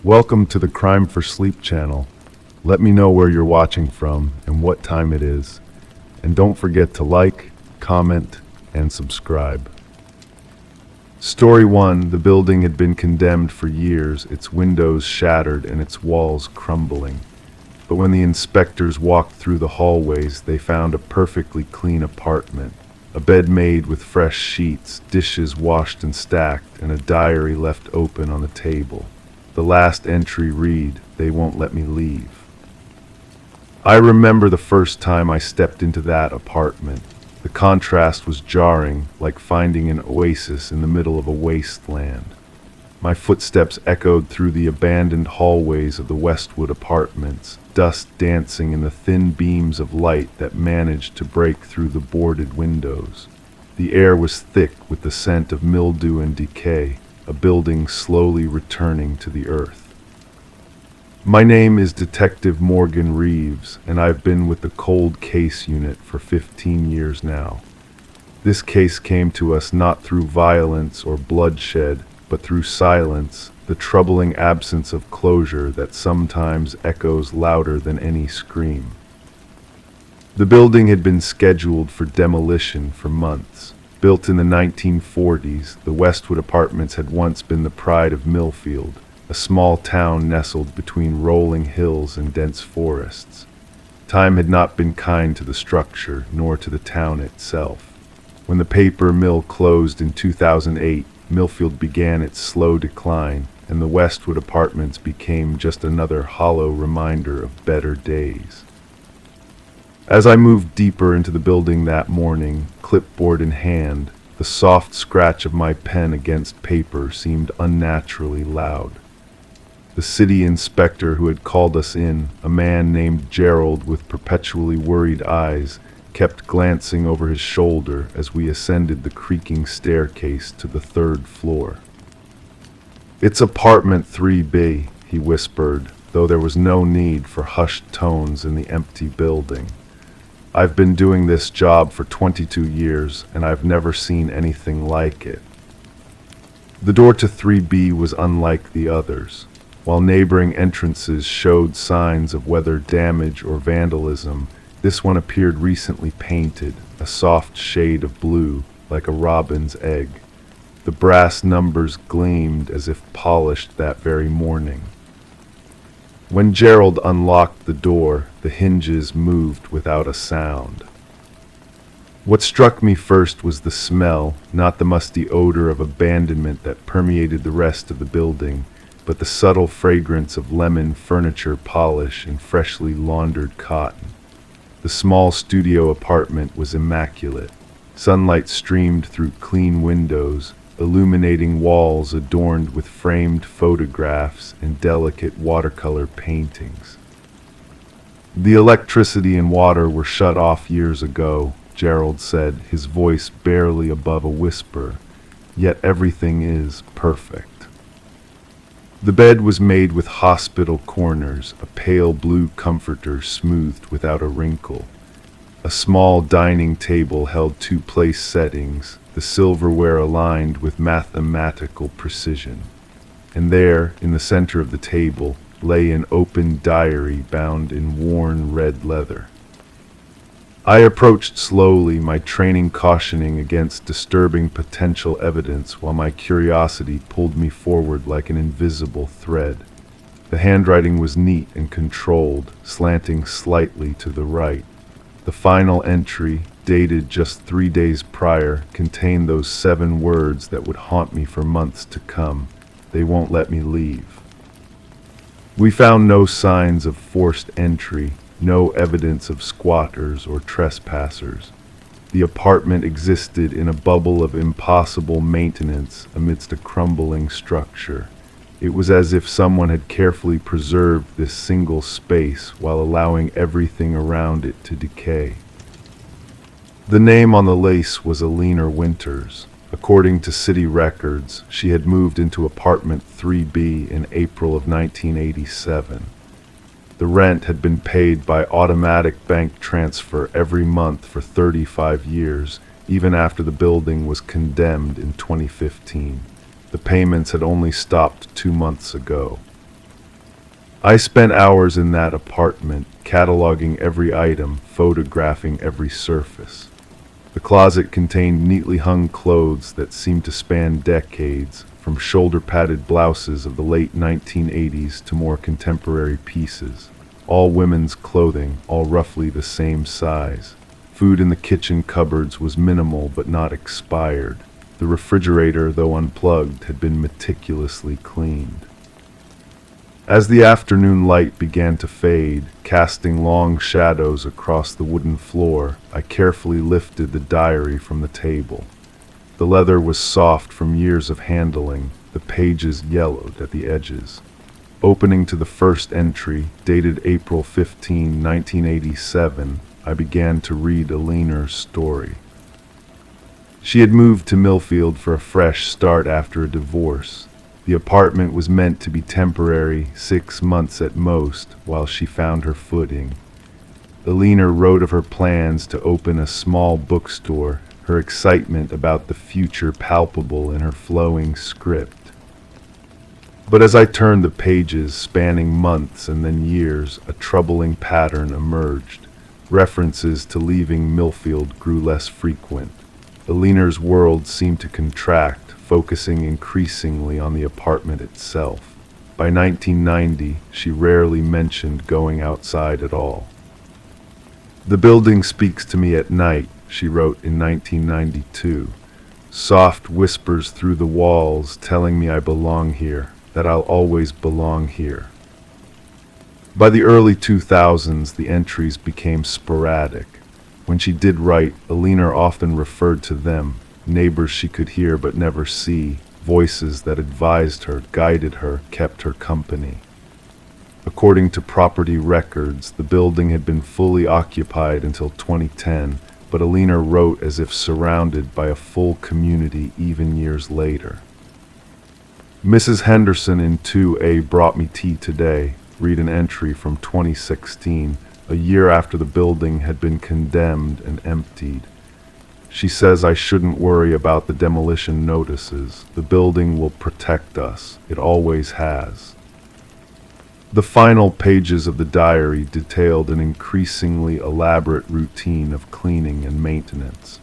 Welcome to the Crime for Sleep channel. Let me know where you're watching from and what time it is. And don't forget to like, comment, and subscribe. Story 1. The building had been condemned for years, its windows shattered and its walls crumbling. But when the inspectors walked through the hallways, they found a perfectly clean apartment. A bed made with fresh sheets, dishes washed and stacked, and a diary left open on the table. The last entry read, "They won't let me leave." I remember the first time I stepped into that apartment. The contrast was jarring, like finding an oasis in the middle of a wasteland. My footsteps echoed through the abandoned hallways of the Westwood apartments, dust dancing in the thin beams of light that managed to break through the boarded windows. The air was thick with the scent of mildew and decay, a building slowly returning to the earth. My name is Detective Morgan Reeves, and I've been with the Cold Case Unit for 15 years now. This case came to us not through violence or bloodshed, but through silence, the troubling absence of closure that sometimes echoes louder than any scream. The building had been scheduled for demolition for months. Built in the 1940s, the Westwood Apartments had once been the pride of Millfield, a small town nestled between rolling hills and dense forests. Time had not been kind to the structure, nor to the town itself. When the paper mill closed in 2008, Millfield began its slow decline, and the Westwood Apartments became just another hollow reminder of better days. As I moved deeper into the building that morning, clipboard in hand, the soft scratch of my pen against paper seemed unnaturally loud. The city inspector who had called us in, a man named Gerald with perpetually worried eyes, kept glancing over his shoulder as we ascended the creaking staircase to the third floor. "It's apartment 3B, he whispered, though there was no need for hushed tones in the empty building. "I've been doing this job for 22 years, and I've never seen anything like it." The door to 3B was unlike the others. While neighboring entrances showed signs of weather damage or vandalism, this one appeared recently painted, a soft shade of blue, like a robin's egg. The brass numbers gleamed as if polished that very morning. When Gerald unlocked the door, the hinges moved without a sound. What struck me first was the smell, not the musty odor of abandonment that permeated the rest of the building, but the subtle fragrance of lemon furniture polish and freshly laundered cotton. The small studio apartment was immaculate. Sunlight streamed through clean windows, illuminating walls adorned with framed photographs and delicate watercolor paintings. "The electricity and water were shut off years ago," Gerald said, his voice barely above a whisper, "yet everything is perfect." The bed was made with hospital corners, a pale blue comforter smoothed without a wrinkle. A small dining table held two place settings, the silverware aligned with mathematical precision. And there, in the center of the table, lay an open diary bound in worn red leather. I approached slowly, my training cautioning against disturbing potential evidence while my curiosity pulled me forward like an invisible thread. The handwriting was neat and controlled, slanting slightly to the right. The final entry, dated just 3 days prior, contained those 7 words that would haunt me for months to come. "They won't let me leave." We found no signs of forced entry, no evidence of squatters or trespassers. The apartment existed in a bubble of impossible maintenance amidst a crumbling structure. It was as if someone had carefully preserved this single space while allowing everything around it to decay. The name on the lace was Alina Winters. According to city records, she had moved into apartment 3B in April of 1987. The rent had been paid by automatic bank transfer every month for 35 years, even after the building was condemned in 2015. The payments had only stopped 2 months ago. I spent hours in that apartment, cataloging every item, photographing every surface. The closet contained neatly hung clothes that seemed to span decades, from shoulder-padded blouses of the late 1980s to more contemporary pieces. All women's clothing, all roughly the same size. Food in the kitchen cupboards was minimal but not expired. The refrigerator, though unplugged, had been meticulously cleaned. As the afternoon light began to fade, casting long shadows across the wooden floor, I carefully lifted the diary from the table. The leather was soft from years of handling, the pages yellowed at the edges. Opening to the first entry, dated April 15, 1987, I began to read Eleanor's story. She had moved to Millfield for a fresh start after a divorce. The apartment was meant to be temporary, 6 months at most, while she found her footing. Eleanor wrote of her plans to open a small bookstore, her excitement about the future palpable in her flowing script. But as I turned the pages, spanning months and then years, a troubling pattern emerged. References to leaving Millfield grew less frequent. Eleanor's world seemed to contract, focusing increasingly on the apartment itself. By 1990, she rarely mentioned going outside at all. "The building speaks to me at night," she wrote in 1992. "Soft whispers through the walls telling me I belong here, that I'll always belong here." By the early 2000s, the entries became sporadic. When she did write, Eleanor often referred to them, neighbors she could hear but never see, voices that advised her, guided her, kept her company. According to property records, the building had been fully occupied until 2010, but Eleanor wrote as if surrounded by a full community even years later. "Mrs. Henderson in 2A brought me tea today," read an entry from 2016, a year after the building had been condemned and emptied. "She says I shouldn't worry about the demolition notices. The building will protect us. It always has." The final pages of the diary detailed an increasingly elaborate routine of cleaning and maintenance.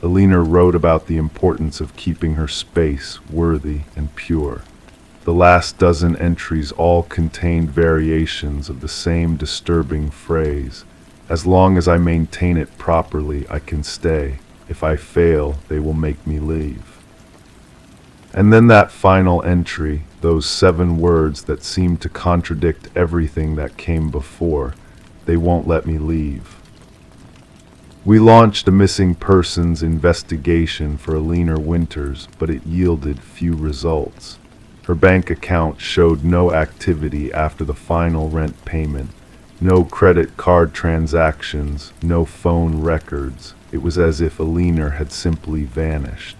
Eleanor wrote about the importance of keeping her space worthy and pure. The last dozen entries all contained variations of the same disturbing phrase: "As long as I maintain it properly, I can stay. If I fail, they will make me leave." And then that final entry, those 7 words that seemed to contradict everything that came before: "They won't let me leave." We launched a missing persons investigation for Eleanor Winters, but it yielded few results. Her bank account showed no activity after the final rent payment, no credit card transactions, no phone records. It was as if Eleanor had simply vanished.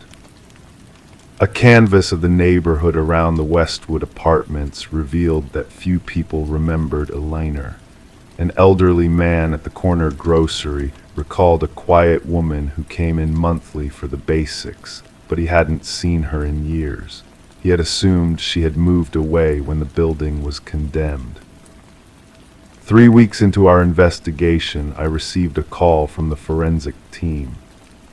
A canvass of the neighborhood around the Westwood apartments revealed that few people remembered Eleanor. An elderly man at the corner grocery recalled a quiet woman who came in monthly for the basics, but he hadn't seen her in years. He had assumed she had moved away when the building was condemned. 3 weeks into our investigation, I received a call from the forensic team.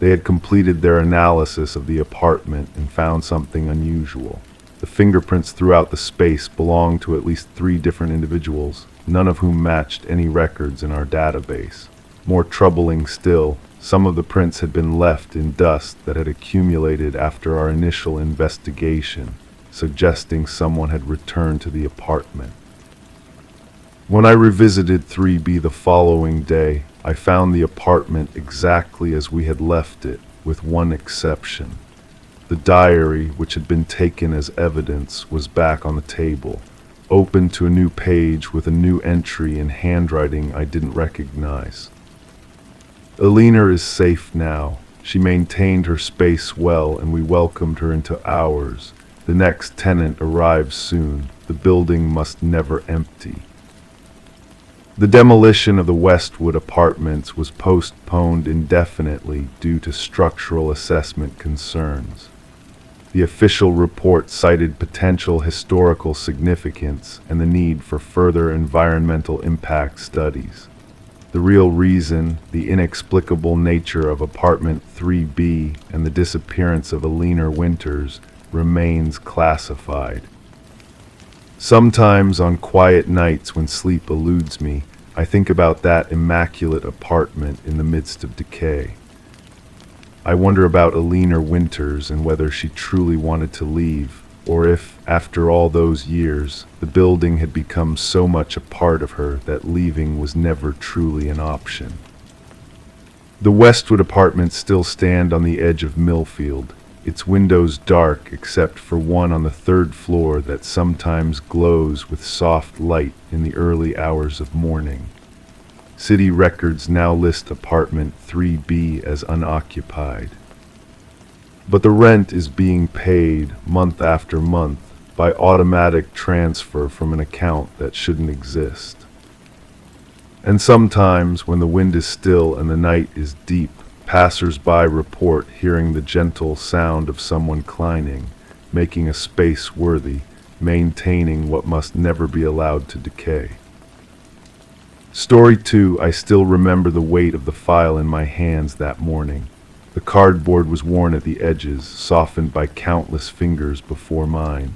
They had completed their analysis of the apartment and found something unusual. The fingerprints throughout the space belonged to at least 3 different individuals, none of whom matched any records in our database. More troubling still, some of the prints had been left in dust that had accumulated after our initial investigation, suggesting someone had returned to the apartment. When I revisited 3B the following day, I found the apartment exactly as we had left it, with one exception. The diary, which had been taken as evidence, was back on the table, open to a new page with a new entry in handwriting I didn't recognize. "Eleanor is safe now. She maintained her space well, and we welcomed her into ours. The next tenant arrives soon. The building must never empty." The demolition of the Westwood apartments was postponed indefinitely due to structural assessment concerns. The official report cited potential historical significance and the need for further environmental impact studies. The real reason, the inexplicable nature of apartment 3B and the disappearance of Alina Winters, remains classified. Sometimes on quiet nights when sleep eludes me, I think about that immaculate apartment in the midst of decay. I wonder about Alina Winters and whether she truly wanted to leave, or if, after all those years, the building had become so much a part of her that leaving was never truly an option. The Westwood apartments still stand on the edge of Millfield, its windows dark except for one on the third floor that sometimes glows with soft light in the early hours of morning. City records now list apartment 3B as unoccupied. But the rent is being paid month after month by automatic transfer from an account that shouldn't exist. And sometimes, when the wind is still and the night is deep, passers-by report hearing the gentle sound of someone cleaning, making a space worthy, maintaining what must never be allowed to decay. Story 2, I still remember the weight of the file in my hands that morning. The cardboard was worn at the edges, softened by countless fingers before mine.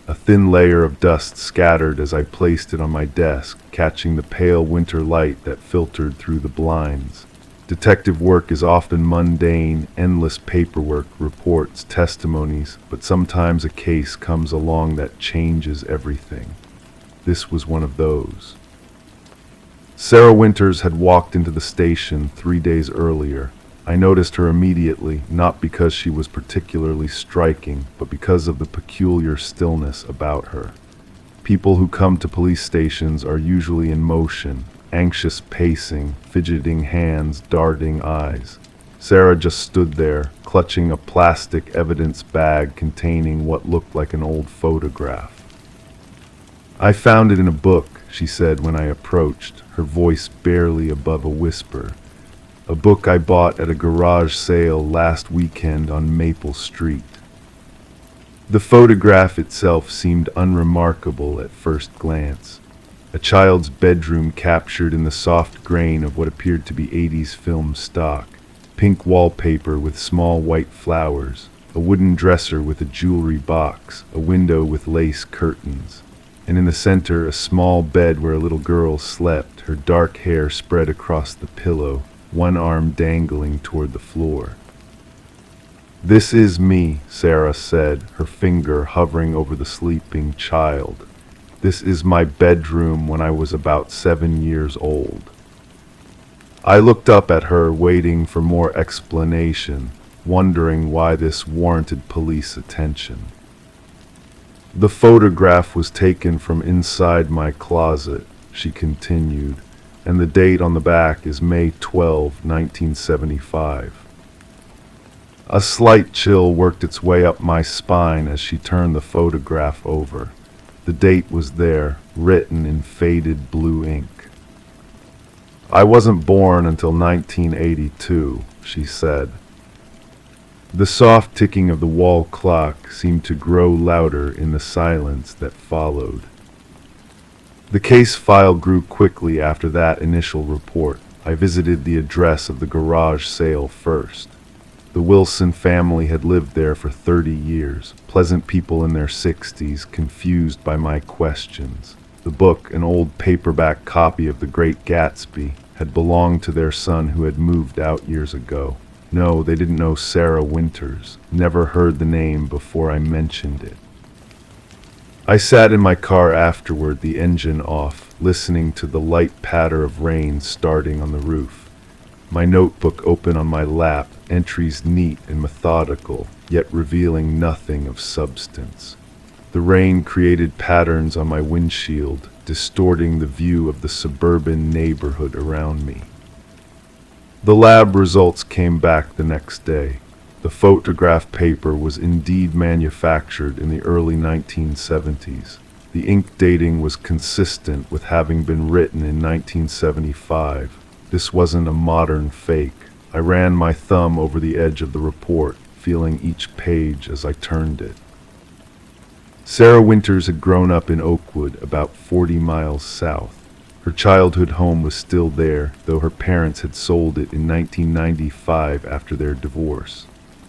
A thin layer of dust scattered as I placed it on my desk, catching the pale winter light that filtered through the blinds. Detective work is often mundane, endless paperwork, reports, testimonies, but sometimes a case comes along that changes everything. This was one of those. Sarah Winters had walked into the station 3 days earlier. I noticed her immediately, not because she was particularly striking, but because of the peculiar stillness about her. People who come to police stations are usually in motion, anxious pacing, fidgeting hands, darting eyes. Sarah just stood there, clutching a plastic evidence bag containing what looked like an old photograph. "I found it in a book," she said when I approached, her voice barely above a whisper. "A book I bought at a garage sale last weekend on Maple Street." The photograph itself seemed unremarkable at first glance. A child's bedroom captured in the soft grain of what appeared to be 80s film stock, pink wallpaper with small white flowers, a wooden dresser with a jewelry box, a window with lace curtains, and in the center a small bed where a little girl slept, her dark hair spread across the pillow, one arm dangling toward the floor. "This is me," Sarah said, her finger hovering over the sleeping child. "This is my bedroom when I was about 7 years old." I looked up at her, waiting for more explanation, wondering why this warranted police attention. "The photograph was taken from inside my closet," she continued, "and the date on the back is May 12, 1975. A slight chill worked its way up my spine as she turned the photograph over. The date was there, written in faded blue ink. "I wasn't born until 1982, she said. The soft ticking of the wall clock seemed to grow louder in the silence that followed. The case file grew quickly after that initial report. I visited the address of the garage sale first. The Wilson family had lived there for 30 years, pleasant people in their 60s, confused by my questions. The book, an old paperback copy of The Great Gatsby, had belonged to their son who had moved out years ago. No, they didn't know Sarah Winters, never heard the name before I mentioned it. I sat in my car afterward, the engine off, listening to the light patter of rain starting on the roof. My notebook open on my lap, entries neat and methodical, yet revealing nothing of substance. The rain created patterns on my windshield, distorting the view of the suburban neighborhood around me. The lab results came back the next day. The photograph paper was indeed manufactured in the early 1970s. The ink dating was consistent with having been written in 1975. This wasn't a modern fake. I ran my thumb over the edge of the report, feeling each page as I turned it. Sarah Winters had grown up in Oakwood, about 40 miles south. Her childhood home was still there, though her parents had sold it in 1995 after their divorce.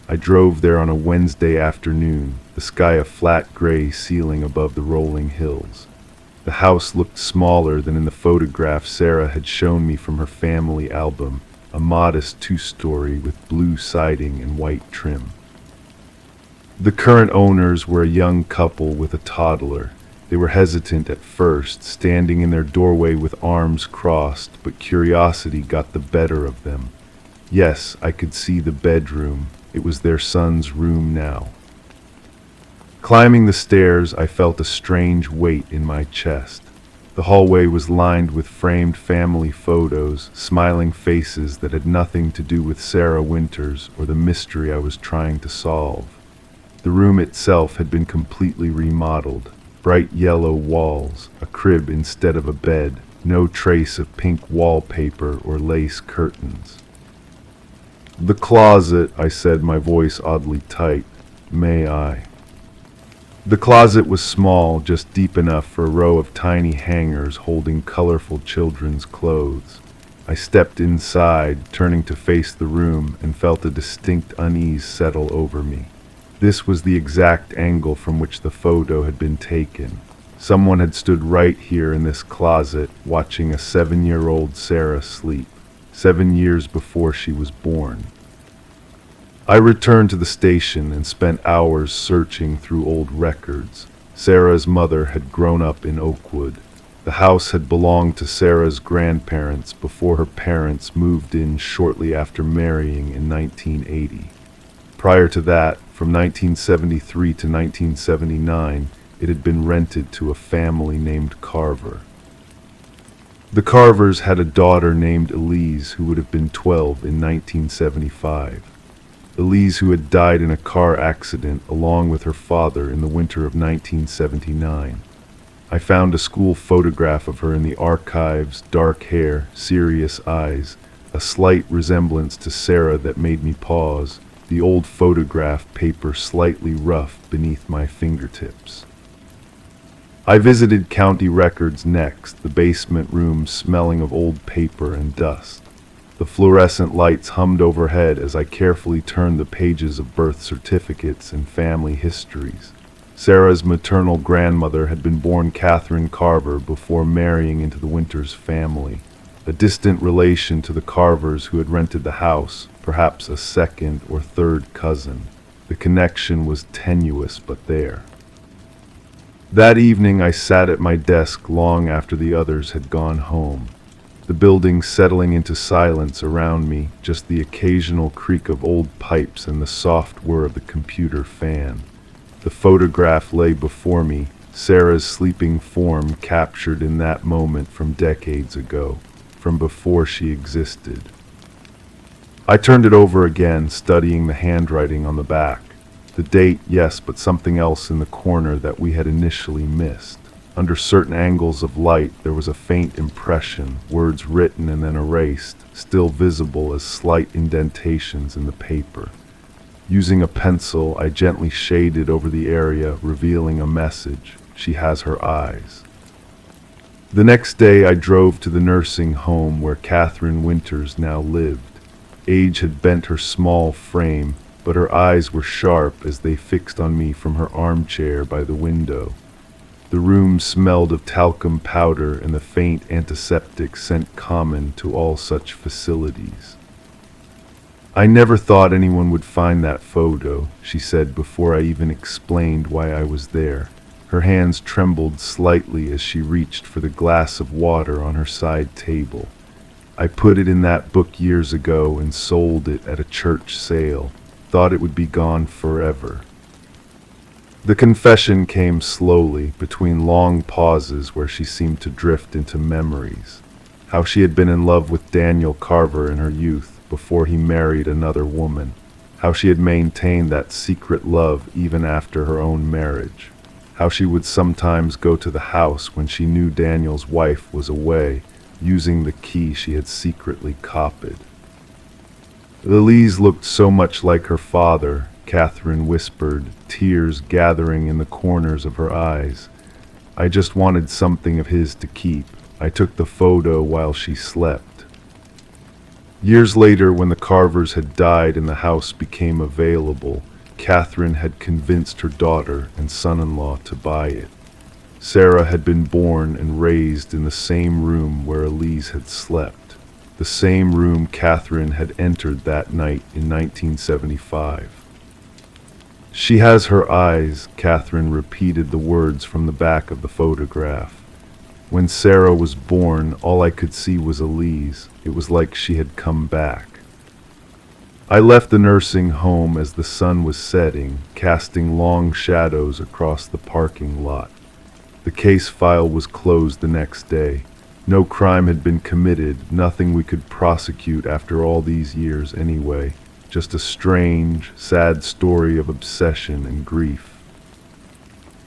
I drove there on a Wednesday afternoon, the sky a flat gray ceiling above the rolling hills. The house looked smaller than in the photograph Sarah had shown me from her family album, a modest two-story with blue siding and white trim. The current owners were a young couple with a toddler. They were hesitant at first, standing in their doorway with arms crossed, but curiosity got the better of them. Yes, I could see the bedroom. It was their son's room now. Climbing the stairs, I felt a strange weight in my chest. The hallway was lined with framed family photos, smiling faces that had nothing to do with Sarah Winters or the mystery I was trying to solve. The room itself had been completely remodeled. Bright yellow walls, a crib instead of a bed, no trace of pink wallpaper or lace curtains. "The closet," I said, my voice oddly tight. "May I?" The closet was small, just deep enough for a row of tiny hangers holding colorful children's clothes. I stepped inside, turning to face the room, and felt a distinct unease settle over me. This was the exact angle from which the photo had been taken. Someone had stood right here in this closet, watching a 7-year-old Sarah sleep, 7 years before she was born. I returned to the station and spent hours searching through old records. Sarah's mother had grown up in Oakwood. The house had belonged to Sarah's grandparents before her parents moved in shortly after marrying in 1980. Prior to that, from 1973 to 1979, it had been rented to a family named Carver. The Carvers had a daughter named Elise who would have been 12 in 1975. Elise, who had died in a car accident along with her father in the winter of 1979. I found a school photograph of her in the archives, dark hair, serious eyes, a slight resemblance to Sarah that made me pause, the old photograph paper slightly rough beneath my fingertips. I visited county records next, the basement room smelling of old paper and dust. The fluorescent lights hummed overhead as I carefully turned the pages of birth certificates and family histories. Sarah's maternal grandmother had been born Catherine Carver before marrying into the Winters family, a distant relation to the Carvers who had rented the house, perhaps a second or third cousin. The connection was tenuous but there. That evening I sat at my desk long after the others had gone home. The building settling into silence around me, just the occasional creak of old pipes and the soft whir of the computer fan. The photograph lay before me, Sarah's sleeping form captured in that moment from decades ago, from before she existed. I turned it over again, studying the handwriting on the back. The date, yes, but something else in the corner that we had initially missed. Under certain angles of light, there was a faint impression, words written and then erased, still visible as slight indentations in the paper. Using a pencil, I gently shaded over the area, revealing a message. She has her eyes. The next day, I drove to the nursing home where Catherine Winters now lived. Age had bent her small frame, but her eyes were sharp as they fixed on me from her armchair by the window. The room smelled of talcum powder and the faint antiseptic scent common to all such facilities. "I never thought anyone would find that photo," she said before I even explained why I was there. Her hands trembled slightly as she reached for the glass of water on her side table. "I put it in that book years ago and sold it at a church sale. Thought it would be gone forever." The confession came slowly, between long pauses where she seemed to drift into memories. How she had been in love with Daniel Carver in her youth, before he married another woman. How she had maintained that secret love even after her own marriage. How she would sometimes go to the house when she knew Daniel's wife was away, using the key she had secretly copied. Elise looked so much like her father, Catherine whispered, tears gathering in the corners of her eyes. I just wanted something of his to keep. I took the photo while she slept. Years later, when the Carvers had died and the house became available, Catherine had convinced her daughter and son-in-law to buy it. Sarah had been born and raised in the same room where Elise had slept, the same room Catherine had entered that night in 1975. She has her eyes, Catherine repeated the words from the back of the photograph. When Sarah was born, all I could see was Elise. It was like she had come back. I left the nursing home as the sun was setting, casting long shadows across the parking lot. The case file was closed the next day. No crime had been committed, nothing we could prosecute after all these years anyway. Just a strange, sad story of obsession and grief.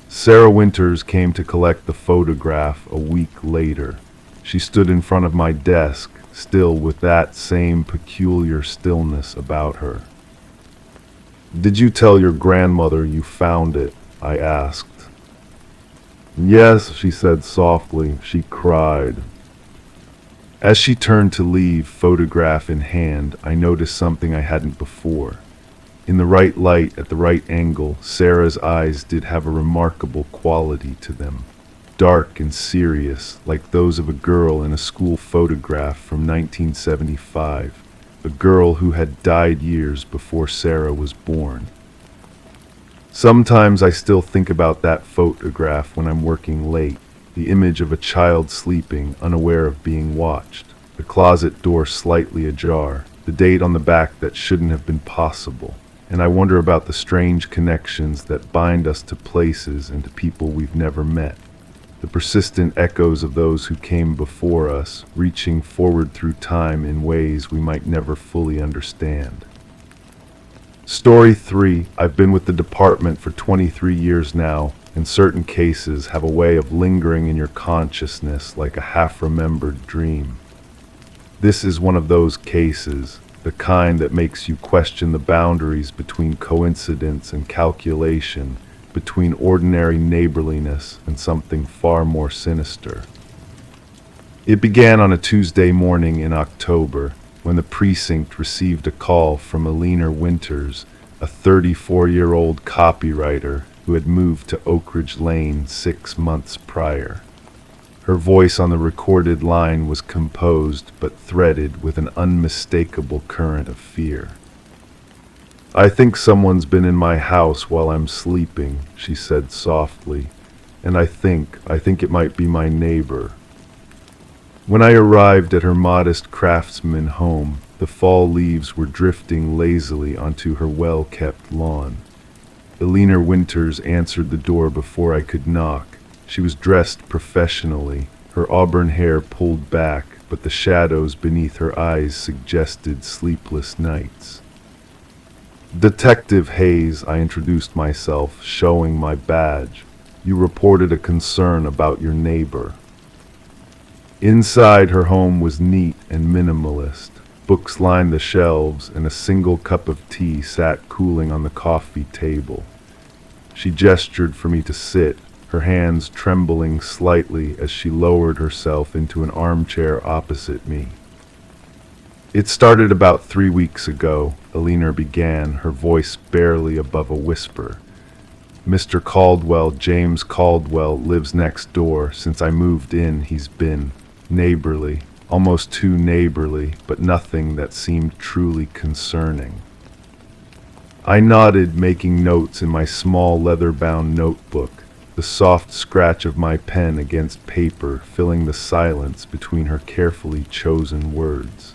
Sarah Winters came to collect the photograph a week later. She stood in front of my desk, still with that same peculiar stillness about her. "Did you tell your grandmother you found it?" I asked. "Yes," she said softly. She cried. As she turned to leave, photograph in hand, I noticed something I hadn't before. In the right light, at the right angle, Sarah's eyes did have a remarkable quality to them. Dark and serious, like those of a girl in a school photograph from 1975, a girl who had died years before Sarah was born. Sometimes I still think about that photograph when I'm working late, the image of a child sleeping, unaware of being watched, the closet door slightly ajar, the date on the back that shouldn't have been possible, and I wonder about the strange connections that bind us to places and to people we've never met, the persistent echoes of those who came before us, reaching forward through time in ways we might never fully understand. Story 3. I've been with the department for 23 years now, and certain cases have a way of lingering in your consciousness like a half-remembered dream. This is one of those cases, the kind that makes you question the boundaries between coincidence and calculation, between ordinary neighborliness and something far more sinister. It began on a Tuesday morning in October, when the precinct received a call from Uninterrupted Winters, a 34-year-old copywriter who had moved to Oak Ridge Lane 6 months prior. Her voice on the recorded line was composed but threaded with an unmistakable current of fear. "I think someone's been in my house while I'm sleeping," she said softly, "and I think it might be my neighbor." When I arrived at her modest craftsman home, the fall leaves were drifting lazily onto her well-kept lawn. Uninterrupted Winters answered the door before I could knock. She was dressed professionally, her auburn hair pulled back, but the shadows beneath her eyes suggested sleepless nights. "Detective Hayes," I introduced myself, showing my badge. "You reported a concern about your neighbor." Inside, her home was neat and minimalist. Books lined the shelves, and a single cup of tea sat cooling on the coffee table. She gestured for me to sit, her hands trembling slightly as she lowered herself into an armchair opposite me. "It started about 3 weeks ago," Alina began, her voice barely above a whisper. "Mr. Caldwell, James Caldwell, lives next door. Since I moved in, he's been neighborly, almost too neighborly, but nothing that seemed truly concerning." I nodded, making notes in my small leather-bound notebook, the soft scratch of my pen against paper filling the silence between her carefully chosen words.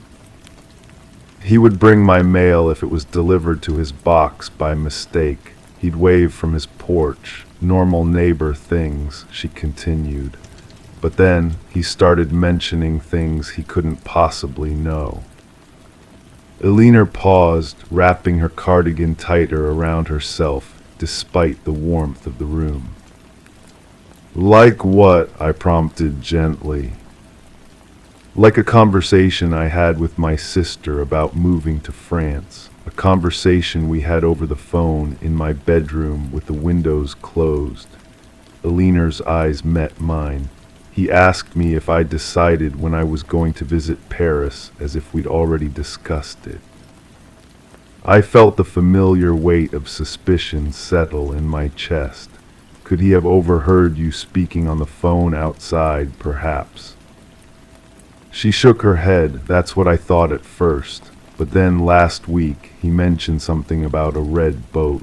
"He would bring my mail if it was delivered to his box by mistake. He'd wave from his porch, normal neighbor things," she continued. But then he started mentioning things he couldn't possibly know. Alina paused, wrapping her cardigan tighter around herself, despite the warmth of the room. "Like what?" I prompted gently. "Like a conversation I had with my sister about moving to France. a conversation we had over the phone in my bedroom with the windows closed. Aliner's eyes met mine. He asked me if I decided when I was going to visit Paris, as if we'd already discussed it. I felt the familiar weight of suspicion settle in my chest. Could he have overheard you speaking on the phone outside, perhaps? She shook her head. That's what I thought at first. But then last week, he mentioned something about a red boat.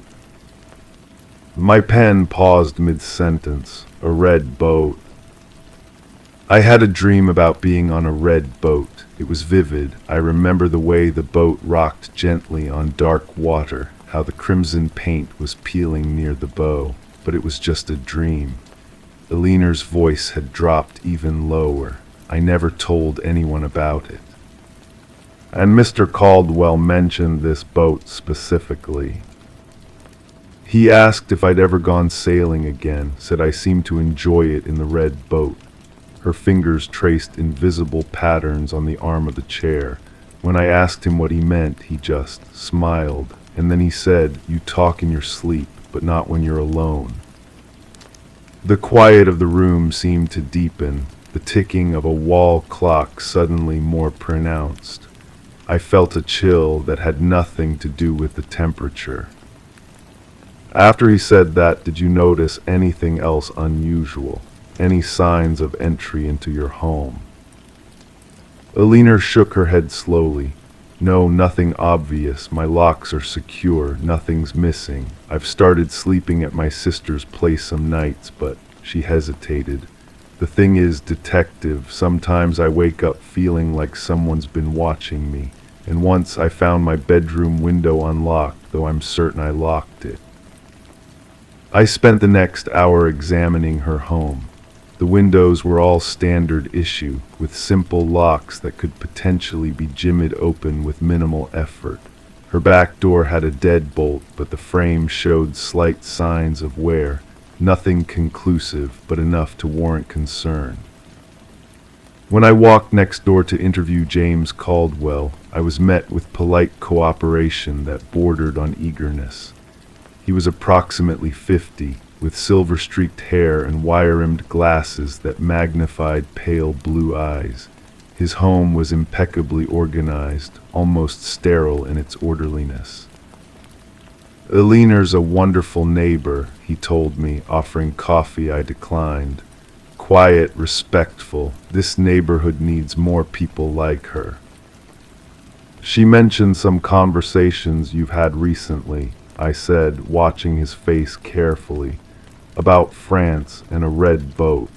My pen paused mid-sentence. A red boat. I had a dream about being on a red boat. It was vivid. I remember the way the boat rocked gently on dark water, how the crimson paint was peeling near the bow. But it was just a dream. Aliner's voice had dropped even lower. I never told anyone about it. And Mr. Caldwell mentioned this boat specifically. He asked if I'd ever gone sailing again, said I seemed to enjoy it in the red boat. Her fingers traced invisible patterns on the arm of the chair. When I asked him what he meant, he just smiled, and then he said, "You talk in your sleep, but not when you're alone." The quiet of the room seemed to deepen, the ticking of a wall clock suddenly more pronounced. I felt a chill that had nothing to do with the temperature. After he said that, did you notice anything else unusual? Any signs of entry into your home? Aliner shook her head slowly. No, nothing obvious. My locks are secure. Nothing's missing. I've started sleeping at my sister's place some nights, but she hesitated. The thing is, detective, sometimes I wake up feeling like someone's been watching me. And once I found my bedroom window unlocked, though I'm certain I locked it. I spent the next hour examining her home. The windows were all standard issue, with simple locks that could potentially be jimmied open with minimal effort. Her back door had a deadbolt, but the frame showed slight signs of wear. Nothing conclusive, but enough to warrant concern. When I walked next door to interview James Caldwell, I was met with polite cooperation that bordered on eagerness. He was approximately 50, with silver-streaked hair and wire-rimmed glasses that magnified pale blue eyes. His home was impeccably organized, almost sterile in its orderliness. "Aliner's a wonderful neighbor," he told me, offering coffee I declined. "Quiet, respectful. This neighborhood needs more people like her." "She mentioned some conversations you've had recently," I said, watching his face carefully, "about France and a red boat."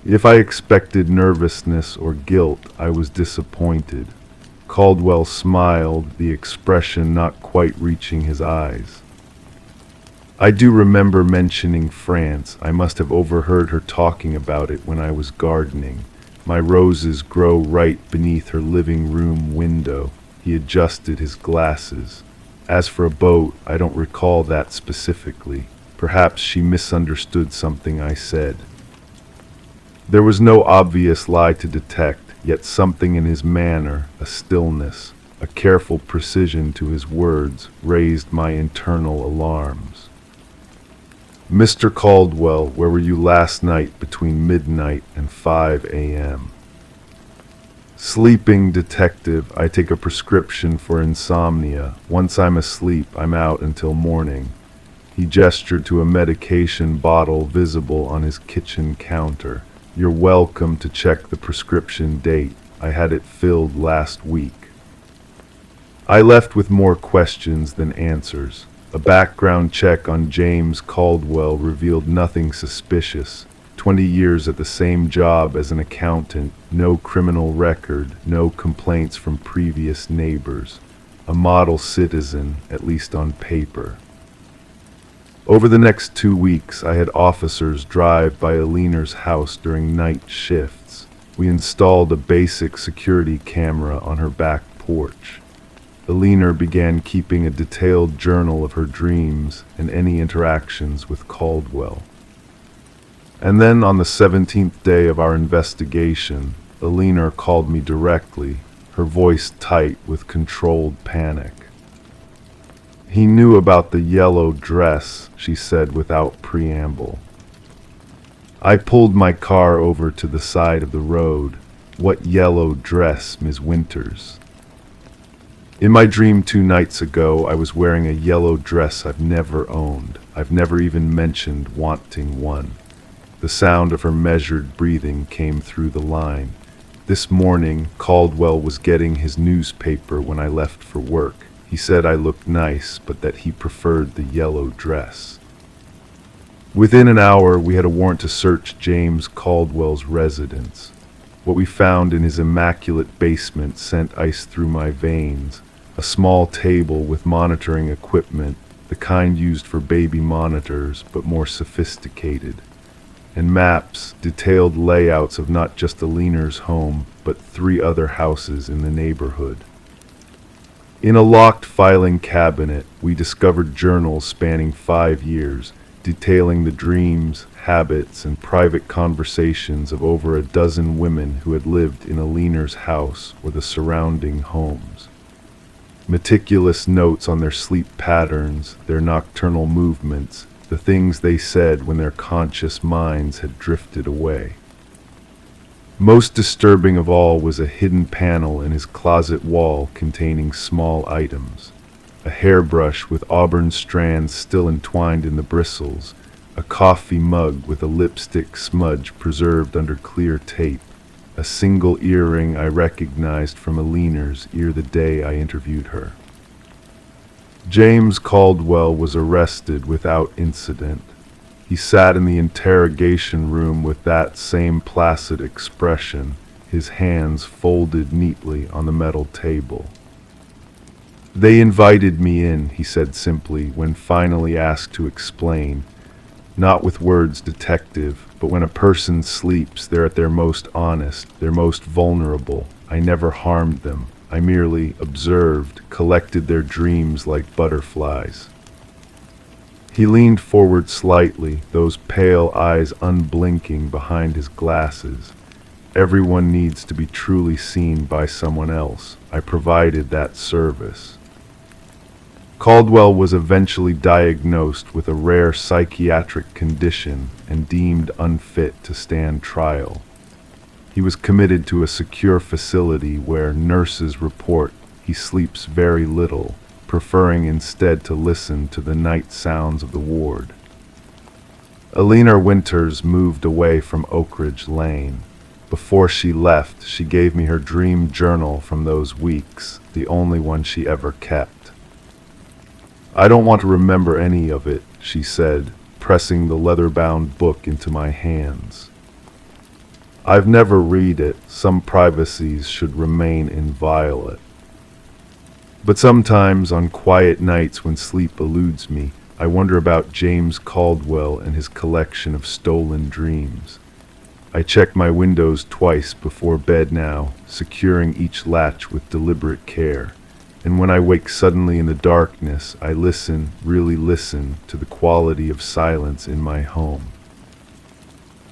If I expected nervousness or guilt, I was disappointed. Caldwell smiled, the expression not quite reaching his eyes. "I do remember mentioning France. I must have overheard her talking about it when I was gardening. My roses grow right beneath her living room window." He adjusted his glasses. "As for a boat, I don't recall that specifically. Perhaps she misunderstood something I said." There was no obvious lie to detect, yet something in his manner, a stillness, a careful precision to his words, raised my internal alarms. "Mr. Caldwell, where were you last night between midnight and 5 a.m.? "Sleeping, detective. I take a prescription for insomnia. Once I'm asleep, I'm out until morning." He gestured to a medication bottle visible on his kitchen counter. "You're welcome to check the prescription date. I had it filled last week." I left with more questions than answers. A background check on James Caldwell revealed nothing suspicious. 20 years at the same job as an accountant, no criminal record, no complaints from previous neighbors. A model citizen, at least on paper. Over the next 2 weeks, I had officers drive by Aliner's house during night shifts. We installed a basic security camera on her back porch. Aliner began keeping a detailed journal of her dreams and any interactions with Caldwell. And then on the 17th day of our investigation, Aliner called me directly, her voice tight with controlled panic. He knew about the yellow dress, she said without preamble. I pulled my car over to the side of the road. What yellow dress, Miss Winters? In my dream 2 nights ago, I was wearing a yellow dress I've never owned. I've never even mentioned wanting one. The sound of her measured breathing came through the line. This morning, Caldwell was getting his newspaper when I left for work. He said I looked nice, but that he preferred the yellow dress. Within an hour, we had a warrant to search James Caldwell's residence. What we found in his immaculate basement sent ice through my veins. A small table with monitoring equipment, the kind used for baby monitors, but more sophisticated. And maps, detailed layouts of not just Alina's home, but 3 other houses in the neighborhood. In a locked filing cabinet, we discovered journals spanning 5 years, detailing the dreams, habits, and private conversations of over a dozen women who had lived in Alina's house or the surrounding homes. Meticulous notes on their sleep patterns, their nocturnal movements, the things they said when their conscious minds had drifted away. Most disturbing of all was a hidden panel in his closet wall containing small items. A hairbrush with auburn strands still entwined in the bristles, a coffee mug with a lipstick smudge preserved under clear tape, a single earring I recognized from Alina's ear the day I interviewed her. James Caldwell was arrested without incident. He sat in the interrogation room with that same placid expression, his hands folded neatly on the metal table. "They invited me in," he said simply, when finally asked to explain. Not with words, detective, but when a person sleeps, they're at their most honest, their most vulnerable. I never harmed them. I merely observed, collected their dreams like butterflies. He leaned forward slightly, those pale eyes unblinking behind his glasses. Everyone needs to be truly seen by someone else. I provided that service. Caldwell was eventually diagnosed with a rare psychiatric condition and deemed unfit to stand trial. He was committed to a secure facility where nurses report he sleeps very little, preferring instead to listen to the night sounds of the ward. Alina Winters moved away from Oak Ridge Lane. Before she left, she gave me her dream journal from those weeks, the only one she ever kept. "I don't want to remember any of it," she said, pressing the leather-bound book into my hands. "I've never read it. Some privacies should remain inviolate. But sometimes, on quiet nights when sleep eludes me, I wonder about James Caldwell and his collection of stolen dreams. I check my windows twice before bed now, securing each latch with deliberate care. And when I wake suddenly in the darkness, I listen, really listen, to the quality of silence in my home.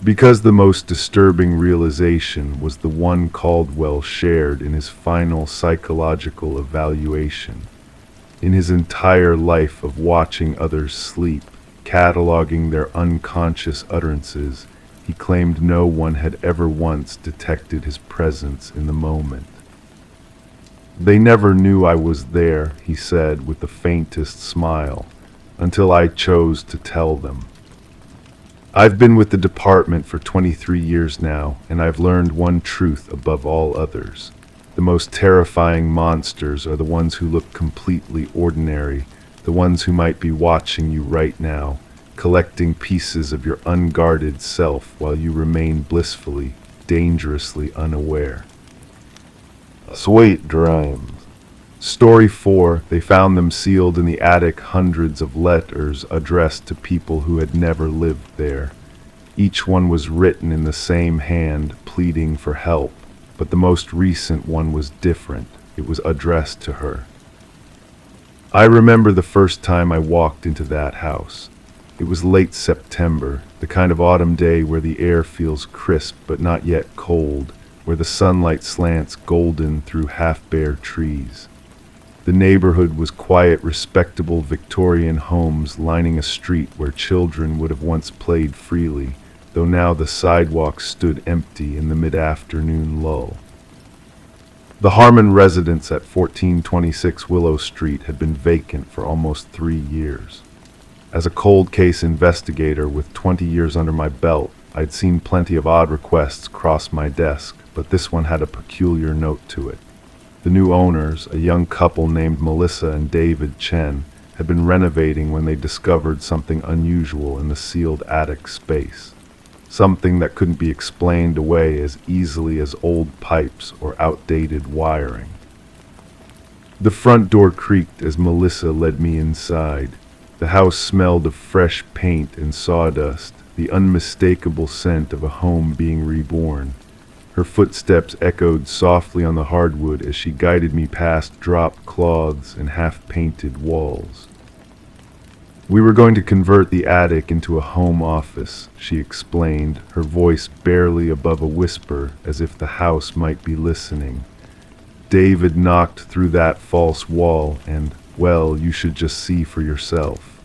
Because the most disturbing realization was the one Caldwell shared in his final psychological evaluation. In his entire life of watching others sleep, cataloging their unconscious utterances, he claimed no one had ever once detected his presence in the moment. "They never knew I was there," he said with the faintest smile, "until I chose to tell them. I've been with the department for 23 years now, and I've learned one truth above all others. The most terrifying monsters are the ones who look completely ordinary, the ones who might be watching you right now, collecting pieces of your unguarded self while you remain blissfully, dangerously unaware." Sweet dreams. Story 4, they found them sealed in the attic, hundreds of letters addressed to people who had never lived there. Each one was written in the same hand, pleading for help, but the most recent one was different. It was addressed to her. I remember the first time I walked into that house. It was late September, the kind of autumn day where the air feels crisp but not yet cold, where the sunlight slants golden through half-bare trees. The neighborhood was quiet, respectable Victorian homes lining a street where children would have once played freely, though now the sidewalk stood empty in the mid-afternoon lull. The Harmon residence at 1426 Willow Street had been vacant for almost 3 years. As a cold case investigator with 20 years under my belt, I'd seen plenty of odd requests cross my desk, but this one had a peculiar note to it. The new owners, a young couple named Melissa and David Chen, had been renovating when they discovered something unusual in the sealed attic space. Something that couldn't be explained away as easily as old pipes or outdated wiring. The front door creaked as Melissa led me inside. The house smelled of fresh paint and sawdust, the unmistakable scent of a home being reborn. Her footsteps echoed softly on the hardwood as she guided me past dropped cloths and half-painted walls. "We were going to convert the attic into a home office," she explained, her voice barely above a whisper, as if the house might be listening. "David knocked through that false wall and, well, you should just see for yourself."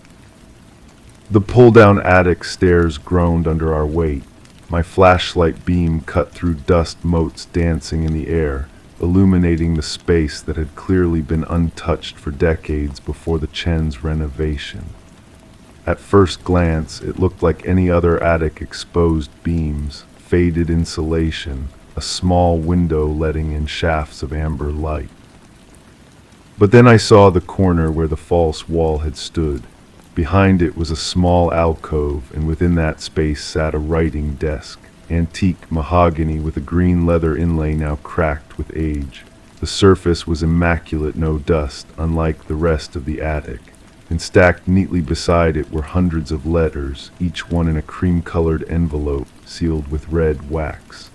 The pull-down attic stairs groaned under our weight. My flashlight beam cut through dust motes dancing in the air, illuminating the space that had clearly been untouched for decades before the Chen's renovation. At first glance, it looked like any other attic: exposed beams, faded insulation, a small window letting in shafts of amber light. But then I saw the corner where the false wall had stood. Behind it was a small alcove, and within that space sat a writing desk, antique mahogany with a green leather inlay now cracked with age. The surface was immaculate, no dust, unlike the rest of the attic. And stacked neatly beside it were hundreds of letters, each one in a cream-colored envelope sealed with red wax.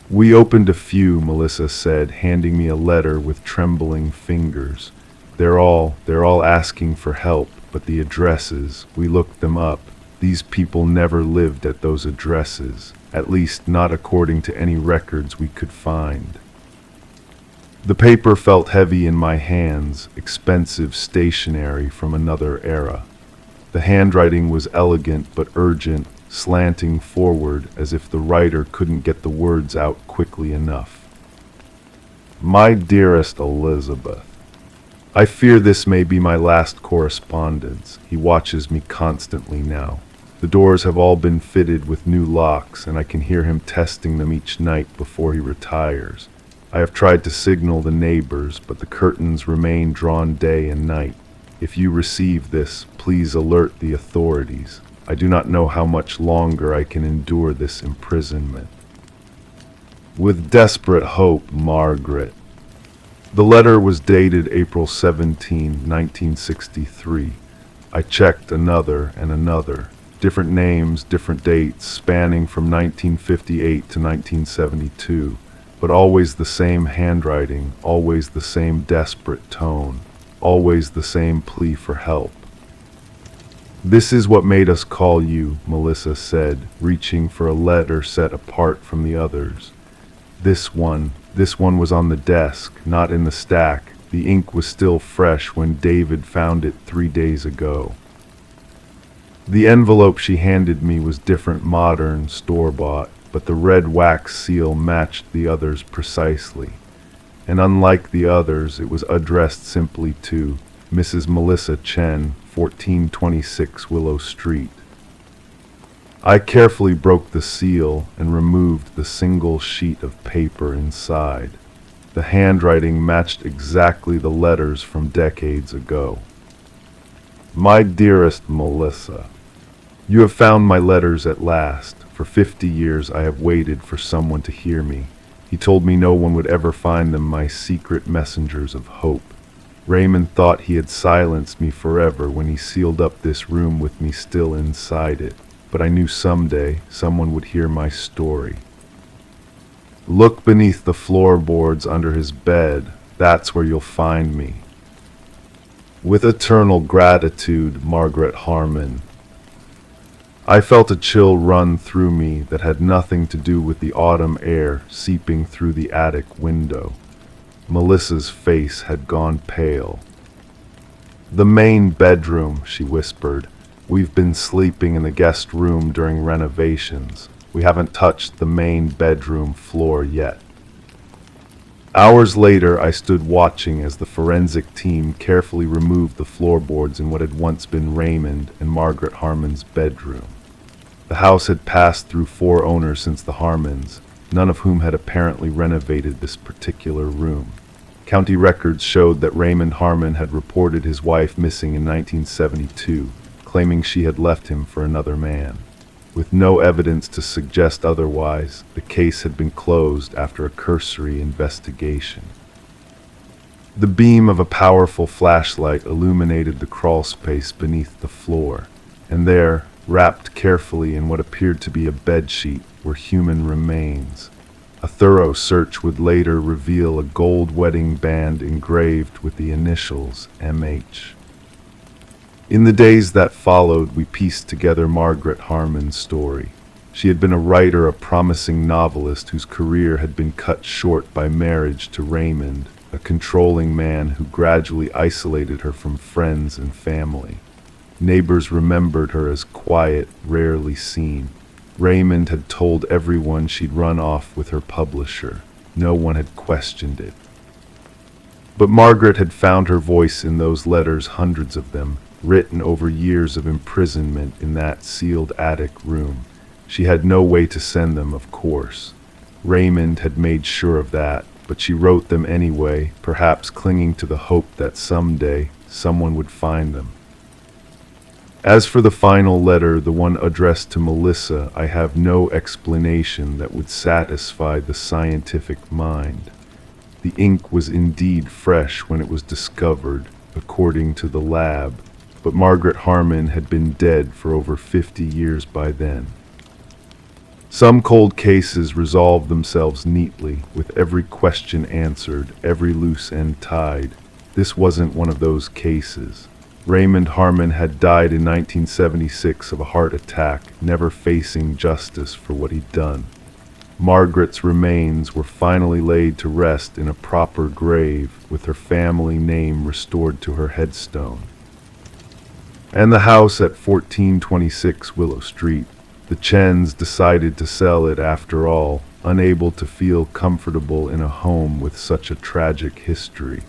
"We opened a few," Melissa said, handing me a letter with trembling fingers. They're all asking for help, but the addresses, we looked them up. These people never lived at those addresses, at least not according to any records we could find." The paper felt heavy in my hands, expensive stationery from another era. The handwriting was elegant but urgent, slanting forward as if the writer couldn't get the words out quickly enough. "My dearest Elizabeth, I fear this may be my last correspondence." He watches me constantly now. The doors have all been fitted with new locks, and I can hear him testing them each night before he retires. I have tried to signal the neighbors, but the curtains remain drawn day and night. If you receive this, please alert the authorities. I do not know how much longer I can endure this imprisonment. With desperate hope, Margaret. The letter was dated April 17, 1963. I checked another and another. Different names, different dates, spanning from 1958 to 1972. But always the same handwriting, always the same desperate tone, always the same plea for help. "This is what made us call you," Melissa said, reaching for a letter set apart from the others. This one was on the desk, not in the stack. The ink was still fresh when David found it 3 days ago. The envelope she handed me was different, modern, store-bought, but the red wax seal matched the others precisely. And unlike the others, it was addressed simply to Mrs. Melissa Chen, 1426 Willow Street. I carefully broke the seal and removed the single sheet of paper inside. The handwriting matched exactly the letters from decades ago. "My dearest Melissa, you have found my letters at last. For 50 years I have waited for someone to hear me. He told me no one would ever find them, my secret messengers of hope. Raymond thought he had silenced me forever when he sealed up this room with me still inside it. But I knew someday someone would hear my story. Look beneath the floorboards under his bed. That's where you'll find me. With eternal gratitude, Margaret Harmon." I felt a chill run through me that had nothing to do with the autumn air seeping through the attic window. Melissa's face had gone pale. "The main bedroom," she whispered. "We've been sleeping in the guest room during renovations. We haven't touched the main bedroom floor yet." Hours later, I stood watching as the forensic team carefully removed the floorboards in what had once been Raymond and Margaret Harmon's bedroom. The house had passed through 4 owners since the Harmons, none of whom had apparently renovated this particular room. County records showed that Raymond Harmon had reported his wife missing in 1972, claiming she had left him for another man. With no evidence to suggest otherwise, the case had been closed after a cursory investigation. The beam of a powerful flashlight illuminated the crawl space beneath the floor, and there, wrapped carefully in what appeared to be a bedsheet, were human remains. A thorough search would later reveal a gold wedding band engraved with the initials MH. In the days that followed, we pieced together Margaret Harmon's story. She had been a writer, a promising novelist whose career had been cut short by marriage to Raymond, a controlling man who gradually isolated her from friends and family. Neighbors remembered her as quiet, rarely seen. Raymond had told everyone she'd run off with her publisher. No one had questioned it. But Margaret had found her voice in those letters, hundreds of them, written over years of imprisonment in that sealed attic room. She had no way to send them, of course. Raymond had made sure of that, but she wrote them anyway, perhaps clinging to the hope that someday someone would find them. As for the final letter, the one addressed to Melissa, I have no explanation that would satisfy the scientific mind. The ink was indeed fresh when it was discovered, according to the lab, but Margaret Harmon had been dead for over 50 years by then. Some cold cases resolve themselves neatly, with every question answered, every loose end tied. This wasn't one of those cases. Raymond Harmon had died in 1976 of a heart attack, never facing justice for what he'd done. Margaret's remains were finally laid to rest in a proper grave, with her family name restored to her headstone. And the house at 1426 Willow Street, the Chens decided to sell it after all, unable to feel comfortable in a home with such a tragic history.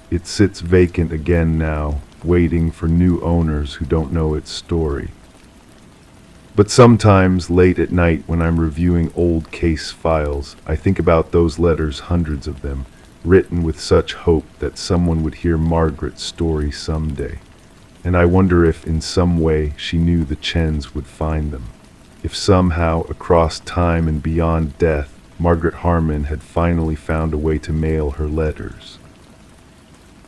It sits vacant again now, waiting for new owners who don't know its story. But sometimes, late at night when I'm reviewing old case files, I think about those letters, hundreds of them, written with such hope that someone would hear Margaret's story someday. And I wonder if, in some way, she knew the Chens would find them. If somehow, across time and beyond death, Margaret Harmon had finally found a way to mail her letters.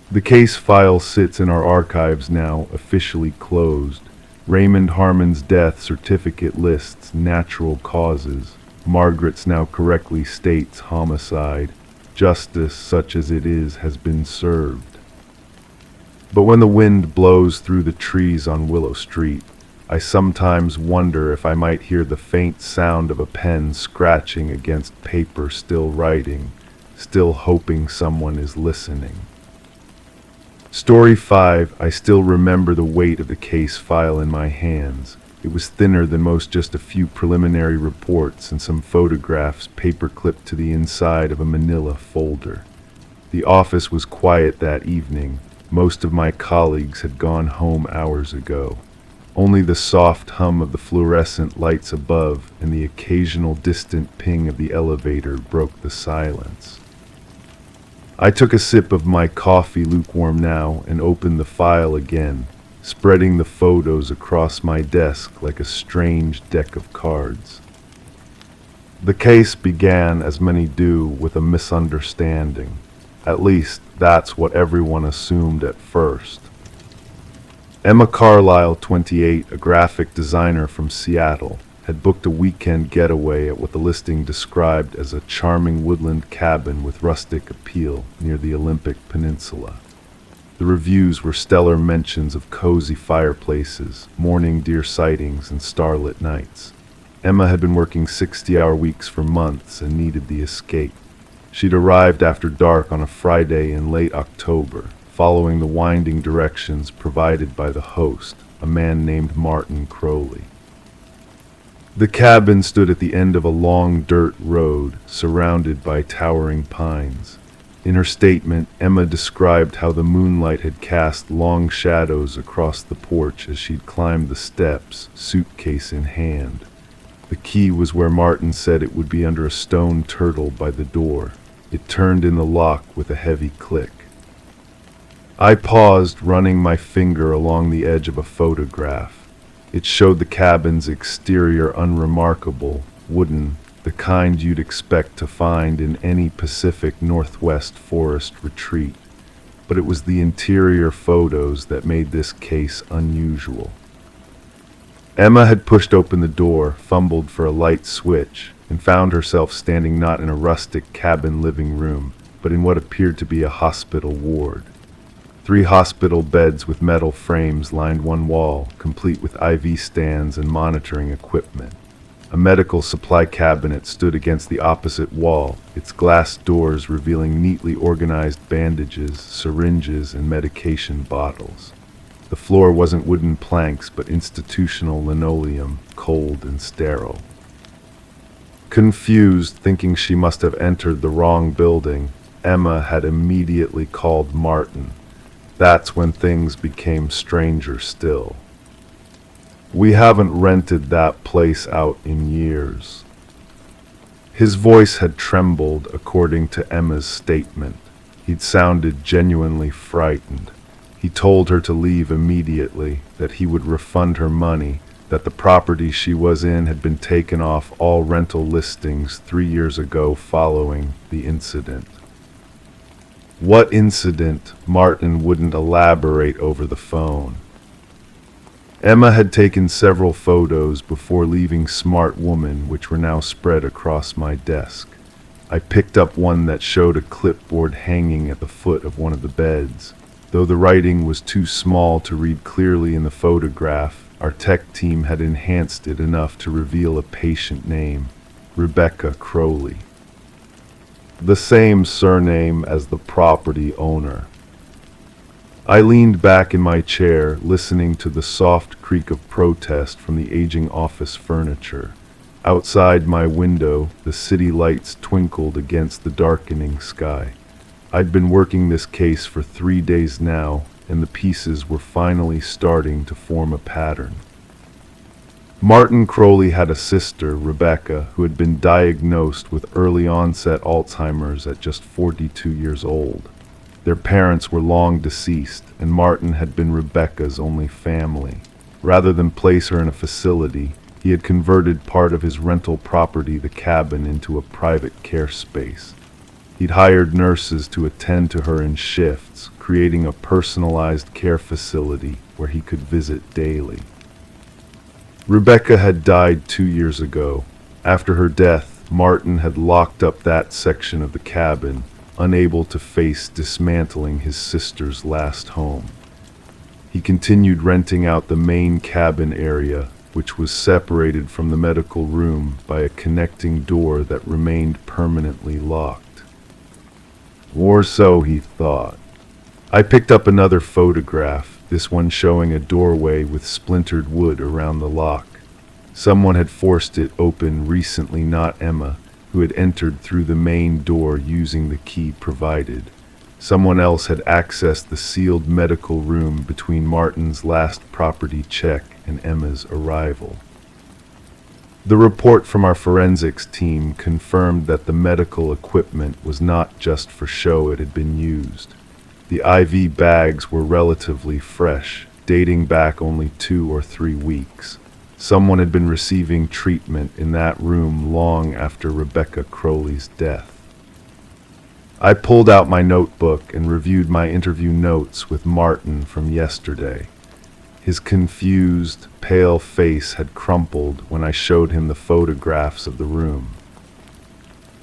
The case file sits in our archives now, officially closed. Raymond Harmon's death certificate lists natural causes. Margaret's now correctly states homicide. Justice, such as it is, has been served. But when the wind blows through the trees on Willow Street, I sometimes wonder if I might hear the faint sound of a pen scratching against paper, still writing, still hoping someone is listening. Story 5, I still remember the weight of the case file in my hands. It was thinner than most, just a few preliminary reports and some photographs paper-clipped to the inside of a manila folder. The office was quiet that evening. Most of my colleagues had gone home hours ago. Only the soft hum of the fluorescent lights above and the occasional distant ping of the elevator broke the silence. I took a sip of my coffee, lukewarm now, and opened the file again, spreading the photos across my desk like a strange deck of cards. The case began, as many do, with a misunderstanding. At least, that's what everyone assumed at first. Emma Carlisle, 28, a graphic designer from Seattle, had booked a weekend getaway at what the listing described as a charming woodland cabin with rustic appeal near the Olympic Peninsula. The reviews were stellar mentions of cozy fireplaces, morning deer sightings, and starlit nights. Emma had been working 60-hour weeks for months and needed the escape. She'd arrived after dark on a Friday in late October, following the winding directions provided by the host, a man named Martin Crowley. The cabin stood at the end of a long dirt road, surrounded by towering pines. In her statement, Emma described how the moonlight had cast long shadows across the porch as she'd climbed the steps, suitcase in hand. The key was where Martin said it would be, under a stone turtle by the door. It turned in the lock with a heavy click. I paused, running my finger along the edge of a photograph. It showed the cabin's exterior unremarkable, wooden, the kind you'd expect to find in any Pacific Northwest forest retreat. But it was the interior photos that made this case unusual. Emma had pushed open the door, fumbled for a light switch, and found herself standing not in a rustic cabin living room, but in what appeared to be a hospital ward. 3 hospital beds with metal frames lined one wall, complete with IV stands and monitoring equipment. A medical supply cabinet stood against the opposite wall, its glass doors revealing neatly organized bandages, syringes, and medication bottles. The floor wasn't wooden planks, but institutional linoleum, cold and sterile. Confused, thinking she must have entered the wrong building, Emma had immediately called Martin. That's when things became stranger still. "We haven't rented that place out in years." His voice had trembled, according to Emma's statement. He'd sounded genuinely frightened. He told her to leave immediately, that he would refund her money, that the property she was in had been taken off all rental listings 3 years ago following the incident. What incident? Martin wouldn't elaborate over the phone. Emma had taken several photos before leaving Smart Woman, which were now spread across my desk. I picked up one that showed a clipboard hanging at the foot of one of the beds. Though the writing was too small to read clearly in the photograph, our tech team had enhanced it enough to reveal a patient name, Rebecca Crowley. The same surname as the property owner. I leaned back in my chair, listening to the soft creak of protest from the aging office furniture. Outside my window, the city lights twinkled against the darkening sky. I'd been working this case for 3 days now, and the pieces were finally starting to form a pattern. Martin Crowley had a sister, Rebecca, who had been diagnosed with early-onset Alzheimer's at just 42 years old. Their parents were long deceased, and Martin had been Rebecca's only family. Rather than place her in a facility, he had converted part of his rental property, the cabin, into a private care space. He'd hired nurses to attend to her in shifts, creating a personalized care facility where he could visit daily. Rebecca had died 2 years ago. After her death, Martin had locked up that section of the cabin, unable to face dismantling his sister's last home. He continued renting out the main cabin area, which was separated from the medical room by a connecting door that remained permanently locked. Or so he thought. I picked up another photograph, this one showing a doorway with splintered wood around the lock. Someone had forced it open recently, not Emma, who had entered through the main door using the key provided. Someone else had accessed the sealed medical room between Martin's last property check and Emma's arrival. The report from our forensics team confirmed that the medical equipment was not just for show, it had been used. The IV bags were relatively fresh, dating back only 2 or 3 weeks. Someone had been receiving treatment in that room long after Rebecca Crowley's death. I pulled out my notebook and reviewed my interview notes with Martin from yesterday. His confused, pale face had crumpled when I showed him the photographs of the room.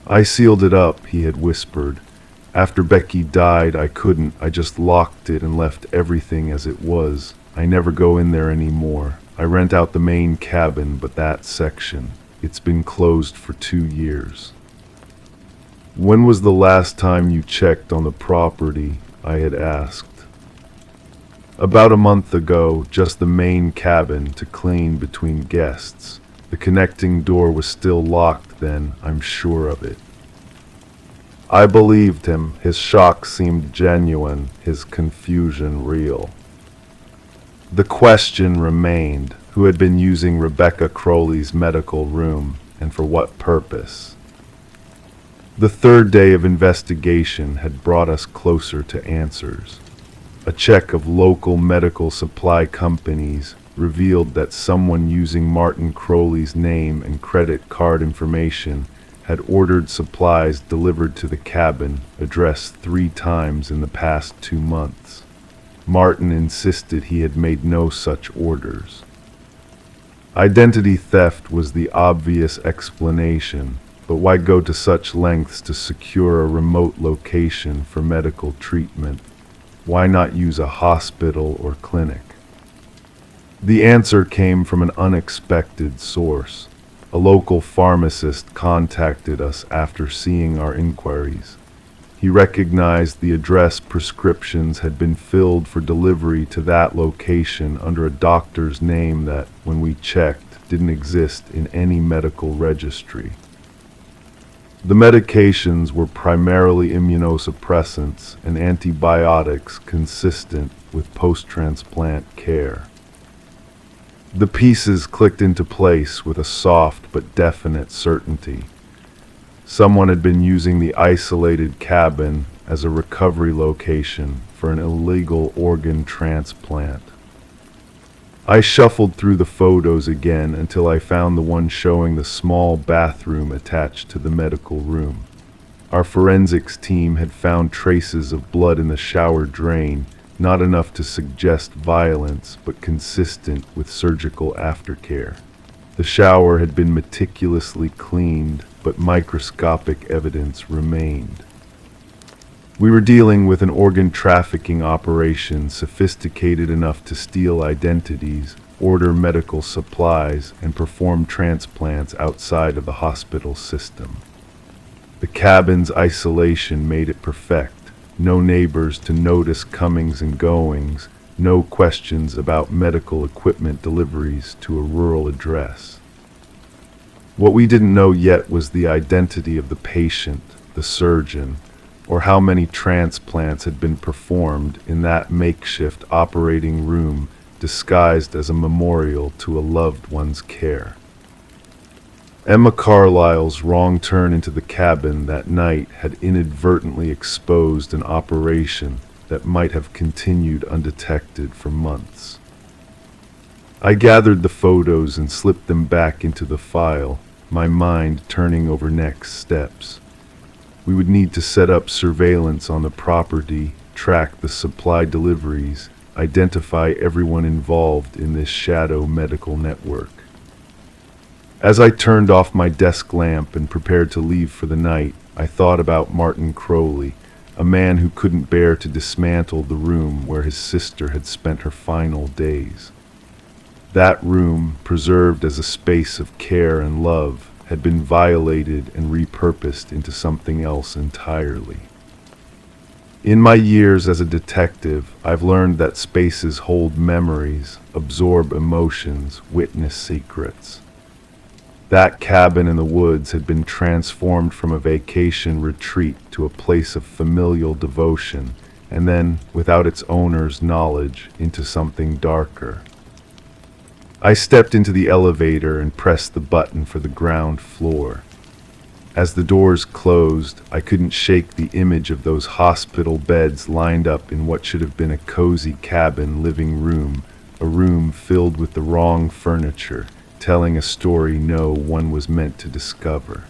"I sealed it up," he had whispered. "After Becky died, I just locked it and left everything as it was. I never go in there anymore. I rent out the main cabin, but that section, it's been closed for 2 years." "When was the last time you checked on the property?" I had asked. "About a month ago, just the main cabin to clean between guests. The connecting door was still locked then, I'm sure of it." I believed him. His shock seemed genuine, his confusion real. The question remained, who had been using Rebecca Crowley's medical room, and for what purpose? The third day of investigation had brought us closer to answers. A check of local medical supply companies revealed that someone using Martin Crowley's name and credit card information had ordered supplies delivered to the cabin, addressed 3 times in the past 2 months. Martin insisted he had made no such orders. Identity theft was the obvious explanation, but why go to such lengths to secure a remote location for medical treatment? Why not use a hospital or clinic? The answer came from an unexpected source. A local pharmacist contacted us after seeing our inquiries. He recognized the address prescriptions had been filled for delivery to that location under a doctor's name that, when we checked, didn't exist in any medical registry. The medications were primarily immunosuppressants and antibiotics consistent with post-transplant care. The pieces clicked into place with a soft but definite certainty. Someone had been using the isolated cabin as a recovery location for an illegal organ transplant. I shuffled through the photos again until I found the one showing the small bathroom attached to the medical room. Our forensics team had found traces of blood in the shower drain, not enough to suggest violence, but consistent with surgical aftercare. The shower had been meticulously cleaned, but microscopic evidence remained. We were dealing with an organ trafficking operation sophisticated enough to steal identities, order medical supplies, and perform transplants outside of the hospital system. The cabin's isolation made it perfect. No neighbors to notice comings and goings, no questions about medical equipment deliveries to a rural address. What we didn't know yet was the identity of the patient, the surgeon, or how many transplants had been performed in that makeshift operating room disguised as a memorial to a loved one's care. Emma Carlyle's wrong turn into the cabin that night had inadvertently exposed an operation that might have continued undetected for months. I gathered the photos and slipped them back into the file, my mind turning over next steps. We would need to set up surveillance on the property, track the supply deliveries, identify everyone involved in this shadow medical network. As I turned off my desk lamp and prepared to leave for the night, I thought about Martin Crowley, a man who couldn't bear to dismantle the room where his sister had spent her final days. That room, preserved as a space of care and love, had been violated and repurposed into something else entirely. In my years as a detective, I've learned that spaces hold memories, absorb emotions, witness secrets. That cabin in the woods had been transformed from a vacation retreat to a place of familial devotion, and then, without its owner's knowledge, into something darker. I stepped into the elevator and pressed the button for the ground floor. As the doors closed, I couldn't shake the image of those hospital beds lined up in what should have been a cozy cabin living room, a room filled with the wrong furniture, telling a story no one was meant to discover.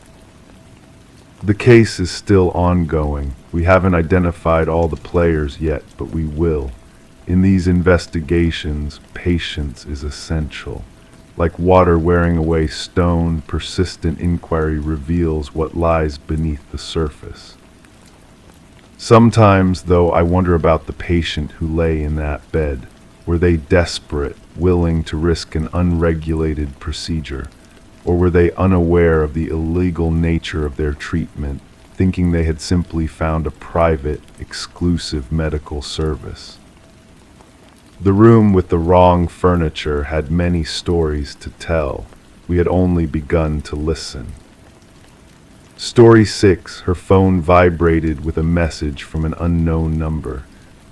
The case is still ongoing. We haven't identified all the players yet, but we will. In these investigations, patience is essential. Like water wearing away stone, persistent inquiry reveals what lies beneath the surface. Sometimes, though, I wonder about the patient who lay in that bed. Were they desperate, willing to risk an unregulated procedure? Or were they unaware of the illegal nature of their treatment, thinking they had simply found a private, exclusive medical service. The room with the wrong furniture had many stories to tell. We had only begun to listen. Story 6, her phone vibrated with a message from an unknown number.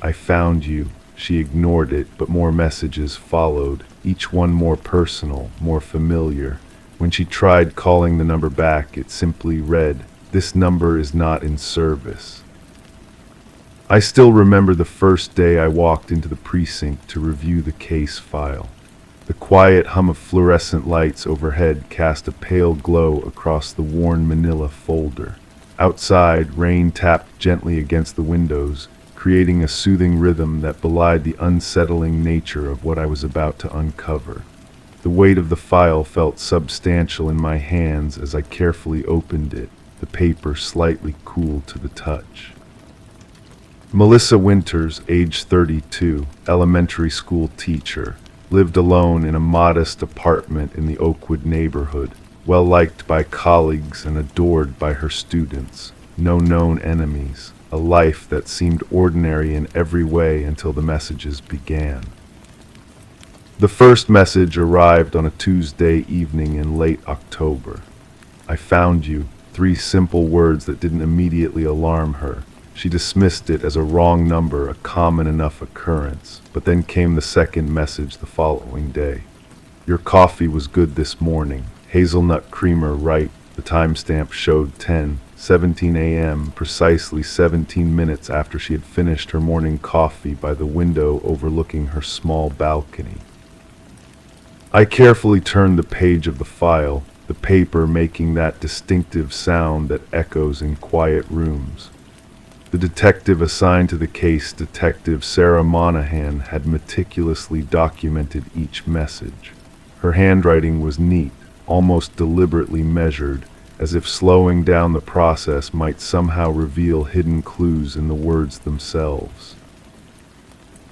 I found you. She ignored it, but more messages followed, each one more personal, more familiar. When she tried calling the number back, it simply read, "This number is not in service." I still remember the first day I walked into the precinct to review the case file. The quiet hum of fluorescent lights overhead cast a pale glow across the worn manila folder. Outside, rain tapped gently against the windows, creating a soothing rhythm that belied the unsettling nature of what I was about to uncover. The weight of the file felt substantial in my hands as I carefully opened it, the paper slightly cool to the touch. Melissa Winters, age 32, elementary school teacher, lived alone in a modest apartment in the Oakwood neighborhood, well liked by colleagues and adored by her students. No known enemies, a life that seemed ordinary in every way until the messages began. The first message arrived on a Tuesday evening in late October. I found you, 3 simple words that didn't immediately alarm her. She dismissed it as a wrong number, a common enough occurrence. But then came the second message the following day. Your coffee was good this morning. Hazelnut creamer right. The timestamp showed 10:17 a.m., precisely 17 minutes after she had finished her morning coffee by the window overlooking her small balcony. I carefully turned the page of the file, the paper making that distinctive sound that echoes in quiet rooms. The detective assigned to the case, Detective Sarah Monahan, had meticulously documented each message. Her handwriting was neat, almost deliberately measured, as if slowing down the process might somehow reveal hidden clues in the words themselves.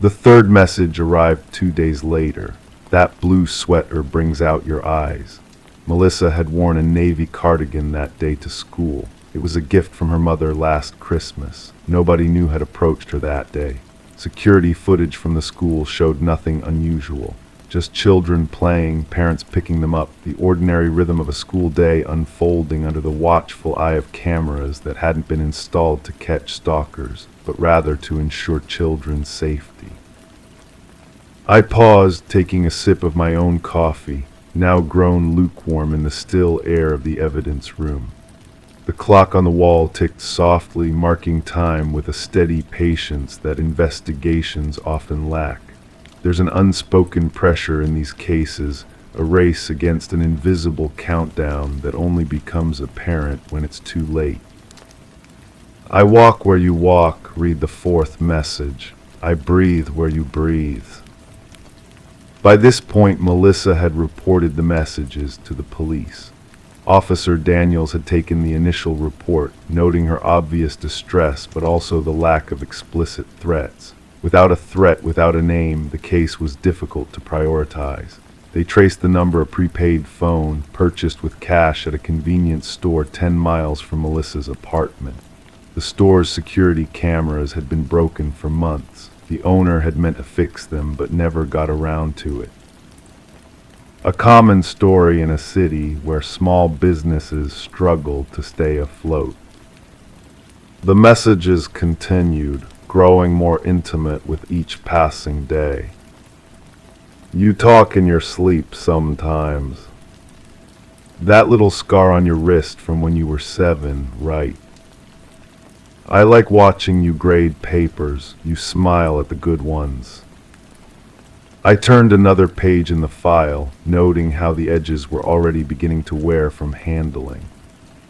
The third message arrived 2 days later. That blue sweater brings out your eyes. Melissa had worn a navy cardigan that day to school. It was a gift from her mother last Christmas. Nobody new had approached her that day. Security footage from the school showed nothing unusual. Just children playing, parents picking them up, the ordinary rhythm of a school day unfolding under the watchful eye of cameras that hadn't been installed to catch stalkers, but rather to ensure children's safety. I paused, taking a sip of my own coffee, now grown lukewarm in the still air of the evidence room. The clock on the wall ticked softly, marking time with a steady patience that investigations often lack. There's an unspoken pressure in these cases, a race against an invisible countdown that only becomes apparent when it's too late. I walk where you walk, read the fourth message. I breathe where you breathe. By this point, Melissa had reported the messages to the police. Officer Daniels had taken the initial report, noting her obvious distress but also the lack of explicit threats. Without a threat, without a name, the case was difficult to prioritize. They traced the number of a prepaid phone purchased with cash at a convenience store 10 miles from Melissa's apartment. The store's security cameras had been broken for months. The owner had meant to fix them but never got around to it. A common story in a city where small businesses struggle to stay afloat. The messages continued, growing more intimate with each passing day. You talk in your sleep sometimes. That little scar on your wrist from when you were 7, right? I like watching you grade papers. You smile at the good ones. I turned another page in the file, noting how the edges were already beginning to wear from handling.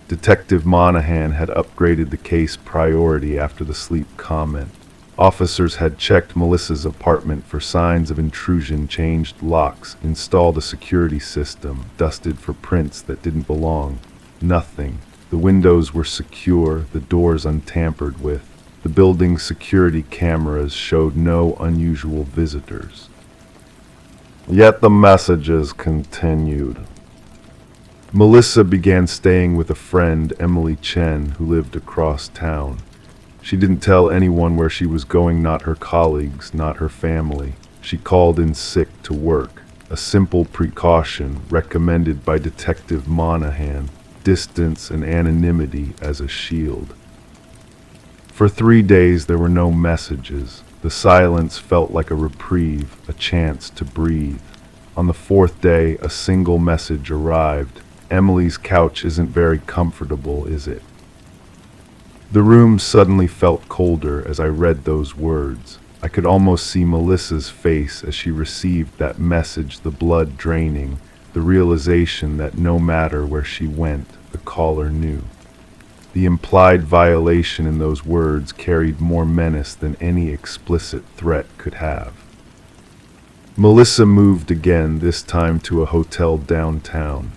Detective Monahan had upgraded the case priority after the sleep comment. Officers had checked Melissa's apartment for signs of intrusion, changed locks, installed a security system, dusted for prints that didn't belong. Nothing. The windows were secure, the doors untampered with. The building's security cameras showed no unusual visitors. Yet the messages continued. Melissa began staying with a friend, Emily Chen, who lived across town. She didn't tell anyone where she was going, not her colleagues, not her family. She called in sick to work, a simple precaution recommended by Detective Monahan, distance and anonymity as a shield. For 3 days there were no messages. The silence felt like a reprieve, a chance to breathe. On the 4th day, a single message arrived. Emily's couch isn't very comfortable, is it? The room suddenly felt colder as I read those words. I could almost see Melissa's face as she received that message, the blood draining, the realization that no matter where she went, the caller knew. The implied violation in those words carried more menace than any explicit threat could have. Melissa moved again, this time to a hotel downtown.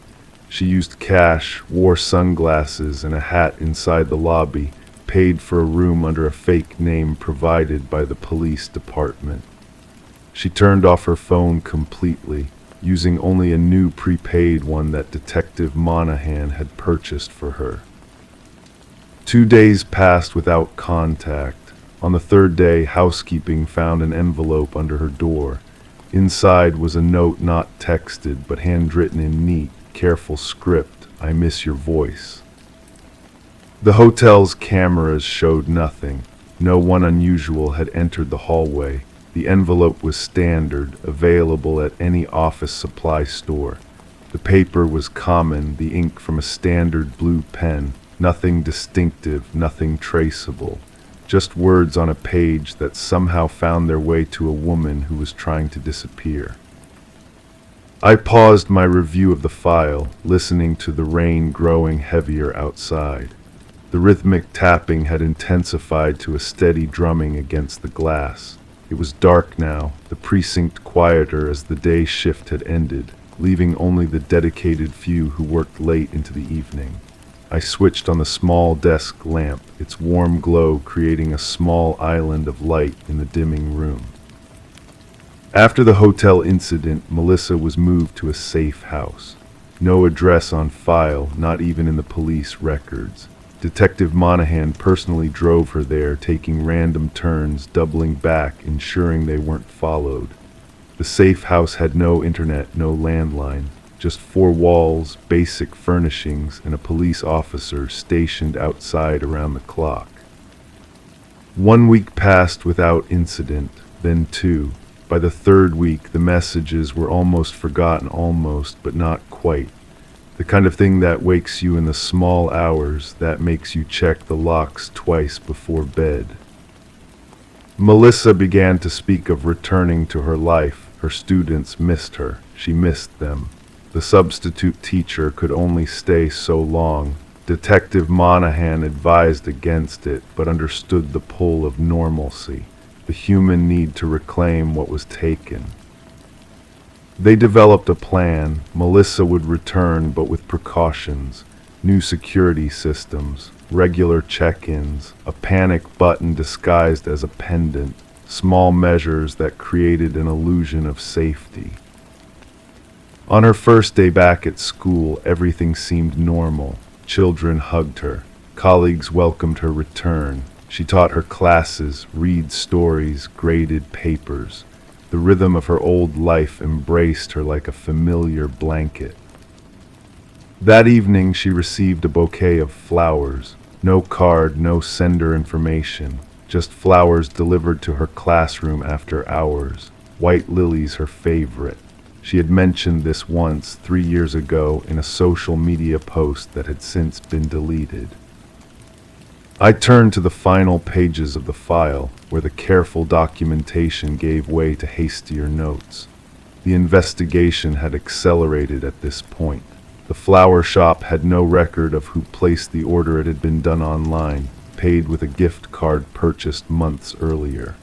She used cash, wore sunglasses and a hat inside the lobby, paid for a room under a fake name provided by the police department. She turned off her phone completely, using only a new prepaid one that Detective Monahan had purchased for her. 2 days passed without contact. On the 3rd day, housekeeping found an envelope under her door. Inside was a note not texted, but handwritten in neat, careful script. "I miss your voice." The hotel's cameras showed nothing. No one unusual had entered the hallway. The envelope was standard, available at any office supply store. The paper was common, the ink from a standard blue pen. Nothing distinctive, nothing traceable. Just words on a page that somehow found their way to a woman who was trying to disappear. I paused my review of the file, listening to the rain growing heavier outside. The rhythmic tapping had intensified to a steady drumming against the glass. It was dark now, the precinct quieter as the day shift had ended, leaving only the dedicated few who worked late into the evening. I switched on the small desk lamp, its warm glow creating a small island of light in the dimming room. After the hotel incident, Melissa was moved to a safe house. No address on file, not even in the police records. Detective Monahan personally drove her there, taking random turns, doubling back, ensuring they weren't followed. The safe house had no internet, no landline, just 4 walls, basic furnishings, and a police officer stationed outside around the clock. 1 week passed without incident, then 2. By the 3rd week, the messages were almost forgotten, almost, but not quite. The kind of thing that wakes you in the small hours, that makes you check the locks twice before bed. Melissa began to speak of returning to her life. Her students missed her. She missed them. The substitute teacher could only stay so long. Detective Monahan advised against it, but understood the pull of normalcy, the human need to reclaim what was taken. They developed a plan. Melissa would return, but with precautions, new security systems, regular check-ins, a panic button disguised as a pendant, small measures that created an illusion of safety. On her first day back at school, everything seemed normal. Children hugged her. Colleagues welcomed her return. She taught her classes, read stories, graded papers. The rhythm of her old life embraced her like a familiar blanket. That evening she received a bouquet of flowers. No card, no sender information. Just flowers delivered to her classroom after hours. White lilies, her favorite. She had mentioned this once, 3 years ago, in a social media post that had since been deleted. I turned to the final pages of the file, where the careful documentation gave way to hastier notes. The investigation had accelerated at this point. The flower shop had no record of who placed the order. It had been done online, paid with a gift card purchased months earlier.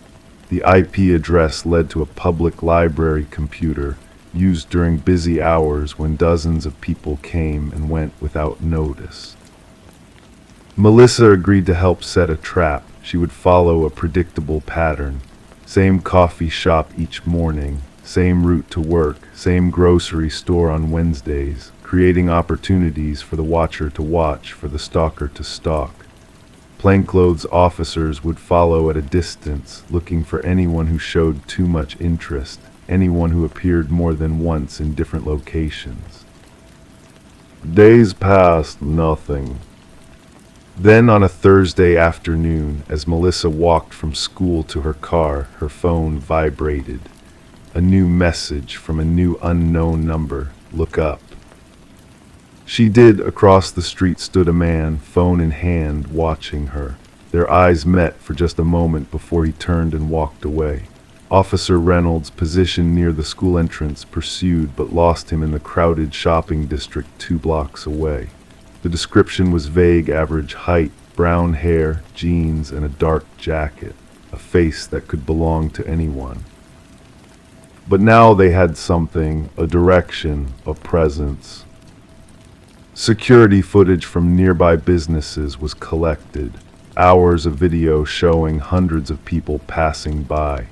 The IP address led to a public library computer, used during busy hours when dozens of people came and went without notice. Melissa agreed to help set a trap. She would follow a predictable pattern. Same coffee shop each morning, same route to work, same grocery store on Wednesdays, creating opportunities for the watcher to watch, for the stalker to stalk. Plainclothes officers would follow at a distance, looking for anyone who showed too much interest, anyone who appeared more than once in different locations. Days passed, nothing. Then on a Thursday afternoon, as Melissa walked from school to her car, her phone vibrated. A new message from a new unknown number. Look up. She did. Across the street stood a man, phone in hand, watching her. Their eyes met for just a moment before he turned and walked away. Officer Reynolds, positioned near the school entrance, pursued but lost him in the crowded shopping district 2 blocks away. The description was vague: average height, brown hair, jeans, and a dark jacket. A face that could belong to anyone. But now they had something, a direction, a presence. Security footage from nearby businesses was collected. Hours of video showing hundreds of people passing by.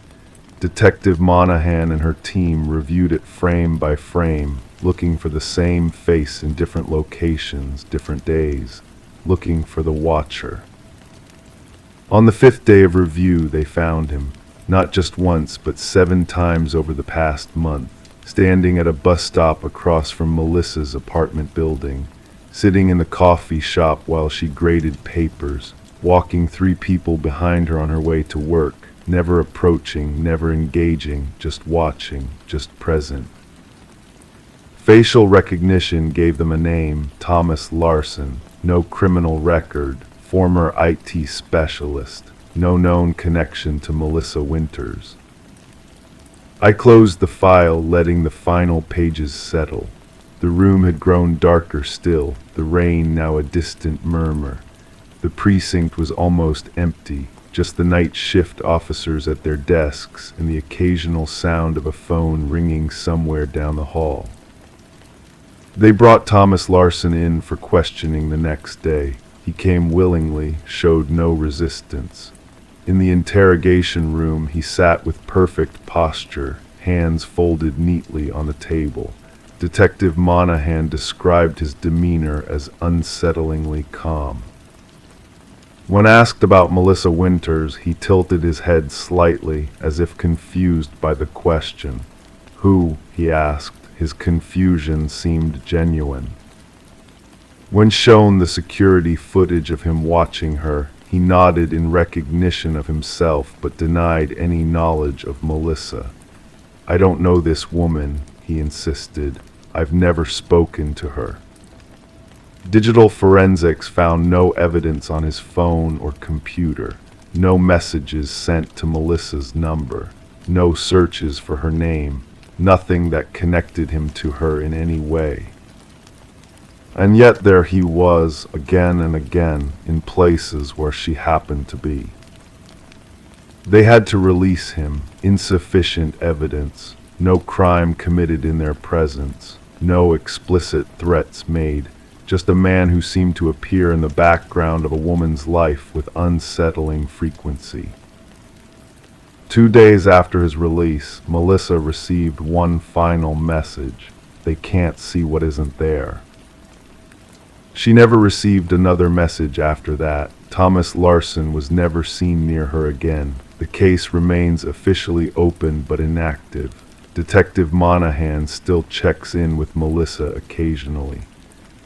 Detective Monahan and her team reviewed it frame by frame, looking for the same face in different locations, different days, looking for the watcher. On the 5th day of review, they found him, not just once, but 7 times over the past month, standing at a bus stop across from Melissa's apartment building, sitting in the coffee shop while she graded papers, walking 3 people behind her on her way to work, never approaching, never engaging, just watching, just present. Facial recognition gave them a name: Thomas Larson. No criminal record, former IT specialist, no known connection to Melissa Winters. I closed the file, letting the final pages settle. The room had grown darker still, the rain now a distant murmur. The precinct was almost empty, just the night shift officers at their desks and the occasional sound of a phone ringing somewhere down the hall. They brought Thomas Larson in for questioning the next day. He came willingly, showed no resistance. In the interrogation room, he sat with perfect posture, hands folded neatly on the table. Detective Monahan described his demeanor as unsettlingly calm. When asked about Melissa Winters, he tilted his head slightly, as if confused by the question. Who? He asked. His confusion seemed genuine. When shown the security footage of him watching her, he nodded in recognition of himself, but denied any knowledge of Melissa. I don't know this woman, he insisted. I've never spoken to her. Digital forensics found no evidence on his phone or computer, no messages sent to Melissa's number, no searches for her name, nothing that connected him to her in any way. And yet there he was, again and again, in places where she happened to be. They had to release him. Insufficient evidence, no crime committed in their presence, no explicit threats made, just a man who seemed to appear in the background of a woman's life with unsettling frequency. 2 days after his release, Melissa received one final message. They can't see what isn't there. She never received another message after that. Thomas Larson was never seen near her again. The case remains officially open but inactive. Detective Monahan still checks in with Melissa occasionally.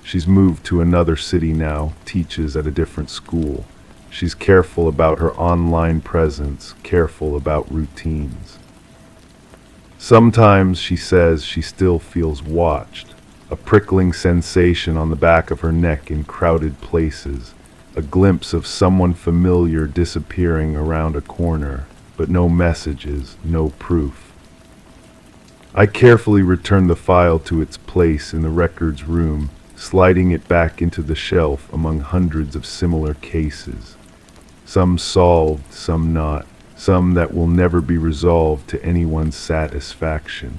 She's moved to another city now, teaches at a different school. She's careful about her online presence, careful about routines. Sometimes, she says, she still feels watched. A prickling sensation on the back of her neck in crowded places. A glimpse of someone familiar disappearing around a corner, but no messages, no proof. I carefully return the file to its place in the records room, sliding it back into the shelf among hundreds of similar cases. Some solved, some not, some that will never be resolved to anyone's satisfaction.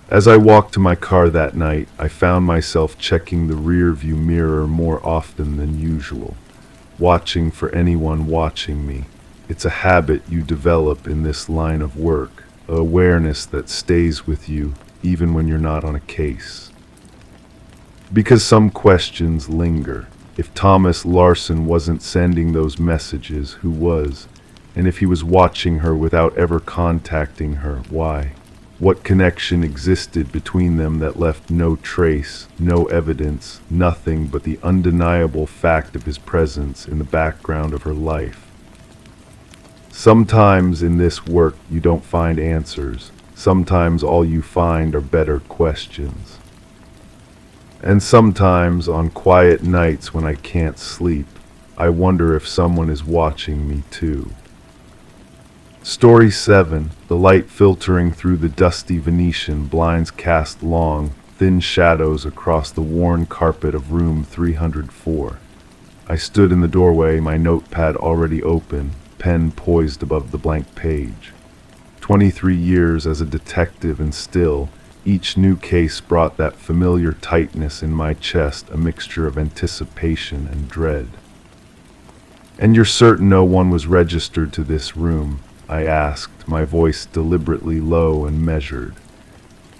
As I walked to my car that night, I found myself checking the rear-view mirror more often than usual, watching for anyone watching me. It's a habit you develop in this line of work, an awareness that stays with you even when you're not on a case. Because some questions linger. If Thomas Larson wasn't sending those messages, who was? And if he was watching her without ever contacting her, why? What connection existed between them that left no trace, no evidence, nothing but the undeniable fact of his presence in the background of her life? Sometimes in this work you don't find answers. Sometimes all you find are better questions. And sometimes on quiet nights when I can't sleep, I wonder if someone is watching me too. Story 7. The light filtering through the dusty Venetian blinds cast long, thin shadows across the worn carpet of room 304. I stood in the doorway, my notepad already open, pen poised above the blank page. 23 years as a detective, and still, each new case brought that familiar tightness in my chest, a mixture of anticipation and dread. "And you're certain no one was registered to this room?" I asked, my voice deliberately low and measured.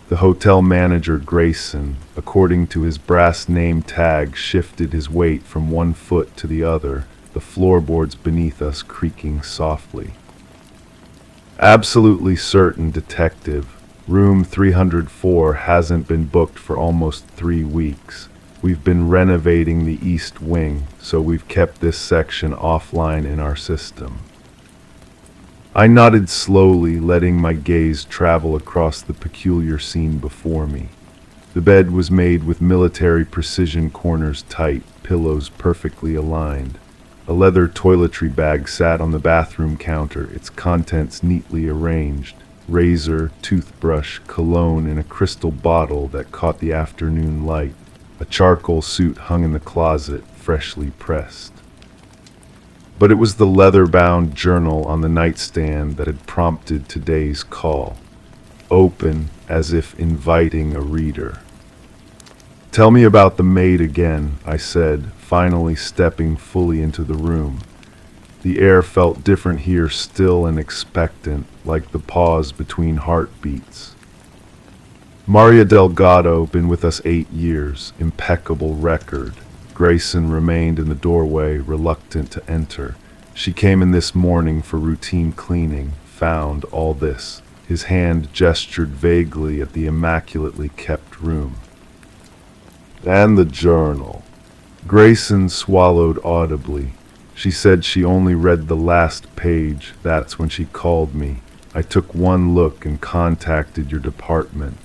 The hotel manager, Grayson, according to his brass name tag, shifted his weight from one foot to the other, the floorboards beneath us creaking softly. "Absolutely certain, detective. Room 304 hasn't been booked for almost 3 weeks. We've been renovating the east wing, so we've kept this section offline in our system." I nodded slowly, letting my gaze travel across the peculiar scene before me. The bed was made with military precision, corners tight, pillows perfectly aligned. A leather toiletry bag sat on the bathroom counter, its contents neatly arranged. Razor, toothbrush, cologne in a crystal bottle that caught the afternoon light. A charcoal suit hung in the closet, freshly pressed. But it was the leather-bound journal on the nightstand that had prompted today's call, open as if inviting a reader. "Tell me about the maid again," I said, finally stepping fully into the room. The air felt different here, still and expectant, like the pause between heartbeats. "Maria Delgado, been with us 8 years, impeccable record." Grayson remained in the doorway, reluctant to enter. "She came in this morning for routine cleaning, found all this." His hand gestured vaguely at the immaculately kept room. "And the journal." Grayson swallowed audibly. "She said she only read the last page. That's when she called me. I took one look and contacted your department."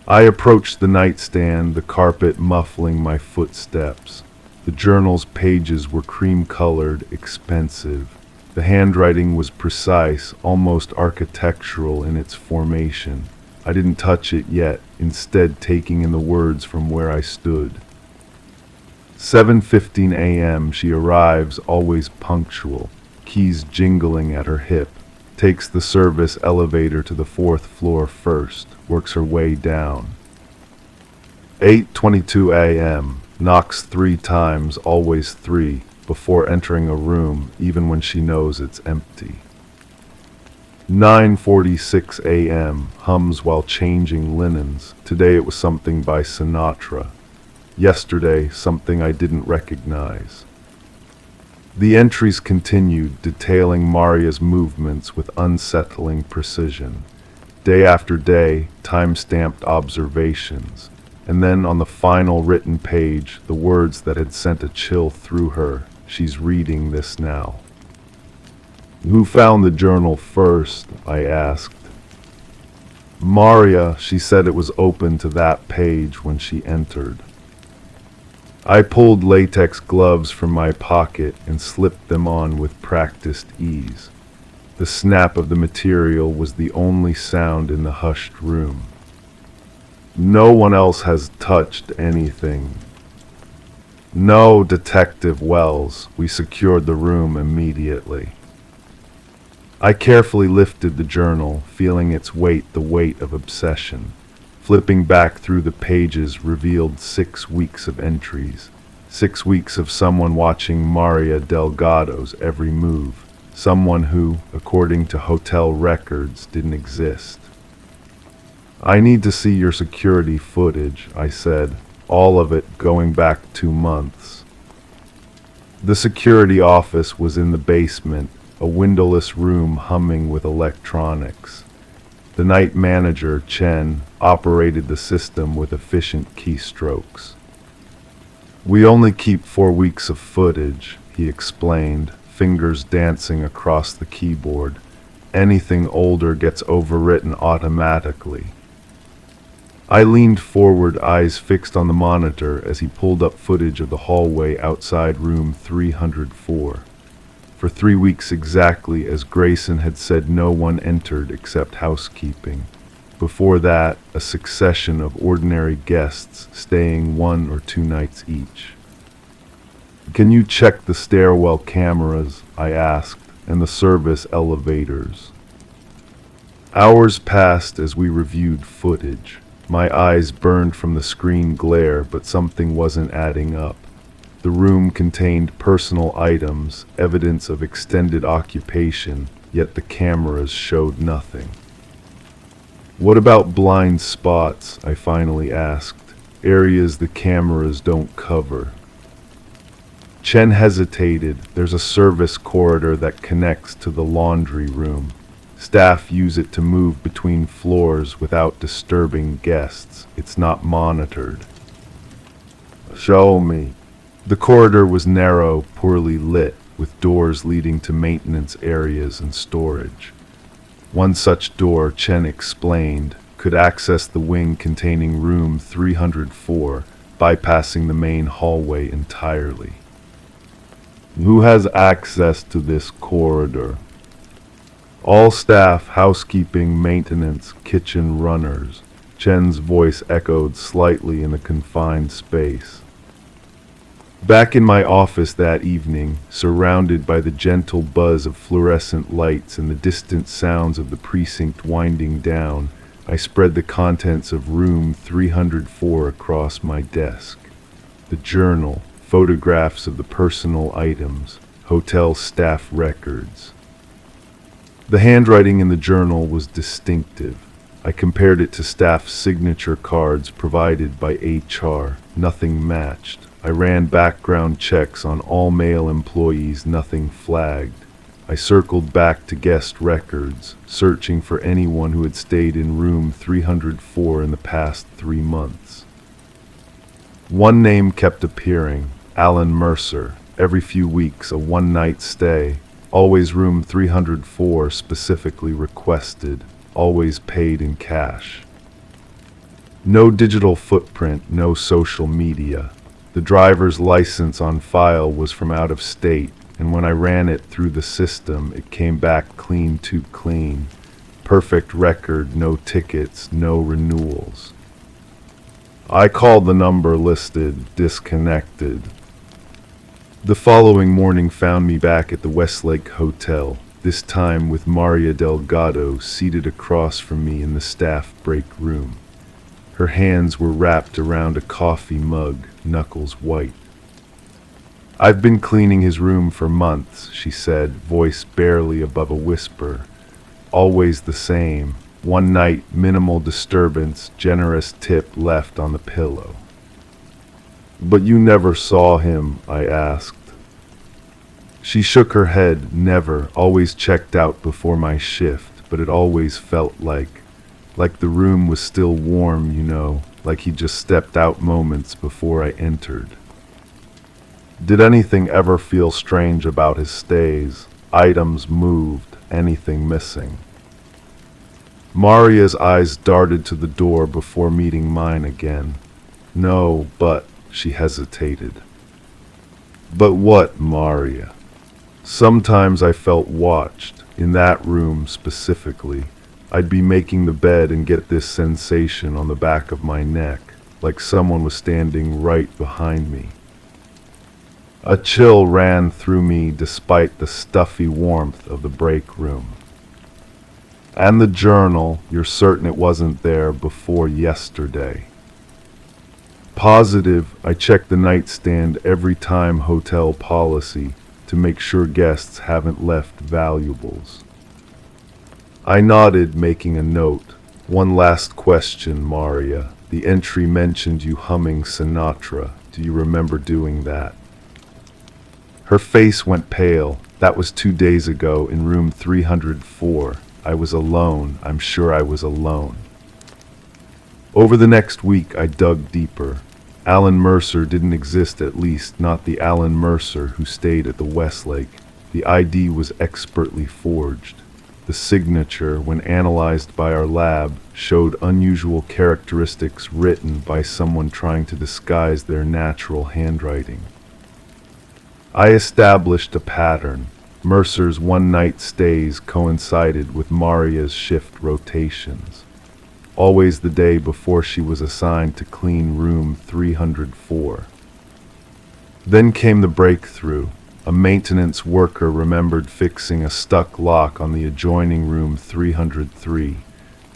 I approached the nightstand, the carpet muffling my footsteps. The journal's pages were cream-colored, expensive. The handwriting was precise, almost architectural in its formation. I didn't touch it yet, instead taking in the words from where I stood. 7:15 a.m. She arrives, always punctual, keys jingling at her hip. Takes the service elevator to the 4th floor first, works her way down. 8:22 a.m. Knocks 3 times, always 3, before entering a room, even when she knows it's empty. 9:46 a.m. Hums while changing linens. Today it was something by Sinatra. Yesterday, something I didn't recognize. The entries continued, detailing Maria's movements with unsettling precision. Day after day, time-stamped observations. And then on the final written page, the words that had sent a chill through her. She's reading this now. "Who found the journal first?" I asked. "Maria, she said it was open to that page when she entered." I pulled latex gloves from my pocket and slipped them on with practiced ease. The snap of the material was the only sound in the hushed room. "No one else has touched anything." "No, Detective Wells." We secured the room immediately. I carefully lifted the journal, feeling its weight, the weight of obsession. Flipping back through the pages revealed 6 weeks of entries. 6 weeks of someone watching Maria Delgado's every move. Someone who, according to hotel records, didn't exist. "I need to see your security footage," I said. all of it going back 2 months. The security office was in the basement, a windowless room humming with electronics. The night manager, Chen, operated the system with efficient keystrokes. "We only keep 4 weeks of footage," he explained, fingers dancing across the keyboard. "Anything older gets overwritten automatically." I leaned forward, eyes fixed on the monitor, as he pulled up footage of the hallway outside room 304. For 3 weeks exactly, as Grayson had said, no one entered except housekeeping. Before that, a succession of ordinary guests staying 1 or 2 nights each. "Can you check the stairwell cameras?" I asked, "and the service elevators?" Hours passed as we reviewed footage. My eyes burned from the screen glare, but something wasn't adding up. The room contained personal items, evidence of extended occupation, yet the cameras showed nothing. "What about blind spots?" I finally asked. "Areas the cameras don't cover." Chen hesitated. "There's a service corridor that connects to the laundry room. Staff use it to move between floors without disturbing guests. It's not monitored." "Show me." The corridor was narrow, poorly lit, with doors leading to maintenance areas and storage. One such door, Chen explained, could access the wing containing room 304, bypassing the main hallway entirely. "Who has access to this corridor?" "All staff, housekeeping, maintenance, kitchen runners." Chen's voice echoed slightly in the confined space. Back in my office that evening, surrounded by the gentle buzz of fluorescent lights and the distant sounds of the precinct winding down, I spread the contents of room 304 across my desk. The journal, photographs of the personal items, hotel staff records. The handwriting in the journal was distinctive. I compared it to staff signature cards provided by HR. Nothing matched. I ran background checks on all male employees. Nothing flagged. I circled back to guest records, searching for anyone who had stayed in room 304 in the past 3 months. One name kept appearing: Alan Mercer. Every few weeks, a one-night stay. Always room 304 specifically requested, always paid in cash. No digital footprint, no social media. The driver's license on file was from out of state, and when I ran it through the system, it came back clean to clean. Perfect record, no tickets, no renewals. I called the number listed disconnected. The following morning found me back at the Westlake Hotel, this time with Maria Delgado seated across from me in the staff break room. Her hands were wrapped around a coffee mug, knuckles white. "I've been cleaning his room for months," she said, voice barely above a whisper. "Always the same. One night, minimal disturbance, generous tip left on the pillow." "But you never saw him?" I asked. She shook her head. "Never. Always checked out before my shift, but it always felt like the room was still warm, like he just stepped out moments before I entered." "Did anything ever feel strange about his stays? Items moved, anything missing?" Maria's eyes darted to the door before meeting mine again. "No, but..." She hesitated. "But what, Maria?" "Sometimes I felt watched, in that room specifically. I'd be making the bed and get this sensation on the back of my neck, like someone was standing right behind me. A chill ran through me despite the stuffy warmth of the break room." "And the journal, you're certain it wasn't there before yesterday?" "Positive. I check the nightstand every time, hotel policy, to make sure guests haven't left valuables." I nodded, making a note. "One last question, Maria. The entry mentioned you humming Sinatra. Do you remember doing that? Her face went pale. That was 2 days ago in room 304. I was alone. I'm sure I was alone. Over the next week, I dug deeper. Alan Mercer didn't exist, at least not the Alan Mercer who stayed at the Westlake. The ID was expertly forged. The signature, when analyzed by our lab, showed unusual characteristics written by someone trying to disguise their natural handwriting. I established a pattern. Mercer's one-night stays coincided with Maria's shift rotations. Always the day before she was assigned to clean room 304. Then came the breakthrough. A maintenance worker remembered fixing a stuck lock on the adjoining room 303.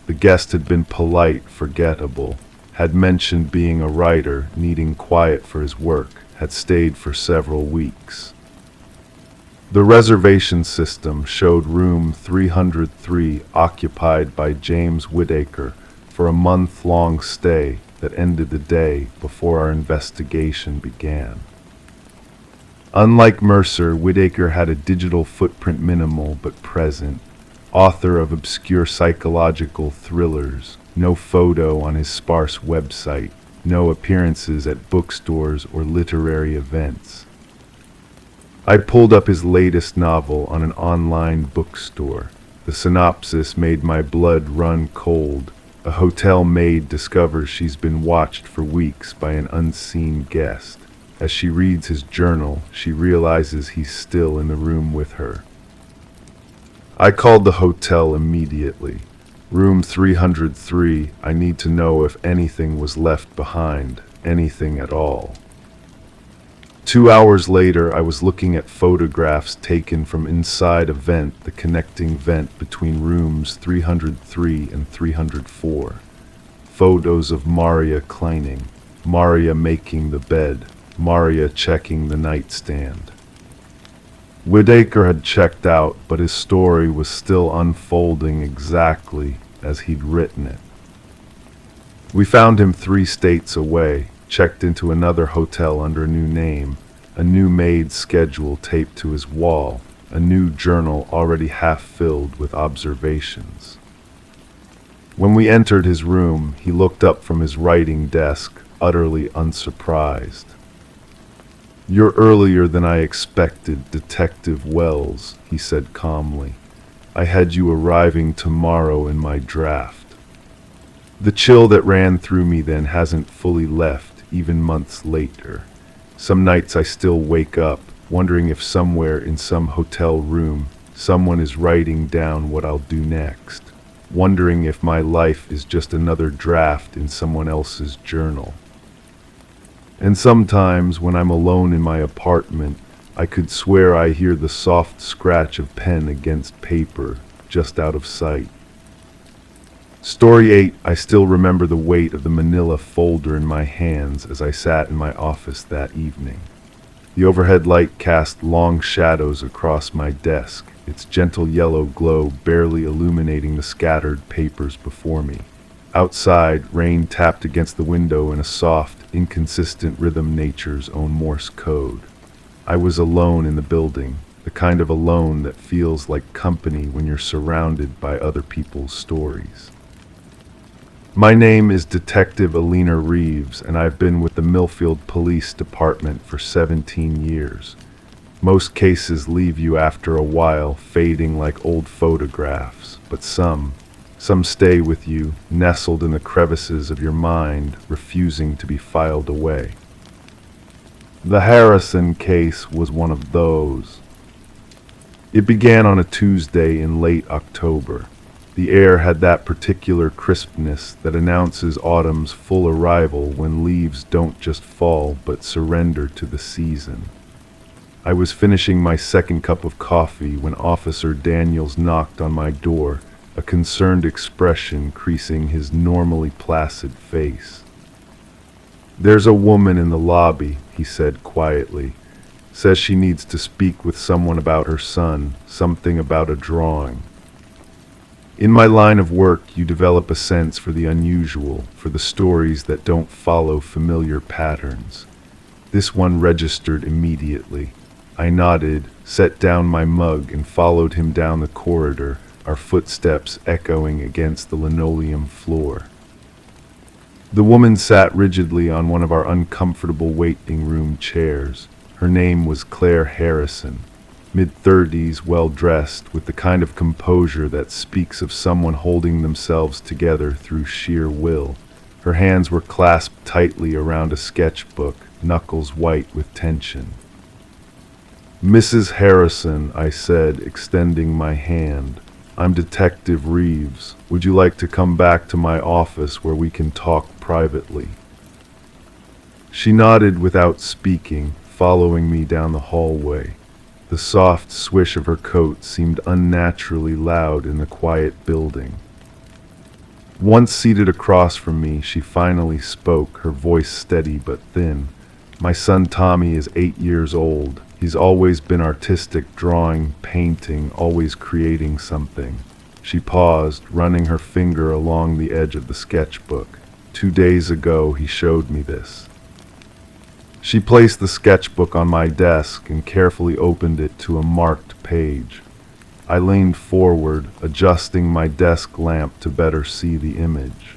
The guest had been polite, forgettable, had mentioned being a writer, needing quiet for his work, had stayed for several weeks. The reservation system showed room 303 occupied by James Whittaker for a month-long stay that ended the day before our investigation began. Unlike Mercer, Whittaker had a digital footprint, minimal but present. Author of obscure psychological thrillers, no photo on his sparse website, no appearances at bookstores or literary events. I pulled up his latest novel on an online bookstore. The synopsis made my blood run cold. A hotel maid discovers she's been watched for weeks by an unseen guest. As she reads his journal, she realizes he's still in the room with her. I called the hotel immediately. Room 303, I need to know if anything was left behind, anything at all. 2 hours later, I was looking at photographs taken from inside a vent, the connecting vent between rooms 303 and 304. Photos of Maria cleaning, Maria making the bed, Maria checking the nightstand. Whittaker had checked out, but his story was still unfolding exactly as he'd written it. We found him 3 states away, checked into another hotel under a new name, a new maid schedule taped to his wall, a new journal already half filled with observations. When we entered his room, he looked up from his writing desk, utterly unsurprised. "You're earlier than I expected, Detective Wells," he said calmly. "I had you arriving tomorrow in my draft." The chill that ran through me then hasn't fully left, even months later. Some nights I still wake up, wondering if somewhere in some hotel room, someone is writing down what I'll do next, wondering if my life is just another draft in someone else's journal. And sometimes, when I'm alone in my apartment, I could swear I hear the soft scratch of pen against paper, just out of sight. Story 8, I still remember the weight of the manila folder in my hands as I sat in my office that evening. The overhead light cast long shadows across my desk, its gentle yellow glow barely illuminating the scattered papers before me. Outside, rain tapped against the window in a soft, inconsistent rhythm, nature's own Morse code. I was alone in the building, the kind of alone that feels like company when you're surrounded by other people's stories. My name is Detective Alina Reeves, and I've been with the Millfield Police Department for 17 years. Most cases leave you after a while, fading like old photographs, but some stay with you, nestled in the crevices of your mind, refusing to be filed away. The Harrison case was one of those. It began on a Tuesday in late October. The air had that particular crispness that announces autumn's full arrival when leaves don't just fall but surrender to the season. I was finishing my second cup of coffee when Officer Daniels knocked on my door, a concerned expression creasing his normally placid face. "There's a woman in the lobby," he said quietly. "Says she needs to speak with someone about her son, something about a drawing." In my line of work, you develop a sense for the unusual, for the stories that don't follow familiar patterns. This one registered immediately. I nodded, set down my mug, and followed him down the corridor, our footsteps echoing against the linoleum floor. The woman sat rigidly on one of our uncomfortable waiting room chairs. Her name was Claire Harrison, mid-30s, well-dressed, with the kind of composure that speaks of someone holding themselves together through sheer will. Her hands were clasped tightly around a sketchbook, knuckles white with tension. "Mrs. Harrison," I said, extending my hand. "I'm Detective Reeves. Would you like to come back to my office where we can talk privately?" She nodded without speaking, following me down the hallway. The soft swish of her coat seemed unnaturally loud in the quiet building. Once seated across from me, she finally spoke, her voice steady but thin. "My son Tommy is 8 years old. He's always been artistic, drawing, painting, always creating something." She paused, running her finger along the edge of the sketchbook. 2 days ago, he showed me this." She placed the sketchbook on my desk and carefully opened it to a marked page. I leaned forward, adjusting my desk lamp to better see the image.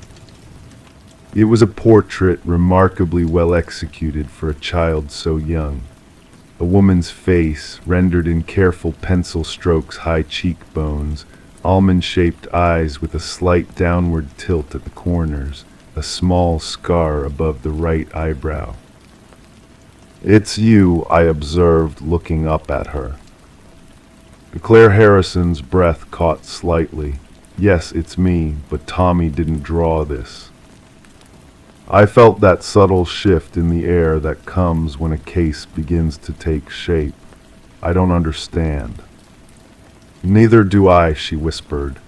It was a portrait remarkably well executed for a child so young. A woman's face, rendered in careful pencil strokes, high cheekbones, almond-shaped eyes with a slight downward tilt at the corners, a small scar above the right eyebrow. "It's you," I observed, looking up at her. Claire Harrison's breath caught slightly. "Yes, it's me, but Tommy didn't draw this." I felt that subtle shift in the air that comes when a case begins to take shape. "I don't understand." "Neither do I," she whispered.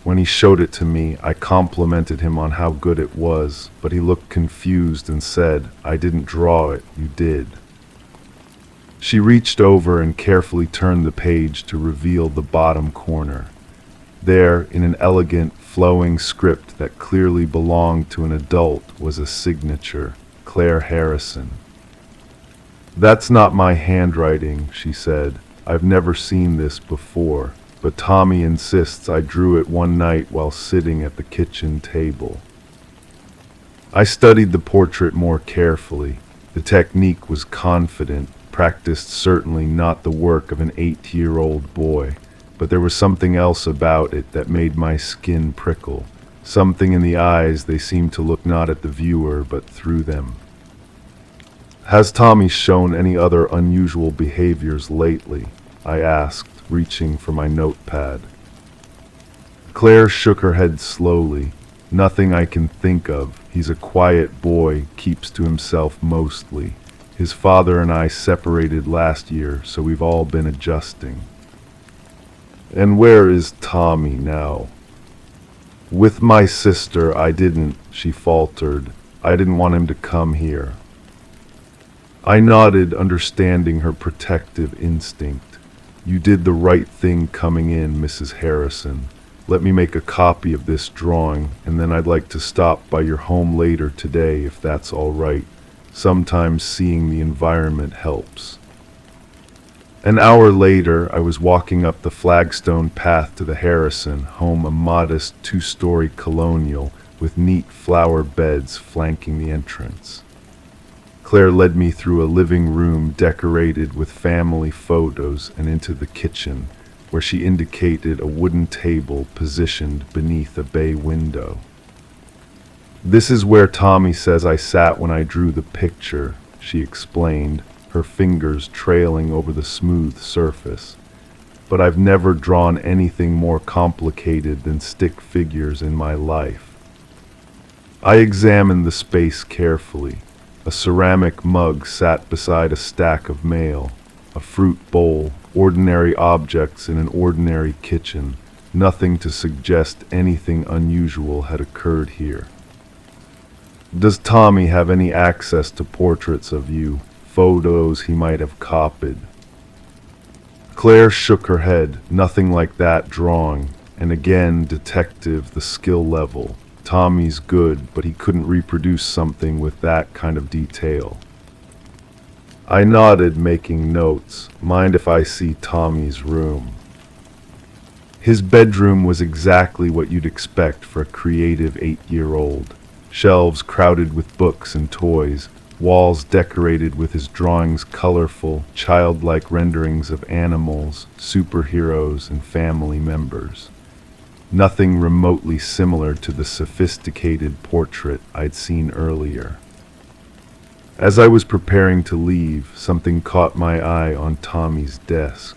When he showed it to me, I complimented him on how good it was, but he looked confused and said, "I didn't draw it, you did." She reached over and carefully turned the page to reveal the bottom corner. There, in an elegant, flowing script that clearly belonged to an adult, was a signature, Claire Harrison. "That's not my handwriting," she said. "I've never seen this before, but Tommy insists I drew it one night while sitting at the kitchen table." I studied the portrait more carefully. The technique was confident, practiced, certainly not the work of an 8-year-old boy. But there was something else about it that made my skin prickle. Something in the eyes. They seemed to look not at the viewer, but through them. "Has Tommy shown any other unusual behaviors lately?" I asked, reaching for my notepad. Claire shook her head slowly. "Nothing I can think of. He's a quiet boy, keeps to himself mostly. His father and I separated last year, so we've all been adjusting." "And where is Tommy now?" "With my sister. She faltered. "I didn't want him to come here." I nodded, understanding her protective instinct. "You did the right thing coming in, Mrs. Harrison. Let me make a copy of this drawing, and then I'd like to stop by your home later today, if that's all right. Sometimes seeing the environment helps." An hour later, I was walking up the flagstone path to the Harrison home, a modest 2-story colonial with neat flower beds flanking the entrance. Claire led me through a living room decorated with family photos and into the kitchen, where she indicated a wooden table positioned beneath a bay window. "This is where Tommy says I sat when I drew the picture," she explained, her fingers trailing over the smooth surface. "But I've never drawn anything more complicated than stick figures in my life." I examined the space carefully. A ceramic mug sat beside a stack of mail, a fruit bowl, ordinary objects in an ordinary kitchen, nothing to suggest anything unusual had occurred here. "Does Tommy have any access to portraits of you? Photos he might have copied?" Claire shook her head. "Nothing like that drawing. And again, detective, the skill level. Tommy's good, but he couldn't reproduce something with that kind of detail. I nodded, making notes. Mind if I see Tommy's room? His bedroom was exactly what you'd expect for a creative 8-year-old. Shelves crowded with books and toys, walls decorated with his drawings, colorful, childlike renderings of animals, superheroes, and family members. Nothing remotely similar to the sophisticated portrait I'd seen earlier. As I was preparing to leave, something caught my eye on Tommy's desk.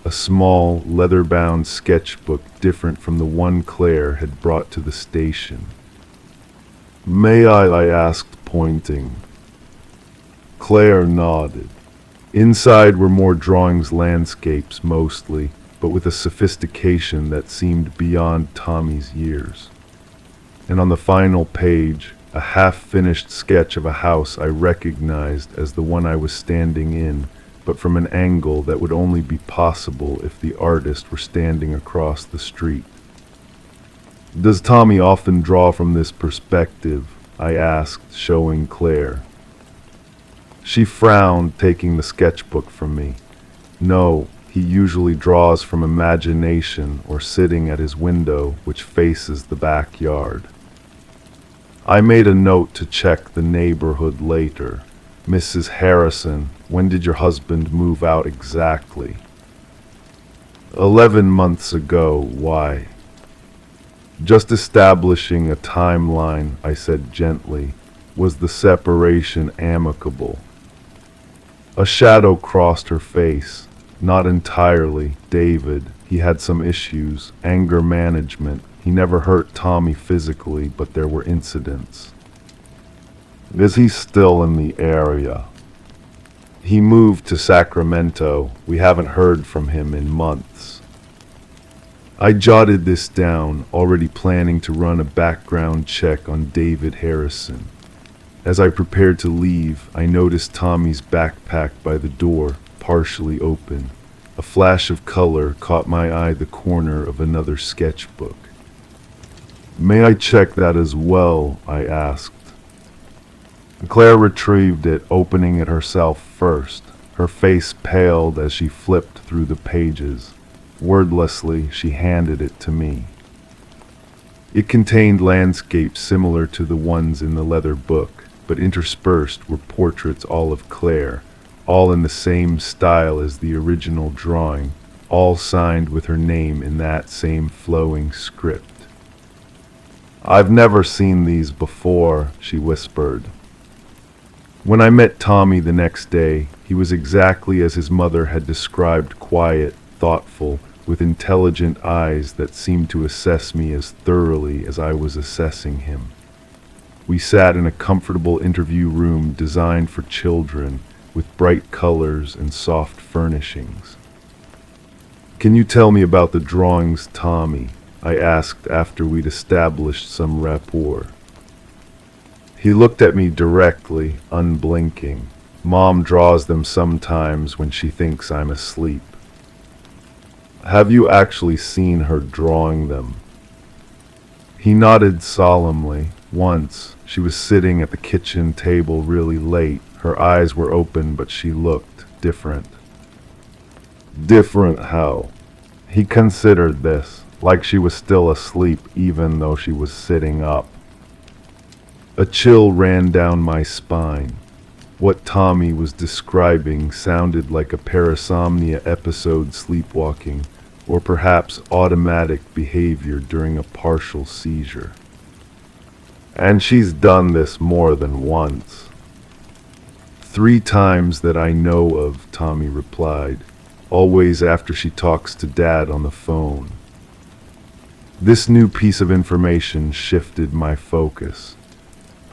A small, leather-bound sketchbook different from the one Claire had brought to the station. "May I asked, pointing. Claire nodded. Inside were more drawings, landscapes mostly, but with a sophistication that seemed beyond Tommy's years. And on the final page, a half-finished sketch of a house I recognized as the one I was standing in, but from an angle that would only be possible if the artist were standing across the street. "Does Tommy often draw from this perspective?" I asked, showing Claire. She frowned, taking the sketchbook from me. "No, he usually draws from imagination or sitting at his window, which faces the backyard." I made a note to check the neighborhood later. "Mrs. Harrison, when did your husband move out exactly?" 11 months ago. Why?" "Just establishing a timeline," I said gently. "Was the separation amicable?" A shadow crossed her face. "Not entirely. David, he had some issues, anger management. He never hurt Tommy physically, but there were incidents." "Is he still in the area?" "He moved to Sacramento. We haven't heard from him in months." I jotted this down, already planning to run a background check on David Harrison. As I prepared to leave, I noticed Tommy's backpack by the door, partially open. A flash of color caught my eye, the corner of another sketchbook. "May I check that as well?" I asked. Claire retrieved it, opening it herself first. Her face paled as she flipped through the pages. Wordlessly, she handed it to me. It contained landscapes similar to the ones in the leather book, but interspersed were portraits all of Claire, all in the same style as the original drawing, all signed with her name in that same flowing script. "I've never seen these before," she whispered. When I met Tommy the next day, he was exactly as his mother had described: quiet, thoughtful, with intelligent eyes that seemed to assess me as thoroughly as I was assessing him. We sat in a comfortable interview room designed for children, with bright colors and soft furnishings. "Can you tell me about the drawings, Tommy?" I asked after we'd established some rapport. He looked at me directly, unblinking. "Mom draws them sometimes when she thinks I'm asleep." "Have you actually seen her drawing them?" He nodded solemnly. "Once, she was sitting at the kitchen table really late. Her eyes were open, but she looked different." "Different how?" He considered this, like she was still asleep even though she was sitting up. A chill ran down my spine. What Tommy was describing sounded like a parasomnia episode, sleepwalking, or perhaps automatic behavior during a partial seizure. "And she's done this more than once." "3 times that I know of," Tommy replied, "always after she talks to Dad on the phone." This new piece of information shifted my focus.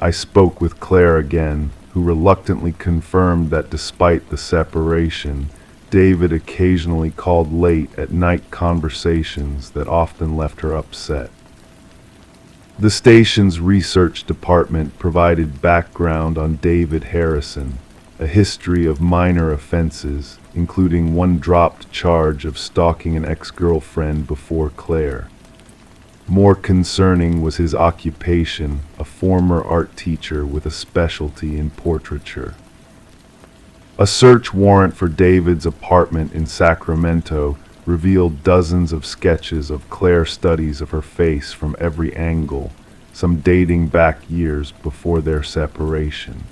I spoke with Claire again, who reluctantly confirmed that despite the separation, David occasionally called late at night, conversations that often left her upset. The station's research department provided background on David Harrison, a history of minor offenses, including one dropped charge of stalking an ex-girlfriend before Claire. More concerning was his occupation, a former art teacher with a specialty in portraiture. A search warrant for David's apartment in Sacramento revealed dozens of sketches of Claire studies of her face from every angle, some dating back years before their separation,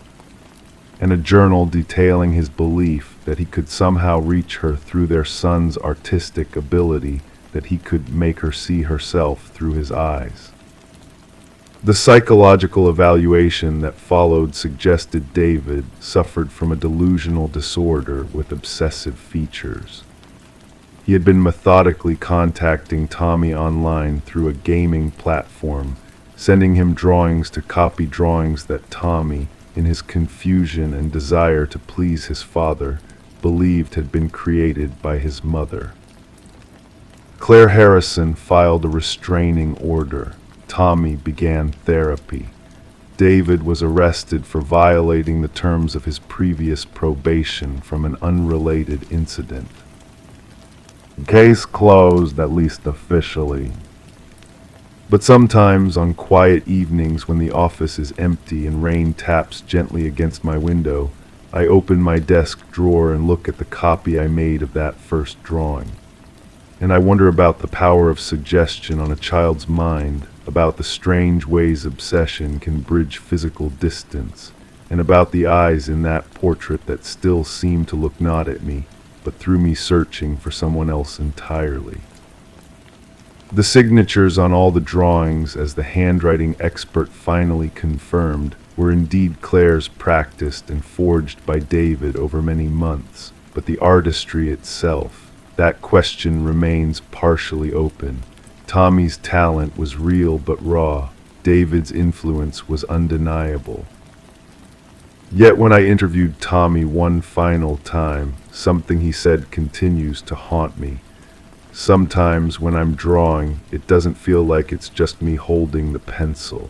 and a journal detailing his belief that he could somehow reach her through their son's artistic ability, that he could make her see herself through his eyes. The psychological evaluation that followed suggested David suffered from a delusional disorder with obsessive features. He had been methodically contacting Tommy online through a gaming platform, sending him drawings to copy drawings that Tommy, in his confusion and desire to please his father, believed had been created by his mother. Claire Harrison filed a restraining order. Tommy began therapy. David was arrested for violating the terms of his previous probation from an unrelated incident. Case closed, at least officially. But sometimes, on quiet evenings when the office is empty and rain taps gently against my window, I open my desk drawer and look at the copy I made of that first drawing. And I wonder about the power of suggestion on a child's mind, about the strange ways obsession can bridge physical distance, and about the eyes in that portrait that still seem to look not at me, but through me searching for someone else entirely. The signatures on all the drawings, as the handwriting expert finally confirmed, were indeed Claire's, practiced and forged by David over many months, but the artistry itself, that question remains partially open. Tommy's talent was real but raw. David's influence was undeniable. Yet when I interviewed Tommy one final time, something he said continues to haunt me. Sometimes when I'm drawing, it doesn't feel like it's just me holding the pencil.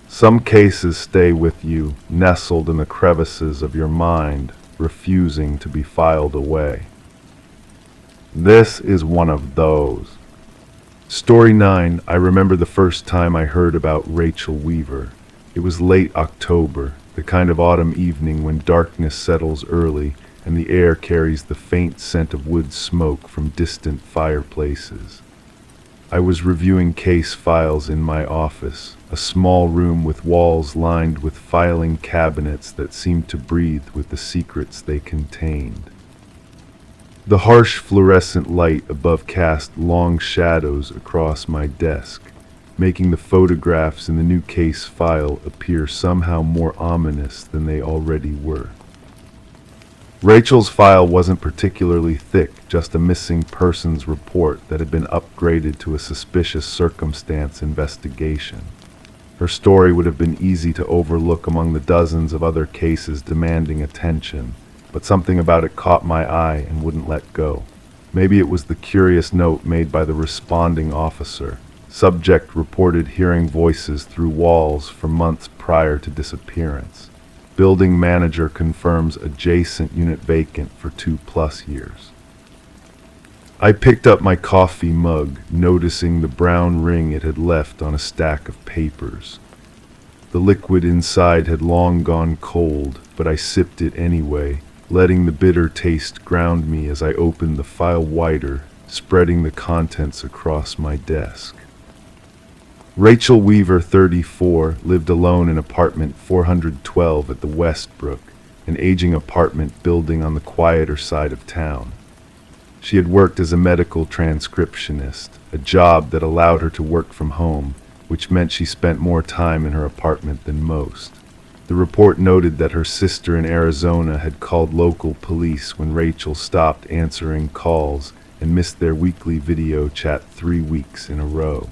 Some cases stay with you, nestled in the crevices of your mind, refusing to be filed away. This is one of those. Story 9, I remember the first time I heard about Rachel Weaver. It was late October, the kind of autumn evening when darkness settles early and the air carries the faint scent of wood smoke from distant fireplaces. I was reviewing case files in my office, a small room with walls lined with filing cabinets that seemed to breathe with the secrets they contained. The harsh fluorescent light above cast long shadows across my desk, making the photographs in the new case file appear somehow more ominous than they already were. Rachel's file wasn't particularly thick, just a missing persons report that had been upgraded to a suspicious circumstance investigation. Her story would have been easy to overlook among the dozens of other cases demanding attention, but something about it caught my eye and wouldn't let go. Maybe it was the curious note made by the responding officer. Subject reported hearing voices through walls for months prior to disappearance. Building manager confirms adjacent unit vacant for 2+ years. I picked up my coffee mug, noticing the brown ring it had left on a stack of papers. The liquid inside had long gone cold, but I sipped it anyway, letting the bitter taste ground me as I opened the file wider, spreading the contents across my desk. Rachel Weaver, 34, lived alone in apartment 412 at the Westbrook, an aging apartment building on the quieter side of town. She had worked as a medical transcriptionist, a job that allowed her to work from home, which meant she spent more time in her apartment than most. The report noted that her sister in Arizona had called local police when Rachel stopped answering calls and missed their weekly video chat 3 weeks in a row.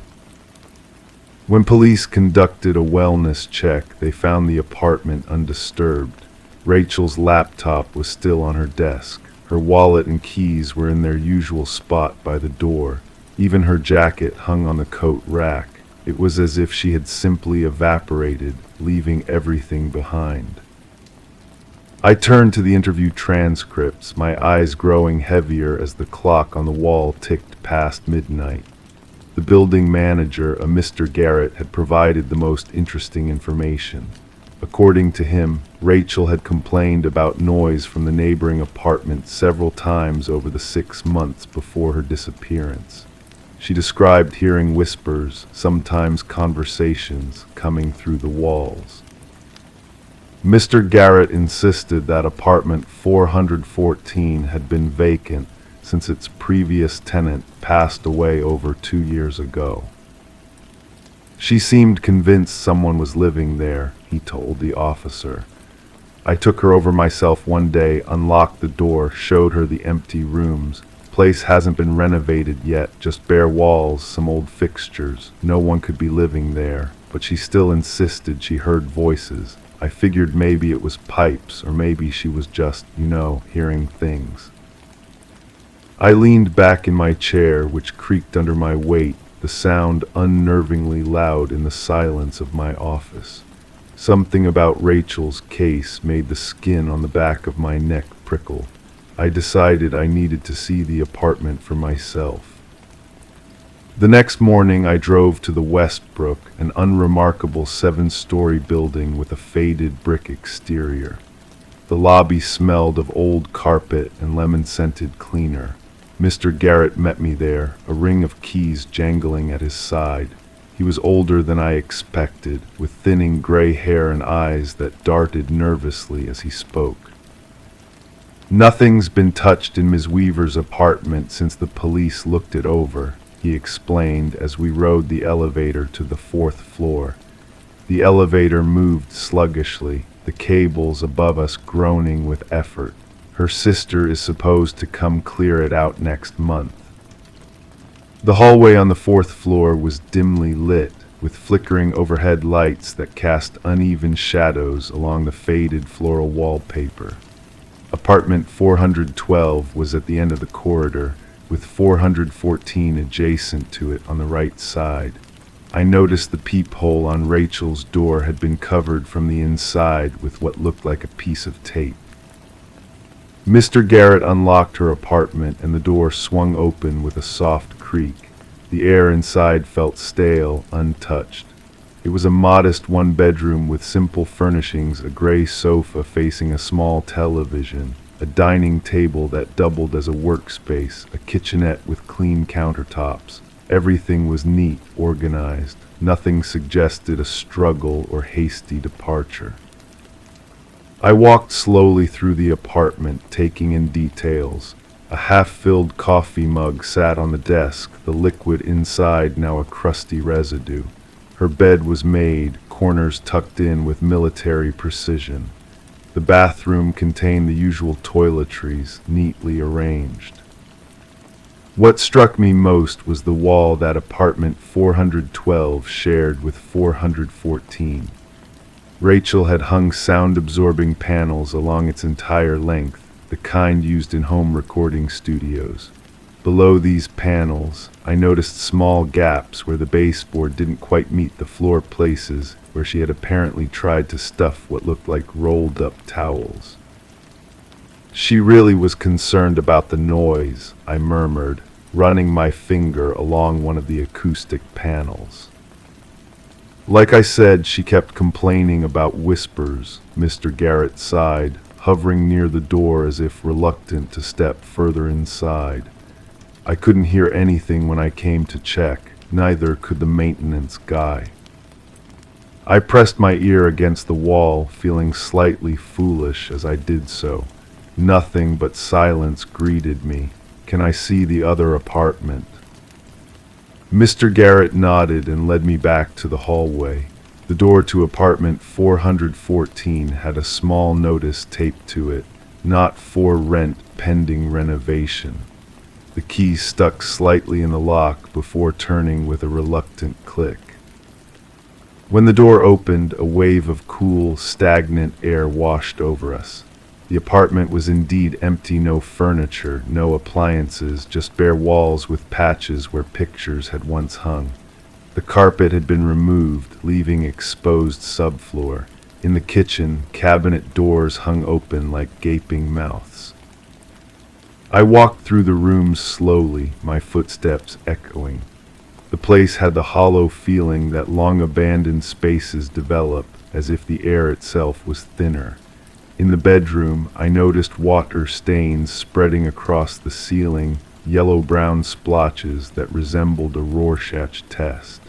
When police conducted a wellness check, they found the apartment undisturbed. Rachel's laptop was still on her desk. Her wallet and keys were in their usual spot by the door. Even her jacket hung on the coat rack. It was as if she had simply evaporated, leaving everything behind. I turned to the interview transcripts, my eyes growing heavier as the clock on the wall ticked past midnight. The building manager, a Mr. Garrett, had provided the most interesting information. According to him, Rachel had complained about noise from the neighboring apartment several times over the 6 months before her disappearance. She described hearing whispers, sometimes conversations, coming through the walls. Mr. Garrett insisted that apartment 414 had been vacant since its previous tenant passed away over 2 years ago. She seemed convinced someone was living there, he told the officer. I took her over myself one day, unlocked the door, showed her the empty rooms. Place hasn't been renovated yet, just bare walls, some old fixtures. No one could be living there, but she still insisted she heard voices. I figured maybe it was pipes, or maybe she was just, hearing things. I leaned back in my chair, which creaked under my weight, the sound unnervingly loud in the silence of my office. Something about Rachel's case made the skin on the back of my neck prickle. I decided I needed to see the apartment for myself. The next morning I drove to the Westbrook, an unremarkable 7-story building with a faded brick exterior. The lobby smelled of old carpet and lemon-scented cleaner. Mr. Garrett met me there, a ring of keys jangling at his side. He was older than I expected, with thinning gray hair and eyes that darted nervously as he spoke. Nothing's been touched in Ms. Weaver's apartment since the police looked it over, he explained as we rode the elevator to the 4th floor. The elevator moved sluggishly, the cables above us groaning with effort. Her sister is supposed to come clear it out next month. The hallway on the 4th floor was dimly lit, with flickering overhead lights that cast uneven shadows along the faded floral wallpaper. Apartment 412 was at the end of the corridor, with 414 adjacent to it on the right side. I noticed the peephole on Rachel's door had been covered from the inside with what looked like a piece of tape. Mr. Garrett unlocked her apartment and the door swung open with a soft creak. The air inside felt stale, untouched. It was a modest one-bedroom with simple furnishings, a gray sofa facing a small television, a dining table that doubled as a workspace, a kitchenette with clean countertops. Everything was neat, organized. Nothing suggested a struggle or hasty departure. I walked slowly through the apartment, taking in details. A half-filled coffee mug sat on the desk, the liquid inside now a crusty residue. Her bed was made, corners tucked in with military precision. The bathroom contained the usual toiletries, neatly arranged. What struck me most was the wall that apartment 412 shared with 414. Rachel had hung sound-absorbing panels along its entire length, the kind used in home recording studios. Below these panels, I noticed small gaps where the baseboard didn't quite meet the floor, places where she had apparently tried to stuff what looked like rolled-up towels. She really was concerned about the noise, I murmured, running my finger along one of the acoustic panels. Like I said, she kept complaining about whispers, Mr. Garrett sighed, hovering near the door as if reluctant to step further inside. I couldn't hear anything when I came to check, neither could the maintenance guy. I pressed my ear against the wall, feeling slightly foolish as I did so. Nothing but silence greeted me. Can I see the other apartment? Mr. Garrett nodded and led me back to the hallway. The door to apartment 414 had a small notice taped to it, not for rent, pending renovation. The key stuck slightly in the lock before turning with a reluctant click. When the door opened, a wave of cool, stagnant air washed over us. The apartment was indeed empty, no furniture, no appliances, just bare walls with patches where pictures had once hung. The carpet had been removed, leaving exposed subfloor. In the kitchen, cabinet doors hung open like gaping mouths. I walked through the rooms slowly, my footsteps echoing. The place had the hollow feeling that long-abandoned spaces develop, as if the air itself was thinner. In the bedroom, I noticed water stains spreading across the ceiling, yellow-brown splotches that resembled a Rorschach test.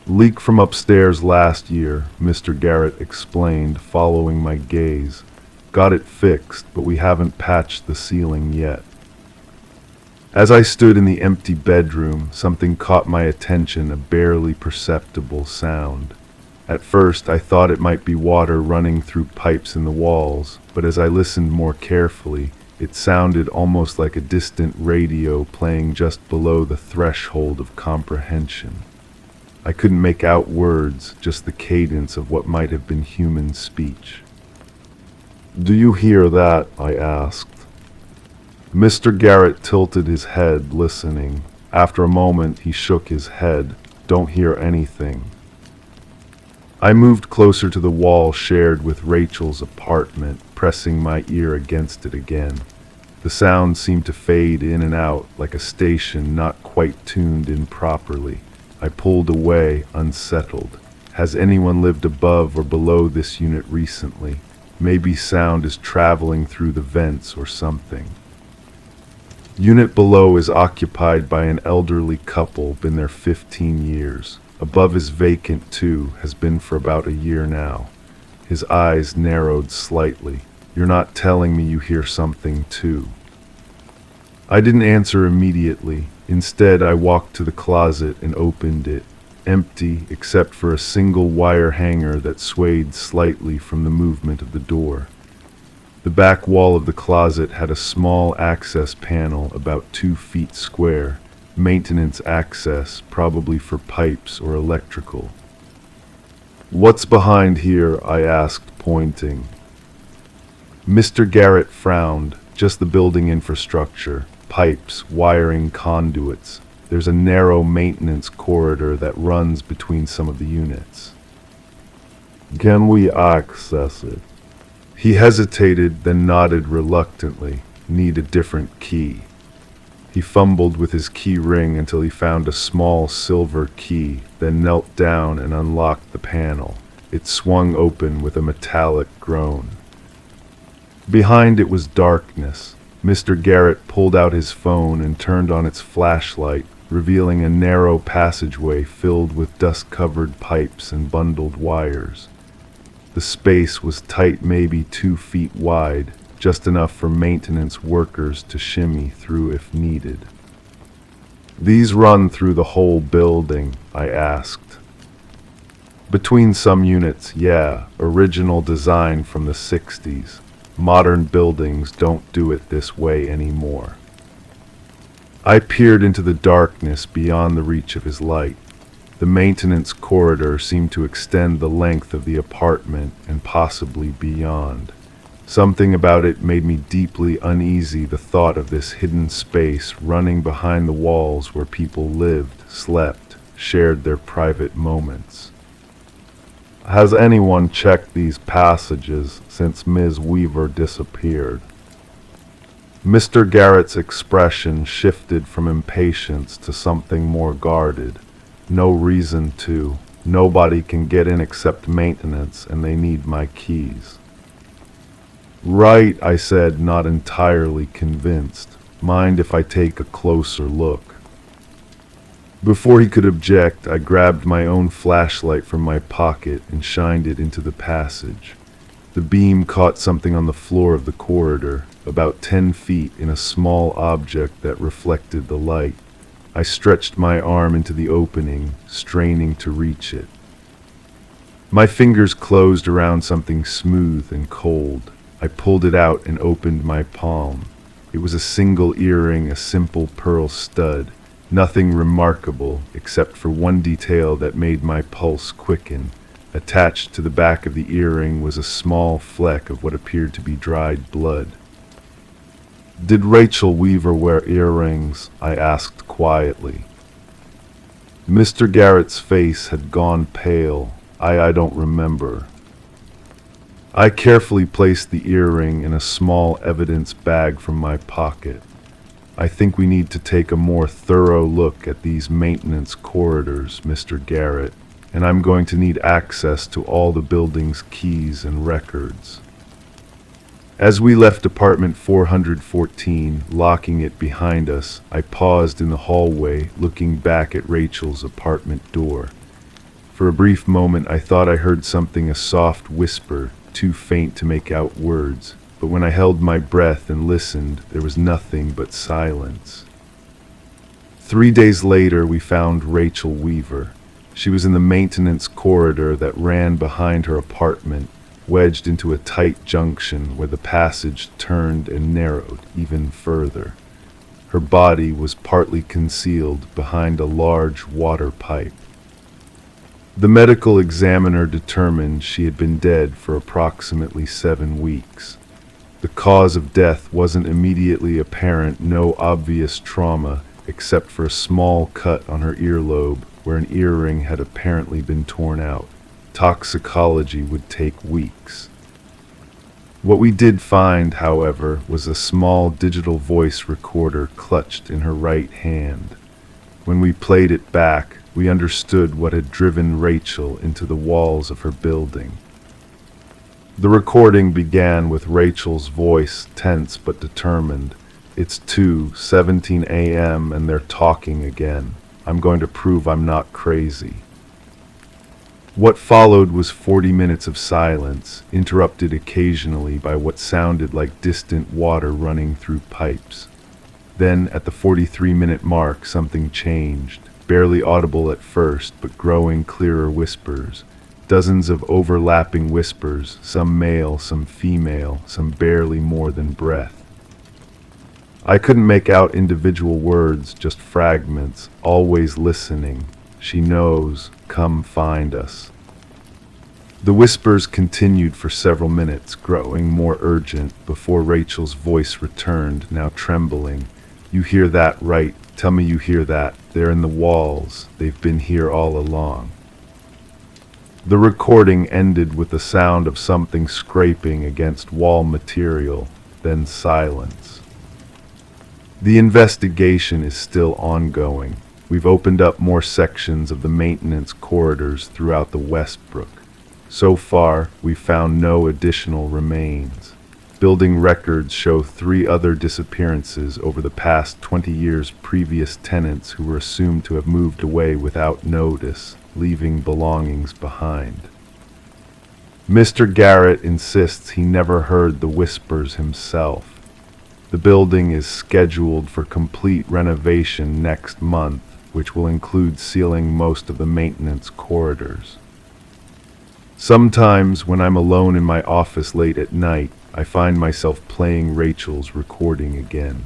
"Leak from upstairs last year," Mr. Garrett explained, following my gaze. "Got it fixed, but we haven't patched the ceiling yet." As I stood in the empty bedroom, something caught my attention, a barely perceptible sound. At first, I thought it might be water running through pipes in the walls, but as I listened more carefully, it sounded almost like a distant radio playing just below the threshold of comprehension. I couldn't make out words, just the cadence of what might have been human speech. "Do you hear that?" I asked. Mr. Garrett tilted his head, listening. After a moment, he shook his head. "Don't hear anything." I moved closer to the wall shared with Rachel's apartment, pressing my ear against it again. The sound seemed to fade in and out, like a station not quite tuned in properly. I pulled away, unsettled. Has anyone lived above or below this unit recently? Maybe sound is traveling through the vents or something. Unit below is occupied by an elderly couple, been there 15 years. Above is vacant too, has been for about a year now. His eyes narrowed slightly. "You're not telling me you hear something too?" I didn't answer immediately. Instead, I walked to the closet and opened it. Empty, except for a single wire hanger that swayed slightly from the movement of the door. The back wall of the closet had a small access panel about 2 feet square. Maintenance access, probably for pipes or electrical. "What's behind here?" I asked, pointing. Mr. Garrett frowned. "Just the building infrastructure. Pipes, wiring, conduits. There's a narrow maintenance corridor that runs between some of the units." "Can we access it?" He hesitated, then nodded reluctantly. "Need a different key." He fumbled with his key ring until he found a small silver key, then knelt down and unlocked the panel. It swung open with a metallic groan. Behind it was darkness. Mr. Garrett pulled out his phone and turned on its flashlight, revealing a narrow passageway filled with dust-covered pipes and bundled wires. The space was tight, maybe 2 feet wide, just enough for maintenance workers to shimmy through if needed. "These run through the whole building?" I asked. "Between some units, yeah. Original design from the 60s. Modern buildings don't do it this way anymore." I peered into the darkness beyond the reach of his light. The maintenance corridor seemed to extend the length of the apartment and possibly beyond. Something about it made me deeply uneasy, the thought of this hidden space running behind the walls where people lived, slept, shared their private moments. "Has anyone checked these passages since Ms. Weaver disappeared?" Mr. Garrett's expression shifted from impatience to something more guarded. "No reason to. Nobody can get in except maintenance, and they need my keys." "Right," I said, not entirely convinced. "Mind if I take a closer look?" Before he could object, I grabbed my own flashlight from my pocket and shined it into the passage. The beam caught something on the floor of the corridor, about 10 feet, in a small object that reflected the light. I stretched my arm into the opening, straining to reach it. My fingers closed around something smooth and cold. I pulled it out and opened my palm. It was a single earring, a simple pearl stud. Nothing remarkable, except for one detail that made my pulse quicken. Attached to the back of the earring was a small fleck of what appeared to be dried blood. "Did Rachel Weaver wear earrings?" I asked quietly. Mr. Garrett's face had gone pale. I don't remember." I carefully placed the earring in a small evidence bag from my pocket. I think we need to take a more thorough look at these maintenance corridors, Mr. Garrett, and I'm going to need access to all the building's keys and records. As we left apartment 414, locking it behind us, I paused in the hallway, looking back at Rachel's apartment door. For a brief moment, I thought I heard something, a soft whisper, too faint to make out words. But when I held my breath and listened, there was nothing but silence. 3 days later, we found Rachel Weaver. She was in the maintenance corridor that ran behind her apartment, wedged into a tight junction where the passage turned and narrowed even further. Her body was partly concealed behind a large water pipe. The medical examiner determined she had been dead for approximately 7 weeks. The cause of death wasn't immediately apparent, no obvious trauma, except for a small cut on her earlobe where an earring had apparently been torn out. Toxicology would take weeks. What we did find, however, was a small digital voice recorder clutched in her right hand. When we played it back, we understood what had driven Rachel into the walls of her building. The recording began with Rachel's voice, tense but determined. It's 2:17 a.m. and they're talking again. I'm going to prove I'm not crazy. What followed was 40 minutes of silence, interrupted occasionally by what sounded like distant water running through pipes. Then, at the 43-minute mark, something changed, barely audible at first, but growing clearer whispers. Dozens of overlapping whispers, some male, some female, some barely more than breath. I couldn't make out individual words, just fragments, always listening. She knows, come find us. The whispers continued for several minutes, growing more urgent, before Rachel's voice returned, now trembling. You hear that, right? Tell me you hear that. They're in the walls. They've been here all along. The recording ended with the sound of something scraping against wall material, then silence. The investigation is still ongoing. We've opened up more sections of the maintenance corridors throughout the Westbrook. So far, we've found no additional remains. Building records show 3 other disappearances over the past 20 years. Previous tenants who were assumed to have moved away without notice, leaving belongings behind. Mr. Garrett insists he never heard the whispers himself. The building is scheduled for complete renovation next month, which will include sealing most of the maintenance corridors. Sometimes, when I'm alone in my office late at night, I find myself playing Rachel's recording again.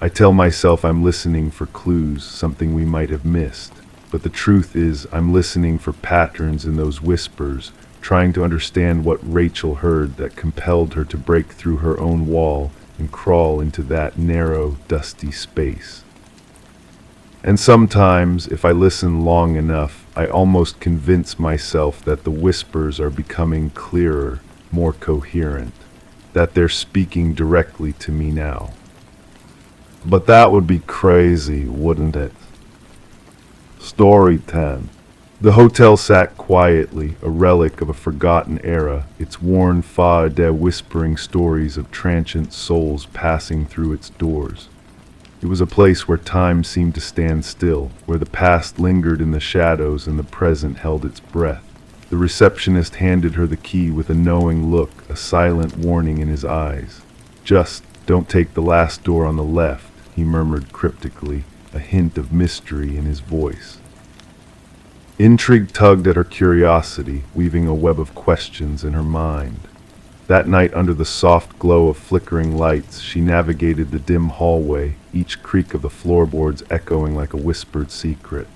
I tell myself I'm listening for clues, something we might have missed. But the truth is, I'm listening for patterns in those whispers, trying to understand what Rachel heard that compelled her to break through her own wall and crawl into that narrow, dusty space. And sometimes, if I listen long enough, I almost convince myself that the whispers are becoming clearer, more coherent, that they're speaking directly to me now. But that would be crazy, wouldn't it? Story 10. The hotel sat quietly, a relic of a forgotten era, its worn fa-de whispering stories of transient souls passing through its doors. It was a place where time seemed to stand still, where the past lingered in the shadows and the present held its breath. The receptionist handed her the key with a knowing look, a silent warning in his eyes. Just don't take the last door on the left, he murmured cryptically, a hint of mystery in his voice. Intrigue tugged at her curiosity, weaving a web of questions in her mind. That night, under the soft glow of flickering lights, she navigated the dim hallway, each creak of the floorboards echoing like a whispered secret.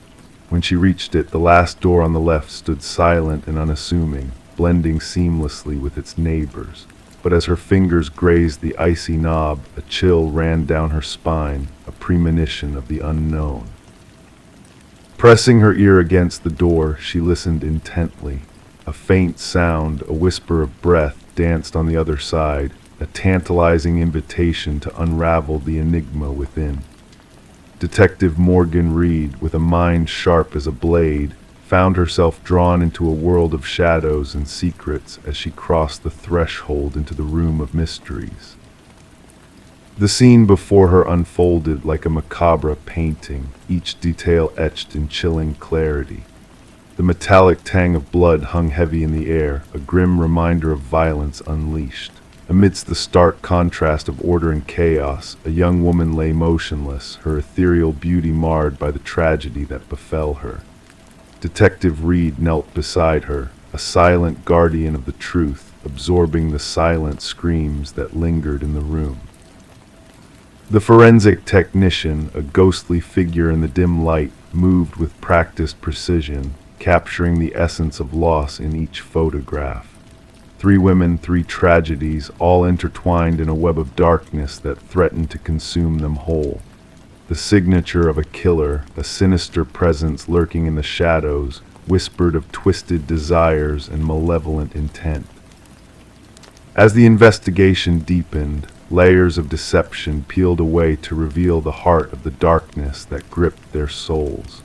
When she reached it, the last door on the left stood silent and unassuming, blending seamlessly with its neighbors. But as her fingers grazed the icy knob, a chill ran down her spine, a premonition of the unknown. Pressing her ear against the door, she listened intently. A faint sound, a whisper of breath, danced on the other side, a tantalizing invitation to unravel the enigma within. Detective Morgan Reed, with a mind sharp as a blade, found herself drawn into a world of shadows and secrets as she crossed the threshold into the room of mysteries. The scene before her unfolded like a macabre painting, each detail etched in chilling clarity. The metallic tang of blood hung heavy in the air, a grim reminder of violence unleashed. Amidst the stark contrast of order and chaos, a young woman lay motionless, her ethereal beauty marred by the tragedy that befell her. Detective Reed knelt beside her, a silent guardian of the truth, absorbing the silent screams that lingered in the room. The forensic technician, a ghostly figure in the dim light, moved with practiced precision, capturing the essence of loss in each photograph. 3 women, 3 tragedies, all intertwined in a web of darkness that threatened to consume them whole. The signature of a killer, a sinister presence lurking in the shadows, whispered of twisted desires and malevolent intent. As the investigation deepened, layers of deception peeled away to reveal the heart of the darkness that gripped their souls.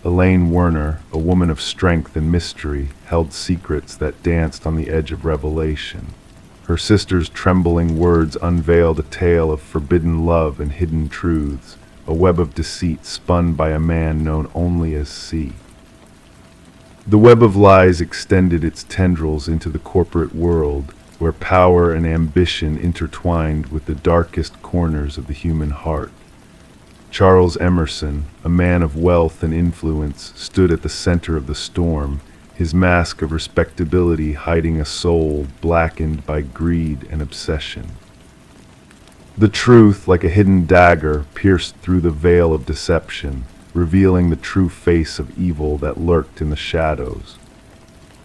Elaine Werner, a woman of strength and mystery, held secrets that danced on the edge of revelation. Her sister's trembling words unveiled a tale of forbidden love and hidden truths, a web of deceit spun by a man known only as C. The web of lies extended its tendrils into the corporate world, where power and ambition intertwined with the darkest corners of the human heart. Charles Emerson, a man of wealth and influence, stood at the center of the storm, his mask of respectability hiding a soul blackened by greed and obsession. The truth, like a hidden dagger, pierced through the veil of deception, revealing the true face of evil that lurked in the shadows.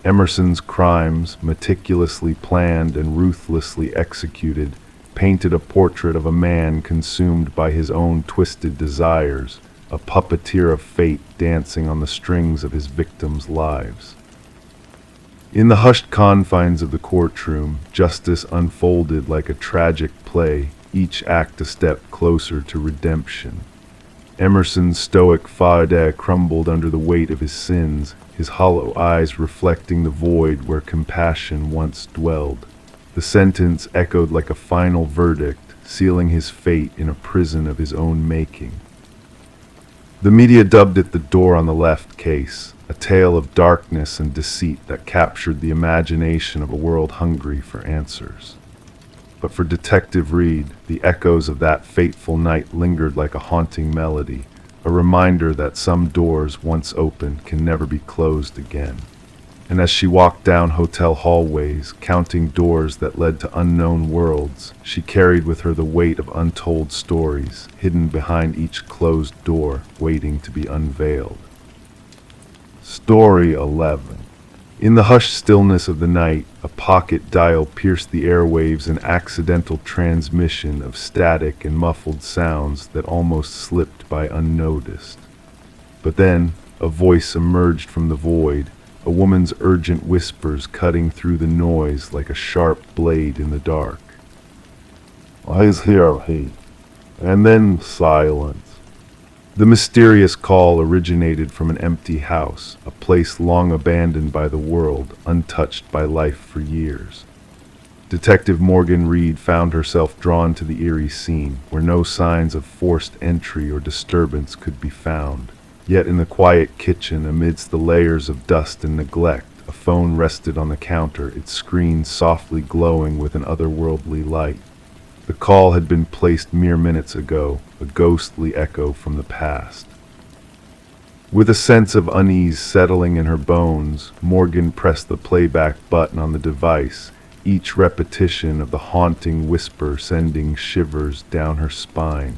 Emerson's crimes, meticulously planned and ruthlessly executed, painted a portrait of a man consumed by his own twisted desires, a puppeteer of fate dancing on the strings of his victims' lives. In the hushed confines of the courtroom, justice unfolded like a tragic play, each act a step closer to redemption. Emerson's stoic facade crumbled under the weight of his sins, his hollow eyes reflecting the void where compassion once dwelled. The sentence echoed like a final verdict, sealing his fate in a prison of his own making. The media dubbed it the Door on the Left case, a tale of darkness and deceit that captured the imagination of a world hungry for answers. But for Detective Reed, the echoes of that fateful night lingered like a haunting melody, a reminder that some doors once opened can never be closed again. And as she walked down hotel hallways, counting doors that led to unknown worlds, she carried with her the weight of untold stories, hidden behind each closed door, waiting to be unveiled. Story 11. In the hushed stillness of the night, a pocket dial pierced the airwaves, an accidental transmission of static and muffled sounds that almost slipped by unnoticed. But then, a voice emerged from the void, a woman's urgent whispers cutting through the noise like a sharp blade in the dark. "He's here, he." And then silence. The mysterious call originated from an empty house, a place long abandoned by the world, untouched by life for years. Detective Morgan Reed found herself drawn to the eerie scene, where no signs of forced entry or disturbance could be found. Yet in the quiet kitchen, amidst the layers of dust and neglect, a phone rested on the counter, its screen softly glowing with an otherworldly light. The call had been placed mere minutes ago, a ghostly echo from the past. With a sense of unease settling in her bones, Morgan pressed the playback button on the device, each repetition of the haunting whisper sending shivers down her spine.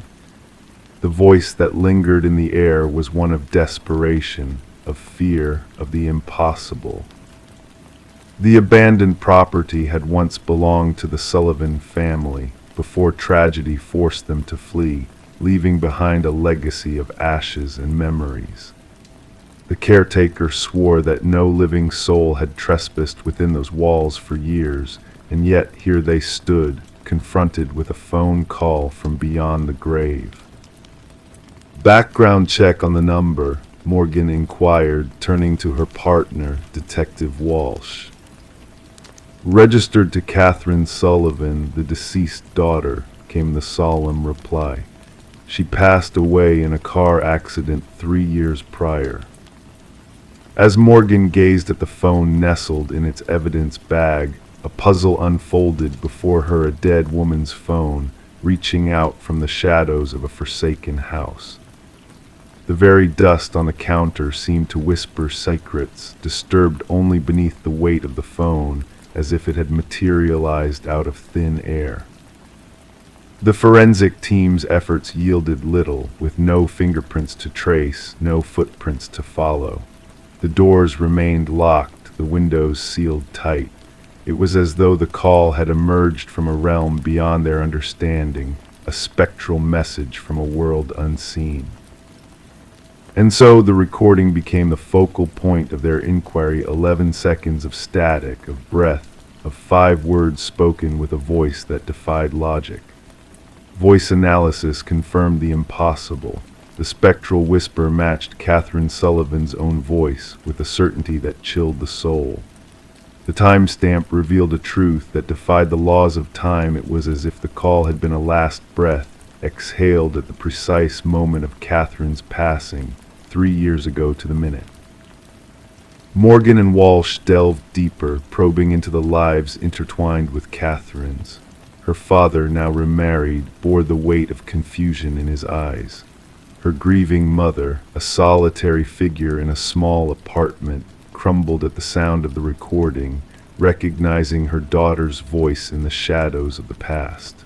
The voice that lingered in the air was one of desperation, of fear, of the impossible. The abandoned property had once belonged to the Sullivan family, before tragedy forced them to flee, leaving behind a legacy of ashes and memories. The caretaker swore that no living soul had trespassed within those walls for years, and yet here they stood, confronted with a phone call from beyond the grave. "Background check on the number," Morgan inquired, turning to her partner, Detective Walsh. "Registered to Catherine Sullivan, the deceased daughter," came the solemn reply. "She passed away in a car accident 3 years prior." As Morgan gazed at the phone nestled in its evidence bag, a puzzle unfolded before her, a dead woman's phone, reaching out from the shadows of a forsaken house. The very dust on the counter seemed to whisper secrets, disturbed only beneath the weight of the phone, as if it had materialized out of thin air. The forensic team's efforts yielded little, with no fingerprints to trace, no footprints to follow. The doors remained locked, the windows sealed tight. It was as though the call had emerged from a realm beyond their understanding, a spectral message from a world unseen. And so the recording became the focal point of their inquiry, 11 seconds of static, of breath, of 5 words spoken with a voice that defied logic. Voice analysis confirmed the impossible. The spectral whisper matched Catherine Sullivan's own voice with a certainty that chilled the soul. The timestamp revealed a truth that defied the laws of time. It was as if the call had been a last breath, exhaled at the precise moment of Catherine's passing, 3 years ago to the minute. Morgan and Walsh delved deeper, probing into the lives intertwined with Catherine's. Her father, now remarried, bore the weight of confusion in his eyes. Her grieving mother, a solitary figure in a small apartment, crumbled at the sound of the recording, recognizing her daughter's voice in the shadows of the past.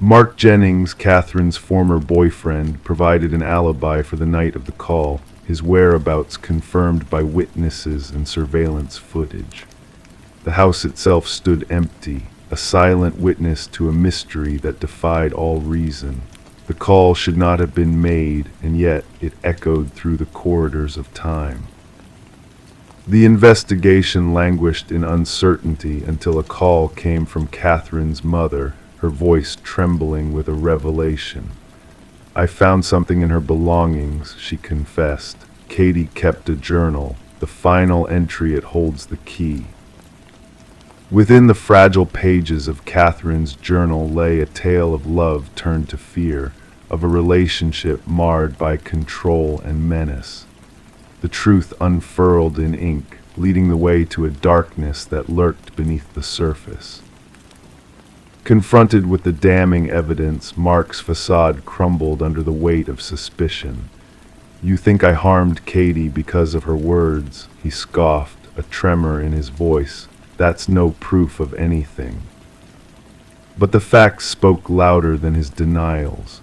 Mark Jennings, Catherine's former boyfriend, provided an alibi for the night of the call, his whereabouts confirmed by witnesses and surveillance footage. The house itself stood empty, a silent witness to a mystery that defied all reason. The call should not have been made, and yet it echoed through the corridors of time. The investigation languished in uncertainty until a call came from Catherine's mother, her voice trembling with a revelation. "I found something in her belongings," she confessed. "Katie kept a journal. The final entry, it holds the key." Within the fragile pages of Catherine's journal lay a tale of love turned to fear, of a relationship marred by control and menace. The truth unfurled in ink, leading the way to a darkness that lurked beneath the surface. Confronted with the damning evidence, Mark's facade crumbled under the weight of suspicion. "You think I harmed Katie because of her words," he scoffed, a tremor in his voice. "That's no proof of anything." But the facts spoke louder than his denials.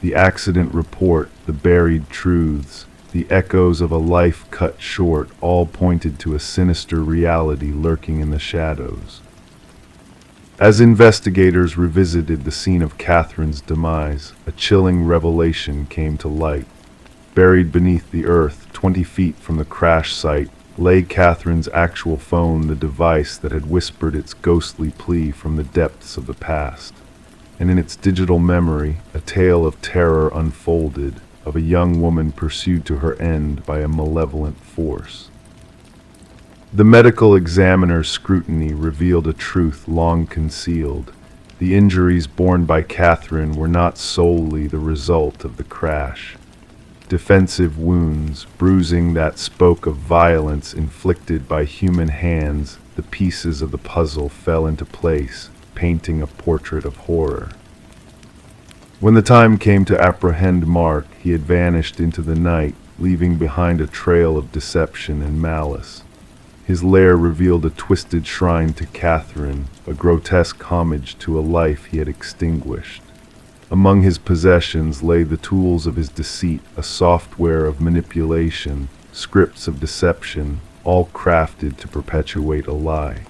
The accident report, the buried truths, the echoes of a life cut short, all pointed to a sinister reality lurking in the shadows. As investigators revisited the scene of Catherine's demise, a chilling revelation came to light. Buried beneath the earth, 20 feet from the crash site, lay Catherine's actual phone, the device that had whispered its ghostly plea from the depths of the past. And in its digital memory, a tale of terror unfolded, of a young woman pursued to her end by a malevolent force. The medical examiner's scrutiny revealed a truth long concealed. The injuries borne by Catherine were not solely the result of the crash. Defensive wounds, bruising that spoke of violence inflicted by human hands, the pieces of the puzzle fell into place, painting a portrait of horror. When the time came to apprehend Mark, he had vanished into the night, leaving behind a trail of deception and malice. His lair revealed a twisted shrine to Catherine, a grotesque homage to a life he had extinguished. Among his possessions lay the tools of his deceit, a software of manipulation, scripts of deception, all crafted to perpetuate a lie.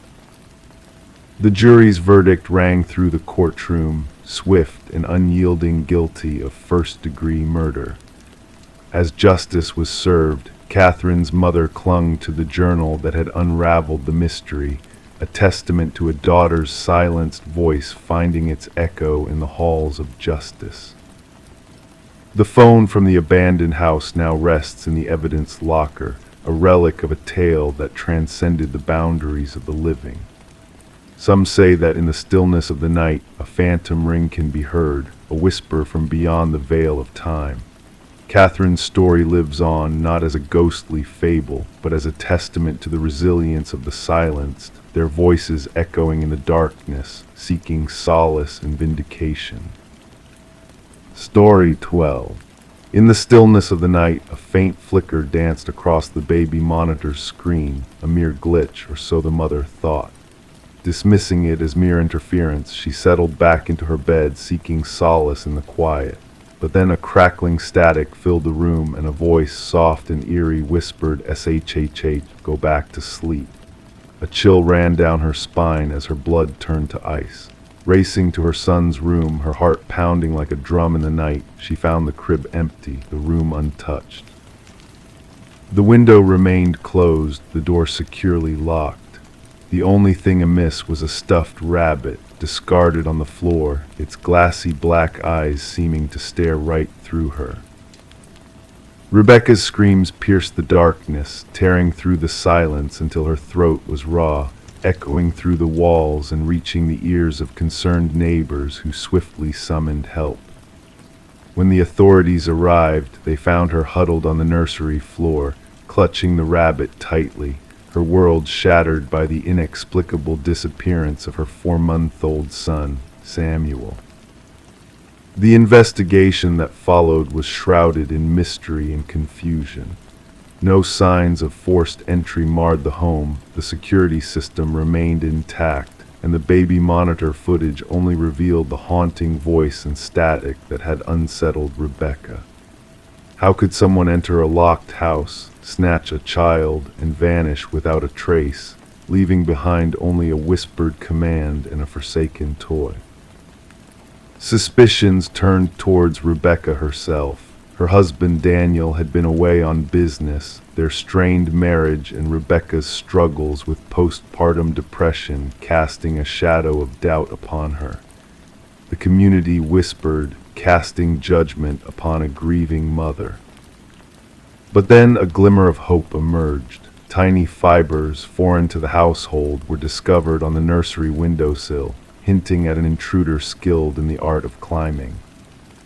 The jury's verdict rang through the courtroom, swift and unyielding, guilty of first-degree murder. As justice was served, Catherine's mother clung to the journal that had unraveled the mystery, a testament to a daughter's silenced voice finding its echo in the halls of justice. The phone from the abandoned house now rests in the evidence locker, a relic of a tale that transcended the boundaries of the living. Some say that in the stillness of the night, a phantom ring can be heard, a whisper from beyond the veil of time. Catherine's story lives on not as a ghostly fable, but as a testament to the resilience of the silenced, their voices echoing in the darkness, seeking solace and vindication. Story 12. In the stillness of the night, a faint flicker danced across the baby monitor's screen, a mere glitch, or so the mother thought. Dismissing it as mere interference, she settled back into her bed, seeking solace in the quiet. But then a crackling static filled the room, and a voice, soft and eerie, whispered, "SHHH, go back to sleep." A chill ran down her spine as her blood turned to ice. Racing to her son's room, her heart pounding like a drum in the night, she found the crib empty, the room untouched. The window remained closed, the door securely locked. The only thing amiss was a stuffed rabbit, discarded on the floor, its glassy black eyes seeming to stare right through her. Rebecca's screams pierced the darkness, tearing through the silence until her throat was raw, echoing through the walls and reaching the ears of concerned neighbors who swiftly summoned help. When the authorities arrived, they found her huddled on the nursery floor, clutching the rabbit tightly, her world shattered by the inexplicable disappearance of her 4-month-old son, Samuel. The investigation that followed was shrouded in mystery and confusion. No signs of forced entry marred the home, the security system remained intact, and the baby monitor footage only revealed the haunting voice and static that had unsettled Rebecca. How could someone enter a locked house, snatch a child, and vanish without a trace, leaving behind only a whispered command and a forsaken toy? Suspicions turned towards Rebecca herself. Her husband Daniel had been away on business, their strained marriage and Rebecca's struggles with postpartum depression casting a shadow of doubt upon her. The community whispered, casting judgment upon a grieving mother. But then a glimmer of hope emerged. Tiny fibers, foreign to the household, were discovered on the nursery windowsill, hinting at an intruder skilled in the art of climbing.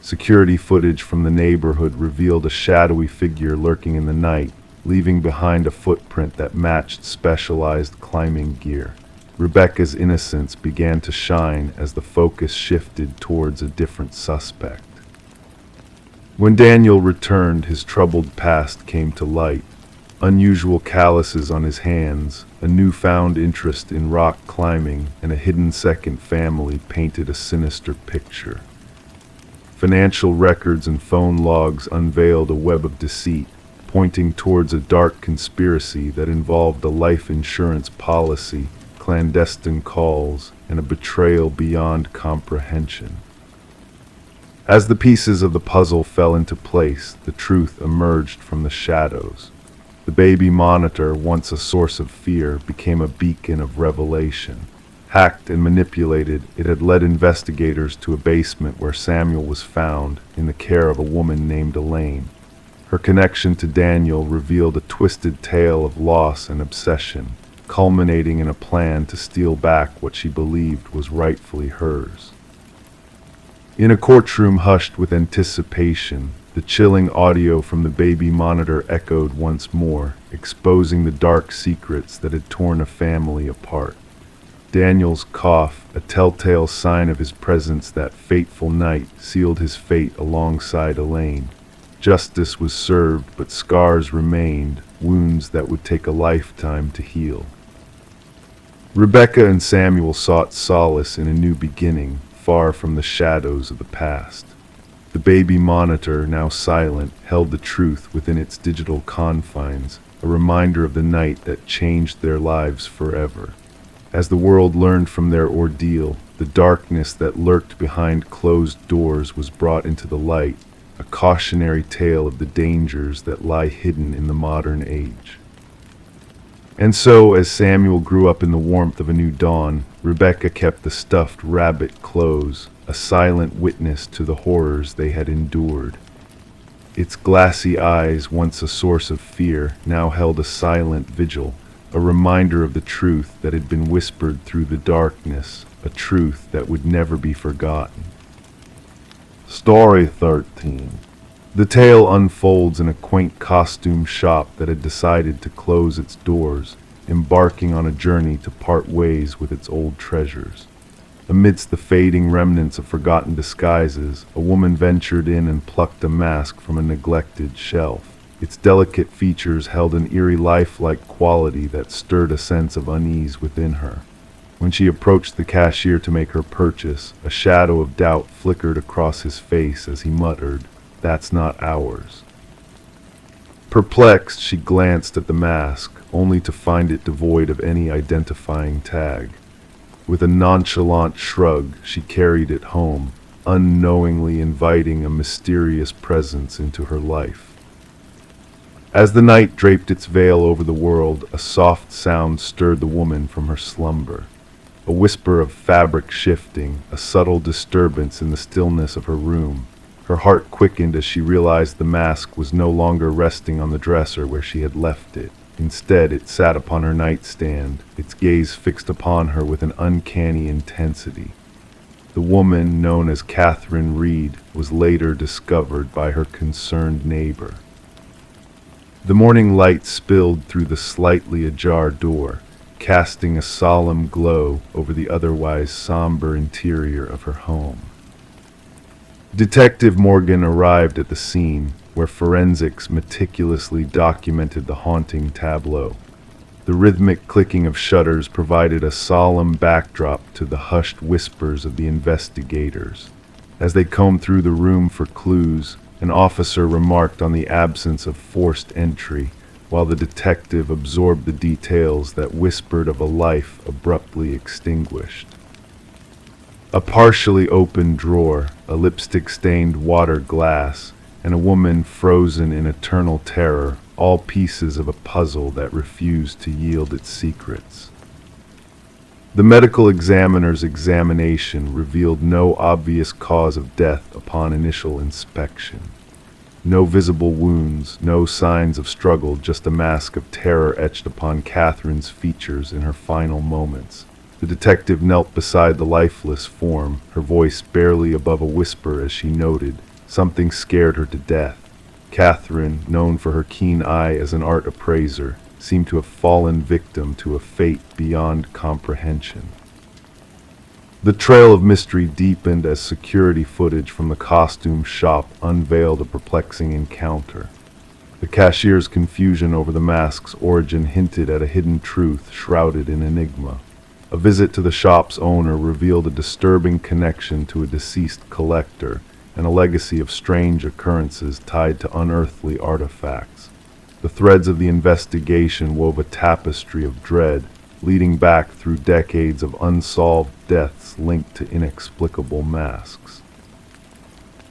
Security footage from the neighborhood revealed a shadowy figure lurking in the night, leaving behind a footprint that matched specialized climbing gear. Rebecca's innocence began to shine as the focus shifted towards a different suspect. When Daniel returned, his troubled past came to light. Unusual calluses on his hands, a newfound interest in rock climbing, and a hidden second family painted a sinister picture. Financial records and phone logs unveiled a web of deceit, pointing towards a dark conspiracy that involved a life insurance policy, clandestine calls, and a betrayal beyond comprehension. As the pieces of the puzzle fell into place, the truth emerged from the shadows. The baby monitor, once a source of fear, became a beacon of revelation. Hacked and manipulated, it had led investigators to a basement where Samuel was found, in the care of a woman named Elaine. Her connection to Daniel revealed a twisted tale of loss and obsession, culminating in a plan to steal back what she believed was rightfully hers. In a courtroom hushed with anticipation, the chilling audio from the baby monitor echoed once more, exposing the dark secrets that had torn a family apart. Daniel's cough, a telltale sign of his presence that fateful night, sealed his fate alongside Elaine. Justice was served, but scars remained, wounds that would take a lifetime to heal. Rebecca and Samuel sought solace in a new beginning, far from the shadows of the past. The baby monitor, now silent, held the truth within its digital confines, a reminder of the night that changed their lives forever. As the world learned from their ordeal, the darkness that lurked behind closed doors was brought into the light, a cautionary tale of the dangers that lie hidden in the modern age. And so, as Samuel grew up in the warmth of a new dawn, Rebecca kept the stuffed rabbit close, a silent witness to the horrors they had endured. Its glassy eyes, once a source of fear, now held a silent vigil, a reminder of the truth that had been whispered through the darkness, a truth that would never be forgotten. Story 13. The tale unfolds in a quaint costume shop that had decided to close its doors, embarking on a journey to part ways with its old treasures. Amidst the fading remnants of forgotten disguises, a woman ventured in and plucked a mask from a neglected shelf. Its delicate features held an eerie lifelike quality that stirred a sense of unease within her. When she approached the cashier to make her purchase, a shadow of doubt flickered across his face as he muttered, "That's not ours." Perplexed, she glanced at the mask, only to find it devoid of any identifying tag. With a nonchalant shrug, she carried it home, unknowingly inviting a mysterious presence into her life. As the night draped its veil over the world, a soft sound stirred the woman from her slumber. A whisper of fabric shifting, a subtle disturbance in the stillness of her room. Her heart quickened as she realized the mask was no longer resting on the dresser where she had left it. Instead, it sat upon her nightstand, its gaze fixed upon her with an uncanny intensity. The woman, known as Catherine Reed, was later discovered by her concerned neighbor. The morning light spilled through the slightly ajar door, casting a solemn glow over the otherwise somber interior of her home. Detective Morgan arrived at the scene, where forensics meticulously documented the haunting tableau. The rhythmic clicking of shutters provided a solemn backdrop to the hushed whispers of the investigators. As they combed through the room for clues, an officer remarked on the absence of forced entry, while the detective absorbed the details that whispered of a life abruptly extinguished. A partially open drawer, a lipstick-stained water glass, and a woman frozen in eternal terror, all pieces of a puzzle that refused to yield its secrets. The medical examiner's examination revealed no obvious cause of death upon initial inspection. No visible wounds, no signs of struggle, just a mask of terror etched upon Catherine's features in her final moments. The detective knelt beside the lifeless form, her voice barely above a whisper as she noted, "Something scared her to death." Catherine, known for her keen eye as an art appraiser, seemed to have fallen victim to a fate beyond comprehension. The trail of mystery deepened as security footage from the costume shop unveiled a perplexing encounter. The cashier's confusion over the mask's origin hinted at a hidden truth shrouded in enigma. A visit to the shop's owner revealed a disturbing connection to a deceased collector and a legacy of strange occurrences tied to unearthly artifacts. The threads of the investigation wove a tapestry of dread, leading back through decades of unsolved deaths linked to inexplicable masks.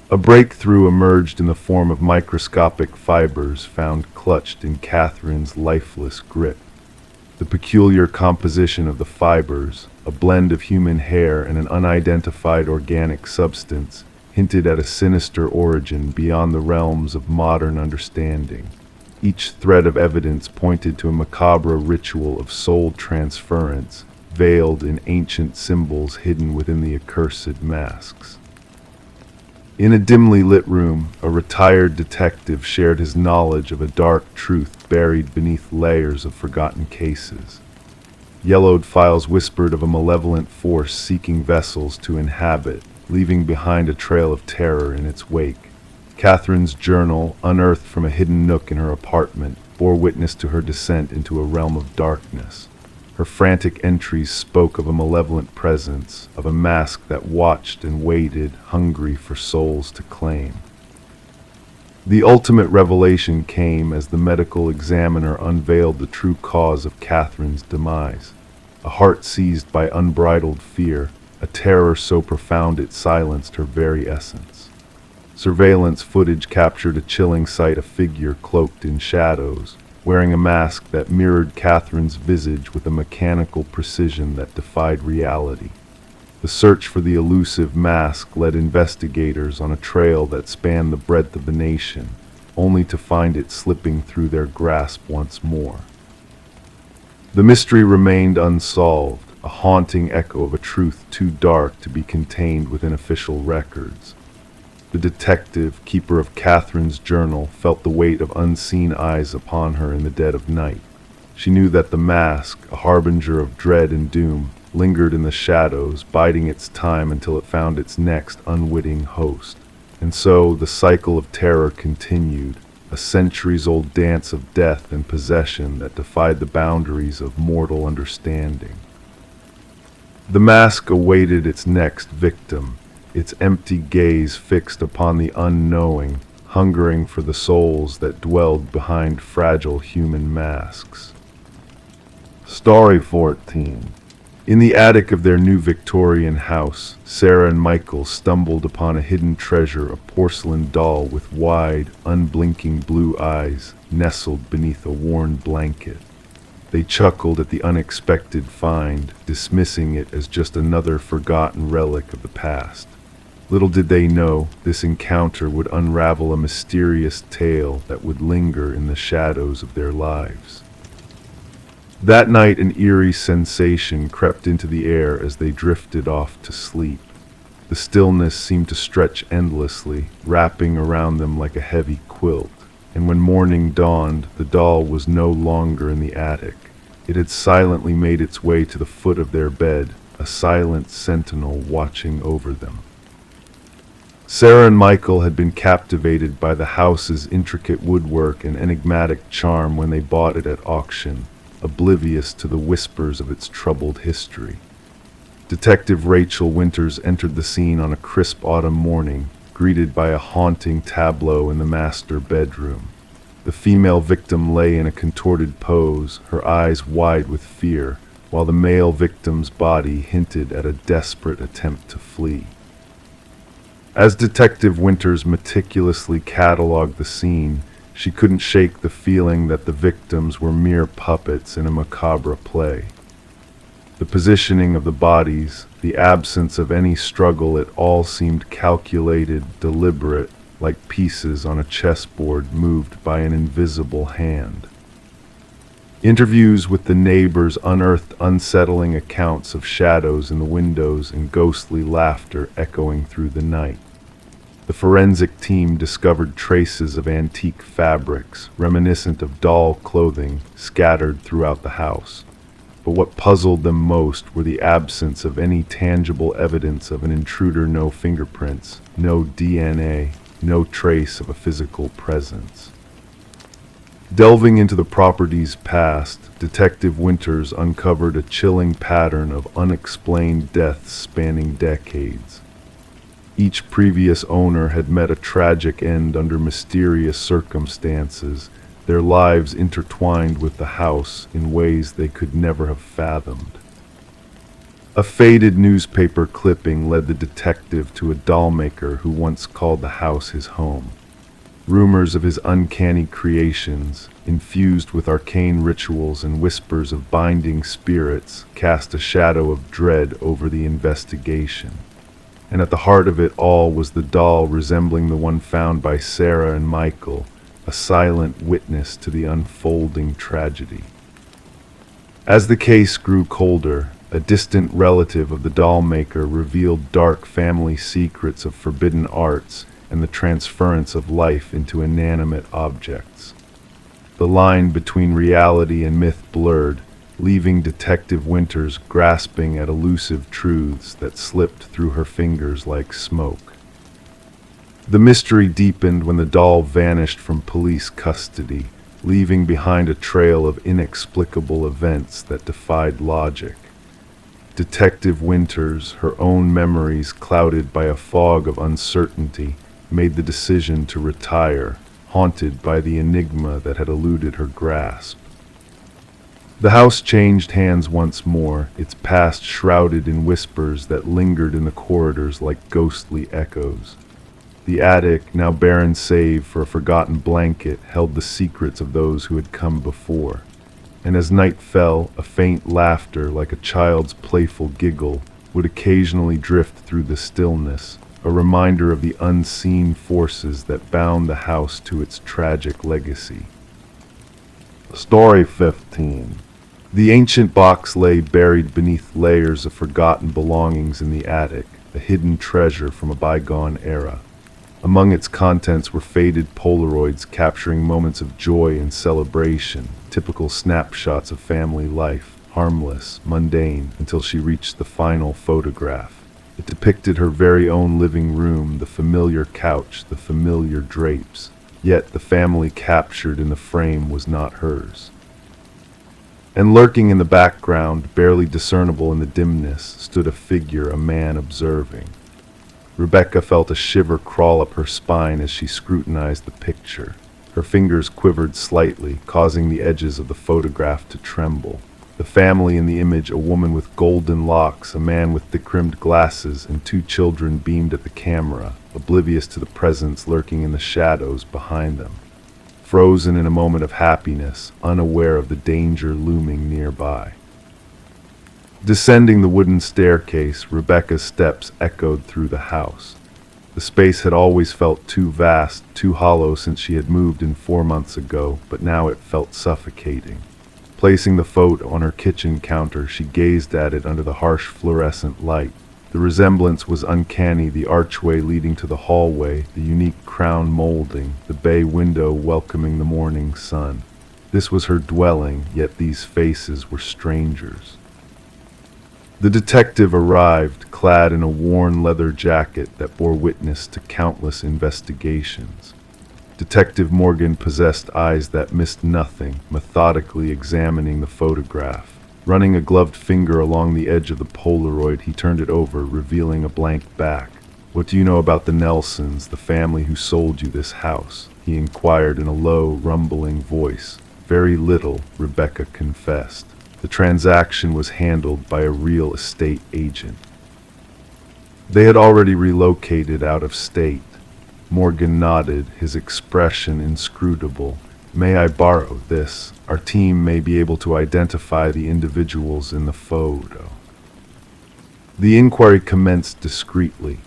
A breakthrough emerged in the form of microscopic fibers found clutched in Catherine's lifeless grip. The peculiar composition of the fibers, a blend of human hair and an unidentified organic substance, hinted at a sinister origin beyond the realms of modern understanding. Each thread of evidence pointed to a macabre ritual of soul transference, veiled in ancient symbols hidden within the accursed masks. In a dimly lit room, a retired detective shared his knowledge of a dark truth buried beneath layers of forgotten cases. Yellowed files whispered of a malevolent force seeking vessels to inhabit, leaving behind a trail of terror in its wake. Catherine's journal, unearthed from a hidden nook in her apartment, bore witness to her descent into a realm of darkness. Her frantic entries spoke of a malevolent presence, of a mask that watched and waited, hungry for souls to claim. The ultimate revelation came as the medical examiner unveiled the true cause of Catherine's demise. A heart seized by unbridled fear, a terror so profound it silenced her very essence. Surveillance footage captured a chilling sight, a figure cloaked in shadows, wearing a mask that mirrored Catherine's visage with a mechanical precision that defied reality. The search for the elusive mask led investigators on a trail that spanned the breadth of the nation, only to find it slipping through their grasp once more. The mystery remained unsolved, a haunting echo of a truth too dark to be contained within official records. The detective, keeper of Catherine's journal, felt the weight of unseen eyes upon her in the dead of night. She knew that the mask, a harbinger of dread and doom, lingered in the shadows, biding its time until it found its next unwitting host. And so the cycle of terror continued, a centuries-old dance of death and possession that defied the boundaries of mortal understanding. The mask awaited its next victim, its empty gaze fixed upon the unknowing, hungering for the souls that dwelled behind fragile human masks. Story 14. In the attic of their new Victorian house, Sarah and Michael stumbled upon a hidden treasure, a porcelain doll with wide, unblinking blue eyes nestled beneath a worn blanket. They chuckled at the unexpected find, dismissing it as just another forgotten relic of the past. Little did they know, this encounter would unravel a mysterious tale that would linger in the shadows of their lives. That night, an eerie sensation crept into the air as they drifted off to sleep. The stillness seemed to stretch endlessly, wrapping around them like a heavy quilt. And when morning dawned, the doll was no longer in the attic. It had silently made its way to the foot of their bed, a silent sentinel watching over them. Sarah and Michael had been captivated by the house's intricate woodwork and enigmatic charm when they bought it at auction, oblivious to the whispers of its troubled history. Detective Rachel Winters entered the scene on a crisp autumn morning, greeted by a haunting tableau in the master bedroom. The female victim lay in a contorted pose, her eyes wide with fear, while the male victim's body hinted at a desperate attempt to flee. As Detective Winters meticulously catalogued the scene, she couldn't shake the feeling that the victims were mere puppets in a macabre play. The positioning of the bodies, the absence of any struggle, it all seemed calculated, deliberate, like pieces on a chessboard moved by an invisible hand. Interviews with the neighbors unearthed unsettling accounts of shadows in the windows and ghostly laughter echoing through the night. The forensic team discovered traces of antique fabrics, reminiscent of doll clothing, scattered throughout the house. But what puzzled them most were the absence of any tangible evidence of an intruder, no fingerprints, no DNA, no trace of a physical presence. Delving into the property's past, Detective Winters uncovered a chilling pattern of unexplained deaths spanning decades. Each previous owner had met a tragic end under mysterious circumstances, their lives intertwined with the house in ways they could never have fathomed. A faded newspaper clipping led the detective to a doll maker who once called the house his home. Rumors of his uncanny creations, infused with arcane rituals and whispers of binding spirits, cast a shadow of dread over the investigation. And at the heart of it all was the doll resembling the one found by Sarah and Michael, a silent witness to the unfolding tragedy. As the case grew colder, a distant relative of the doll maker revealed dark family secrets of forbidden arts and the transference of life into inanimate objects. The line between reality and myth blurred, leaving Detective Winters grasping at elusive truths that slipped through her fingers like smoke. The mystery deepened when the doll vanished from police custody, leaving behind a trail of inexplicable events that defied logic. Detective Winters, her own memories clouded by a fog of uncertainty, made the decision to retire, haunted by the enigma that had eluded her grasp. The house changed hands once more, its past shrouded in whispers that lingered in the corridors like ghostly echoes. The attic, now barren save for a forgotten blanket, held the secrets of those who had come before. And as night fell, a faint laughter, like a child's playful giggle, would occasionally drift through the stillness, a reminder of the unseen forces that bound the house to its tragic legacy. Story 15. The ancient box lay buried beneath layers of forgotten belongings in the attic, a hidden treasure from a bygone era. Among its contents were faded Polaroids capturing moments of joy and celebration, typical snapshots of family life, harmless, mundane, until she reached the final photograph. It depicted her very own living room, the familiar couch, the familiar drapes. Yet the family captured in the frame was not hers. And lurking in the background, barely discernible in the dimness, stood a figure, a man observing. Rebecca felt a shiver crawl up her spine as she scrutinized the picture. Her fingers quivered slightly, causing the edges of the photograph to tremble. The family in the image, a woman with golden locks, a man with thick-rimmed glasses, and two children beamed at the camera, oblivious to the presence lurking in the shadows behind them. Frozen in a moment of happiness, unaware of the danger looming nearby. Descending the wooden staircase, Rebecca's steps echoed through the house. The space had always felt too vast, too hollow since she had moved in 4 months ago, but now it felt suffocating. Placing the photo on her kitchen counter, she gazed at it under the harsh fluorescent light. The resemblance was uncanny, the archway leading to the hallway, the unique crown molding, the bay window welcoming the morning sun. This was her dwelling, yet these faces were strangers. The detective arrived, clad in a worn leather jacket that bore witness to countless investigations. Detective Morgan possessed eyes that missed nothing, methodically examining the photograph. Running a gloved finger along the edge of the Polaroid, he turned it over, revealing a blank back. "What do you know about the Nelsons, the family who sold you this house?" he inquired in a low, rumbling voice. "Very little," Rebecca confessed. The transaction was handled by a real estate agent. They had already relocated out of state. Morgan nodded, his expression inscrutable. "May I borrow this? Our team may be able to identify the individuals in the photo." The inquiry commenced discreetly.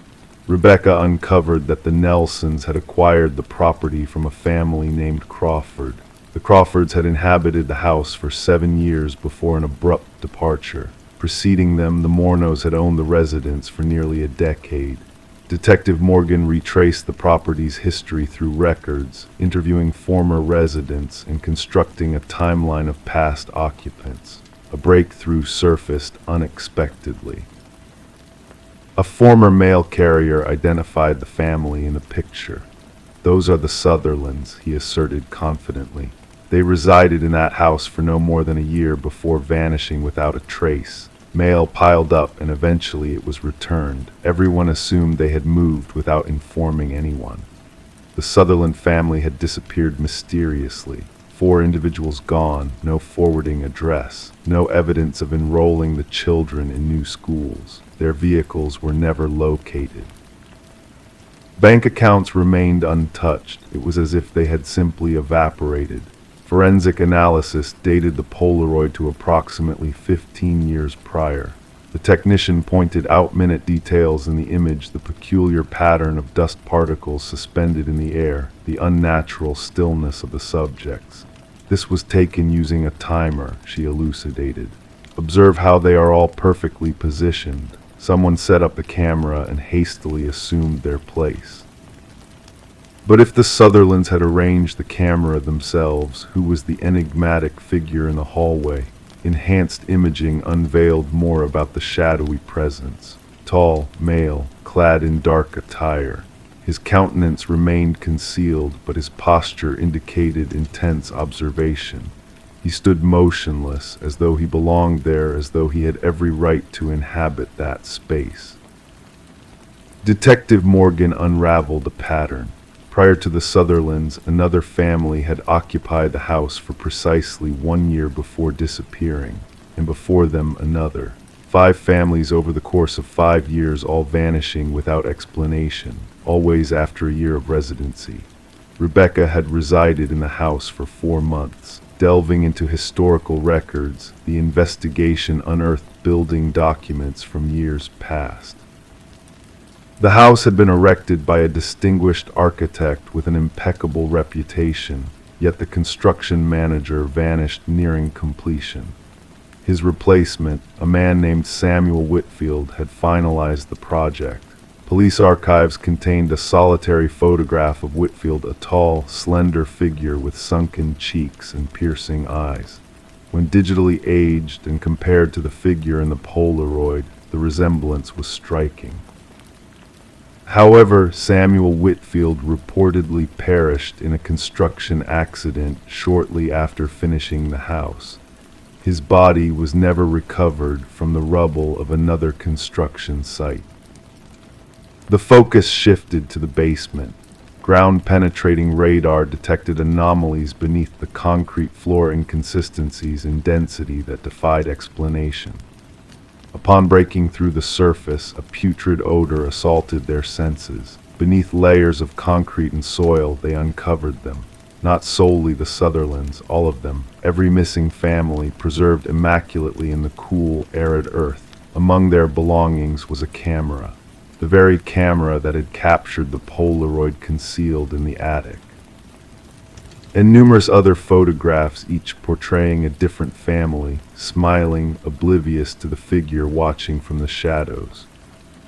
Rebecca uncovered that the Nelsons had acquired the property from a family named Crawford. The Crawfords had inhabited the house for 7 years before an abrupt departure. Preceding them, the Mornos had owned the residence for nearly a decade. Detective Morgan retraced the property's history through records, interviewing former residents and constructing a timeline of past occupants. A breakthrough surfaced unexpectedly. A former mail carrier identified the family in the picture. "Those are the Sutherlands," he asserted confidently. "They resided in that house for no more than a year before vanishing without a trace. Mail piled up and eventually it was returned. Everyone assumed they had moved without informing anyone." The Sutherland family had disappeared mysteriously. 4 individuals gone, no forwarding address, no evidence of enrolling the children in new schools. Their vehicles were never located. Bank accounts remained untouched. It was as if they had simply evaporated. Forensic analysis dated the Polaroid to approximately 15 years prior. The technician pointed out minute details in the image, the peculiar pattern of dust particles suspended in the air, the unnatural stillness of the subjects. "This was taken using a timer," she elucidated. "Observe how they are all perfectly positioned. Someone set up the camera and hastily assumed their place." But if the Sutherlands had arranged the camera themselves, who was the enigmatic figure in the hallway? Enhanced imaging unveiled more about the shadowy presence. Tall, male, clad in dark attire. His countenance remained concealed, but his posture indicated intense observation. He stood motionless, as though he belonged there, as though he had every right to inhabit that space. Detective Morgan unraveled a pattern. Prior to the Sutherlands, another family had occupied the house for precisely 1 year before disappearing, and before them another. 5 families over the course of 5 years, all vanishing without explanation, always after a year of residency. Rebecca had resided in the house for 4 months. Delving into historical records, the investigation unearthed building documents from years past. The house had been erected by a distinguished architect with an impeccable reputation, yet the construction manager vanished nearing completion. His replacement, a man named Samuel Whitfield, had finalized the project. Police archives contained a solitary photograph of Whitfield, a tall, slender figure with sunken cheeks and piercing eyes. When digitally aged and compared to the figure in the Polaroid, the resemblance was striking. However, Samuel Whitfield reportedly perished in a construction accident shortly after finishing the house. His body was never recovered from the rubble of another construction site. The focus shifted to the basement. Ground-penetrating radar detected anomalies beneath the concrete floor, inconsistencies in density that defied explanation. Upon breaking through the surface, a putrid odor assaulted their senses. Beneath layers of concrete and soil, they uncovered them. Not solely the Sutherlands, all of them, every missing family, preserved immaculately in the cool, arid earth. Among their belongings was a camera. The very camera that had captured the Polaroid concealed in the attic. And numerous other photographs, each portraying a different family, smiling, oblivious to the figure watching from the shadows.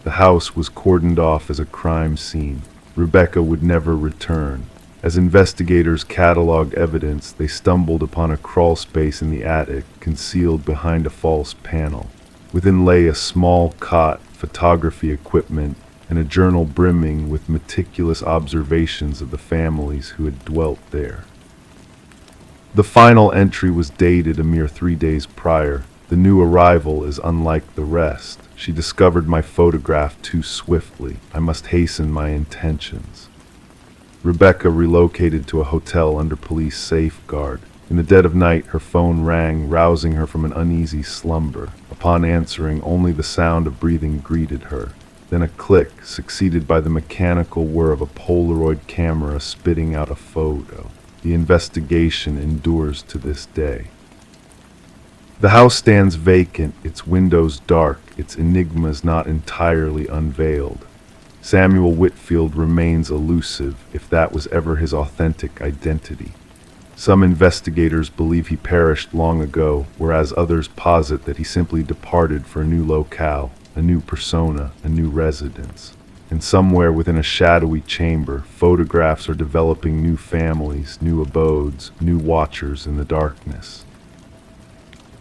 The house was cordoned off as a crime scene. Rebecca would never return. As investigators cataloged evidence, they stumbled upon a crawl space in the attic, concealed behind a false panel. Within lay a small cot, photography equipment, and a journal brimming with meticulous observations of the families who had dwelt there. The final entry was dated a mere 3 days prior. The new arrival is unlike the rest. She discovered my photograph too swiftly. I must hasten my intentions. Rebecca relocated to a hotel under police safeguard. In the dead of night, her phone rang, rousing her from an uneasy slumber. Upon answering, only the sound of breathing greeted her. Then a click, succeeded by the mechanical whir of a Polaroid camera spitting out a photo. The investigation endures to this day. The house stands vacant, its windows dark, its enigmas not entirely unveiled. Samuel Whitfield remains elusive, if that was ever his authentic identity. Some investigators believe he perished long ago, whereas others posit that he simply departed for a new locale, a new persona, a new residence. And somewhere within a shadowy chamber, photographs are developing new families, new abodes, new watchers in the darkness.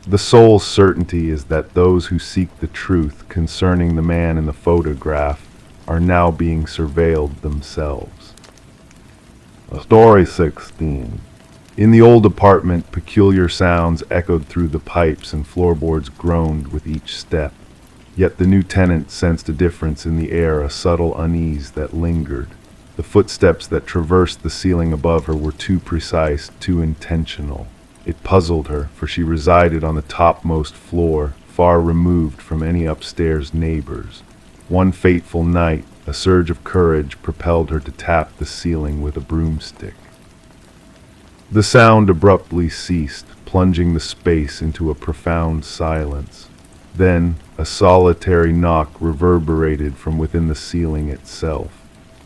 The sole certainty is that those who seek the truth concerning the man in the photograph are now being surveilled themselves. Story 16. In the old apartment, peculiar sounds echoed through the pipes and floorboards groaned with each step. Yet the new tenant sensed a difference in the air, a subtle unease that lingered. The footsteps that traversed the ceiling above her were too precise, too intentional. It puzzled her, for she resided on the topmost floor, far removed from any upstairs neighbors. One fateful night, a surge of courage propelled her to tap the ceiling with a broomstick. The sound abruptly ceased, plunging the space into a profound silence. Then, a solitary knock reverberated from within the ceiling itself.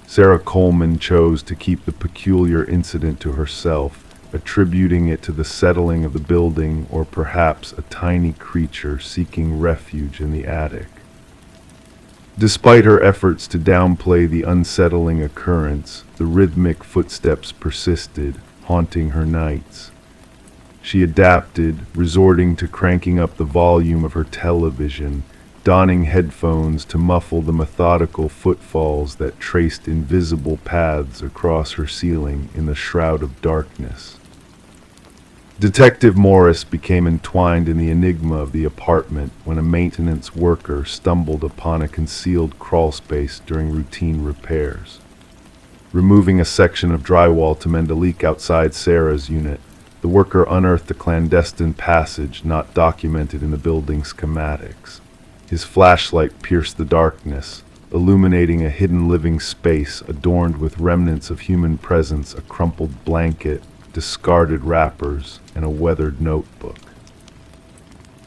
Sarah Coleman chose to keep the peculiar incident to herself, attributing it to the settling of the building or perhaps a tiny creature seeking refuge in the attic. Despite her efforts to downplay the unsettling occurrence, the rhythmic footsteps persisted, haunting her nights. She adapted, resorting to cranking up the volume of her television, donning headphones to muffle the methodical footfalls that traced invisible paths across her ceiling in the shroud of darkness. Detective Morris became entwined in the enigma of the apartment when a maintenance worker stumbled upon a concealed crawlspace during routine repairs. Removing a section of drywall to mend a leak outside Sarah's unit, the worker unearthed a clandestine passage not documented in the building schematics. His flashlight pierced the darkness, illuminating a hidden living space adorned with remnants of human presence, a crumpled blanket, discarded wrappers, and a weathered notebook.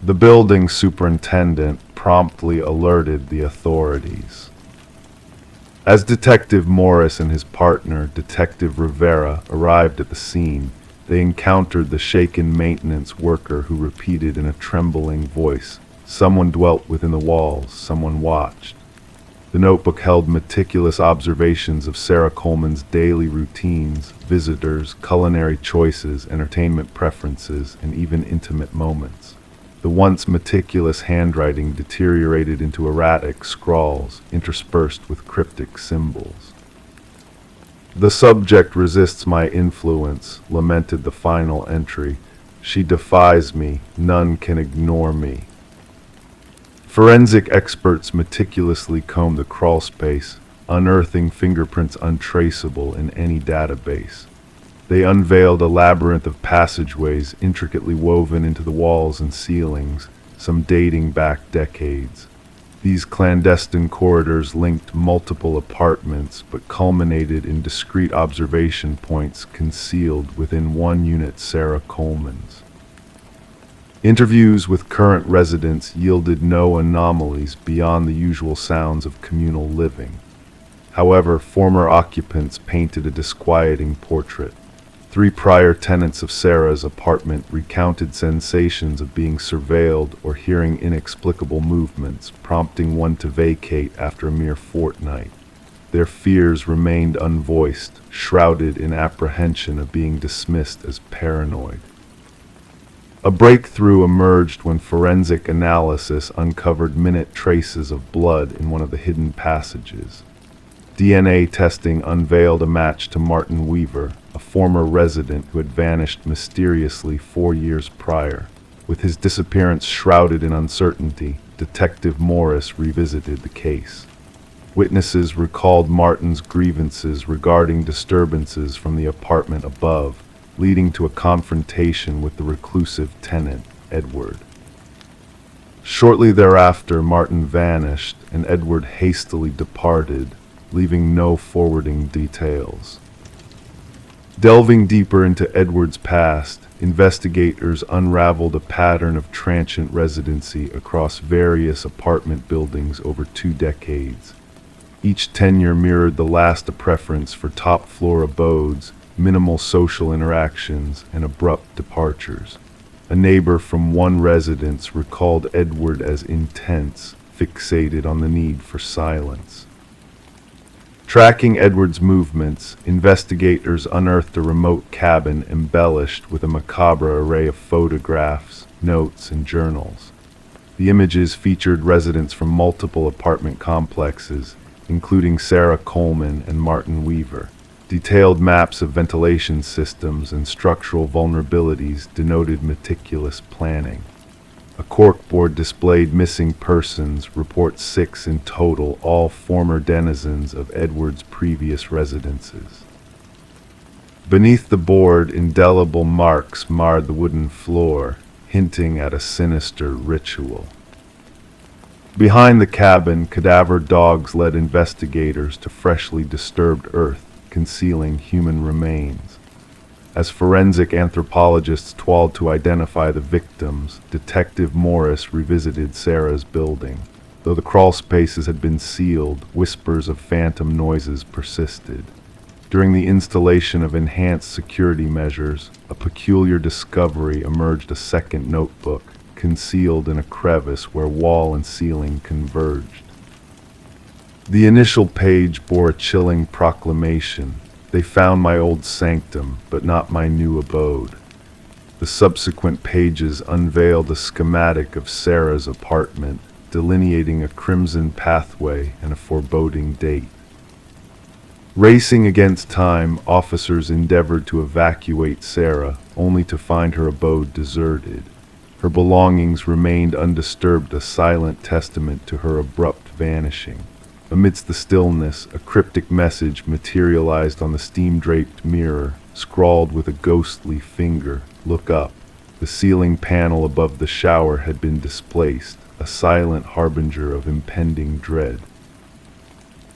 The building superintendent promptly alerted the authorities. As Detective Morris and his partner, Detective Rivera, arrived at the scene, they encountered the shaken maintenance worker who repeated in a trembling voice, "Someone dwelt within the walls, someone watched." The notebook held meticulous observations of Sarah Coleman's daily routines, visitors, culinary choices, entertainment preferences, and even intimate moments. The once meticulous handwriting deteriorated into erratic scrawls, interspersed with cryptic symbols. "The subject resists my influence," lamented the final entry. "She defies me. None can ignore me." Forensic experts meticulously combed the crawl space, unearthing fingerprints untraceable in any database. They unveiled a labyrinth of passageways intricately woven into the walls and ceilings, some dating back decades. These clandestine corridors linked multiple apartments but culminated in discrete observation points concealed within one unit, Sarah Coleman's. Interviews with current residents yielded no anomalies beyond the usual sounds of communal living. However, former occupants painted a disquieting portrait. 3 prior tenants of Sarah's apartment recounted sensations of being surveilled or hearing inexplicable movements, prompting one to vacate after a mere fortnight. Their fears remained unvoiced, shrouded in apprehension of being dismissed as paranoid. A breakthrough emerged when forensic analysis uncovered minute traces of blood in one of the hidden passages. DNA testing unveiled a match to Martin Weaver, a former resident who had vanished mysteriously 4 years prior. With his disappearance shrouded in uncertainty, Detective Morris revisited the case. Witnesses recalled Martin's grievances regarding disturbances from the apartment above, leading to a confrontation with the reclusive tenant, Edward. Shortly thereafter, Martin vanished, and Edward hastily departed, leaving no forwarding details. Delving deeper into Edward's past, investigators unraveled a pattern of transient residency across various apartment buildings over 2 decades. Each tenure mirrored the last a preference for top-floor abodes, minimal social interactions, and abrupt departures. A neighbor from one residence recalled Edward as intense, fixated on the need for silence. Tracking Edward's movements, investigators unearthed a remote cabin embellished with a macabre array of photographs, notes, and journals. The images featured residents from multiple apartment complexes, including Sarah Coleman and Martin Weaver. Detailed maps of ventilation systems and structural vulnerabilities denoted meticulous planning. A corkboard displayed missing persons, report 6 in total, all former denizens of Edward's previous residences. Beneath the board, indelible marks marred the wooden floor, hinting at a sinister ritual. Behind the cabin, cadaver dogs led investigators to freshly disturbed earth, concealing human remains. As forensic anthropologists toiled to identify the victims, Detective Morris revisited Sarah's building. Though the crawl spaces had been sealed, whispers of phantom noises persisted. During the installation of enhanced security measures, a peculiar discovery emerged: a second notebook, concealed in a crevice where wall and ceiling converged. The initial page bore a chilling proclamation: "They found my old sanctum, but not my new abode." The subsequent pages unveiled a schematic of Sarah's apartment, delineating a crimson pathway and a foreboding date. Racing against time, officers endeavored to evacuate Sarah, only to find her abode deserted. Her belongings remained undisturbed, a silent testament to her abrupt vanishing. Amidst the stillness, a cryptic message materialized on the steam-draped mirror, scrawled with a ghostly finger: "Look up." The ceiling panel above the shower had been displaced, a silent harbinger of impending dread.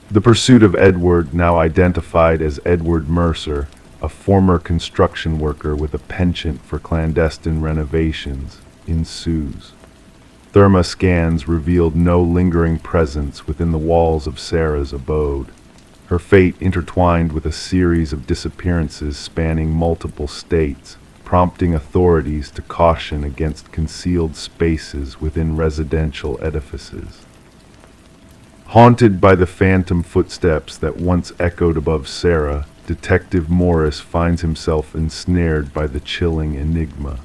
The pursuit of Edward, now identified as Edward Mercer, a former construction worker with a penchant for clandestine renovations, ensues. Therma scans revealed no lingering presence within the walls of Sarah's abode. Her fate intertwined with a series of disappearances spanning multiple states, prompting authorities to caution against concealed spaces within residential edifices. Haunted by the phantom footsteps that once echoed above Sarah, Detective Morris finds himself ensnared by the chilling enigma.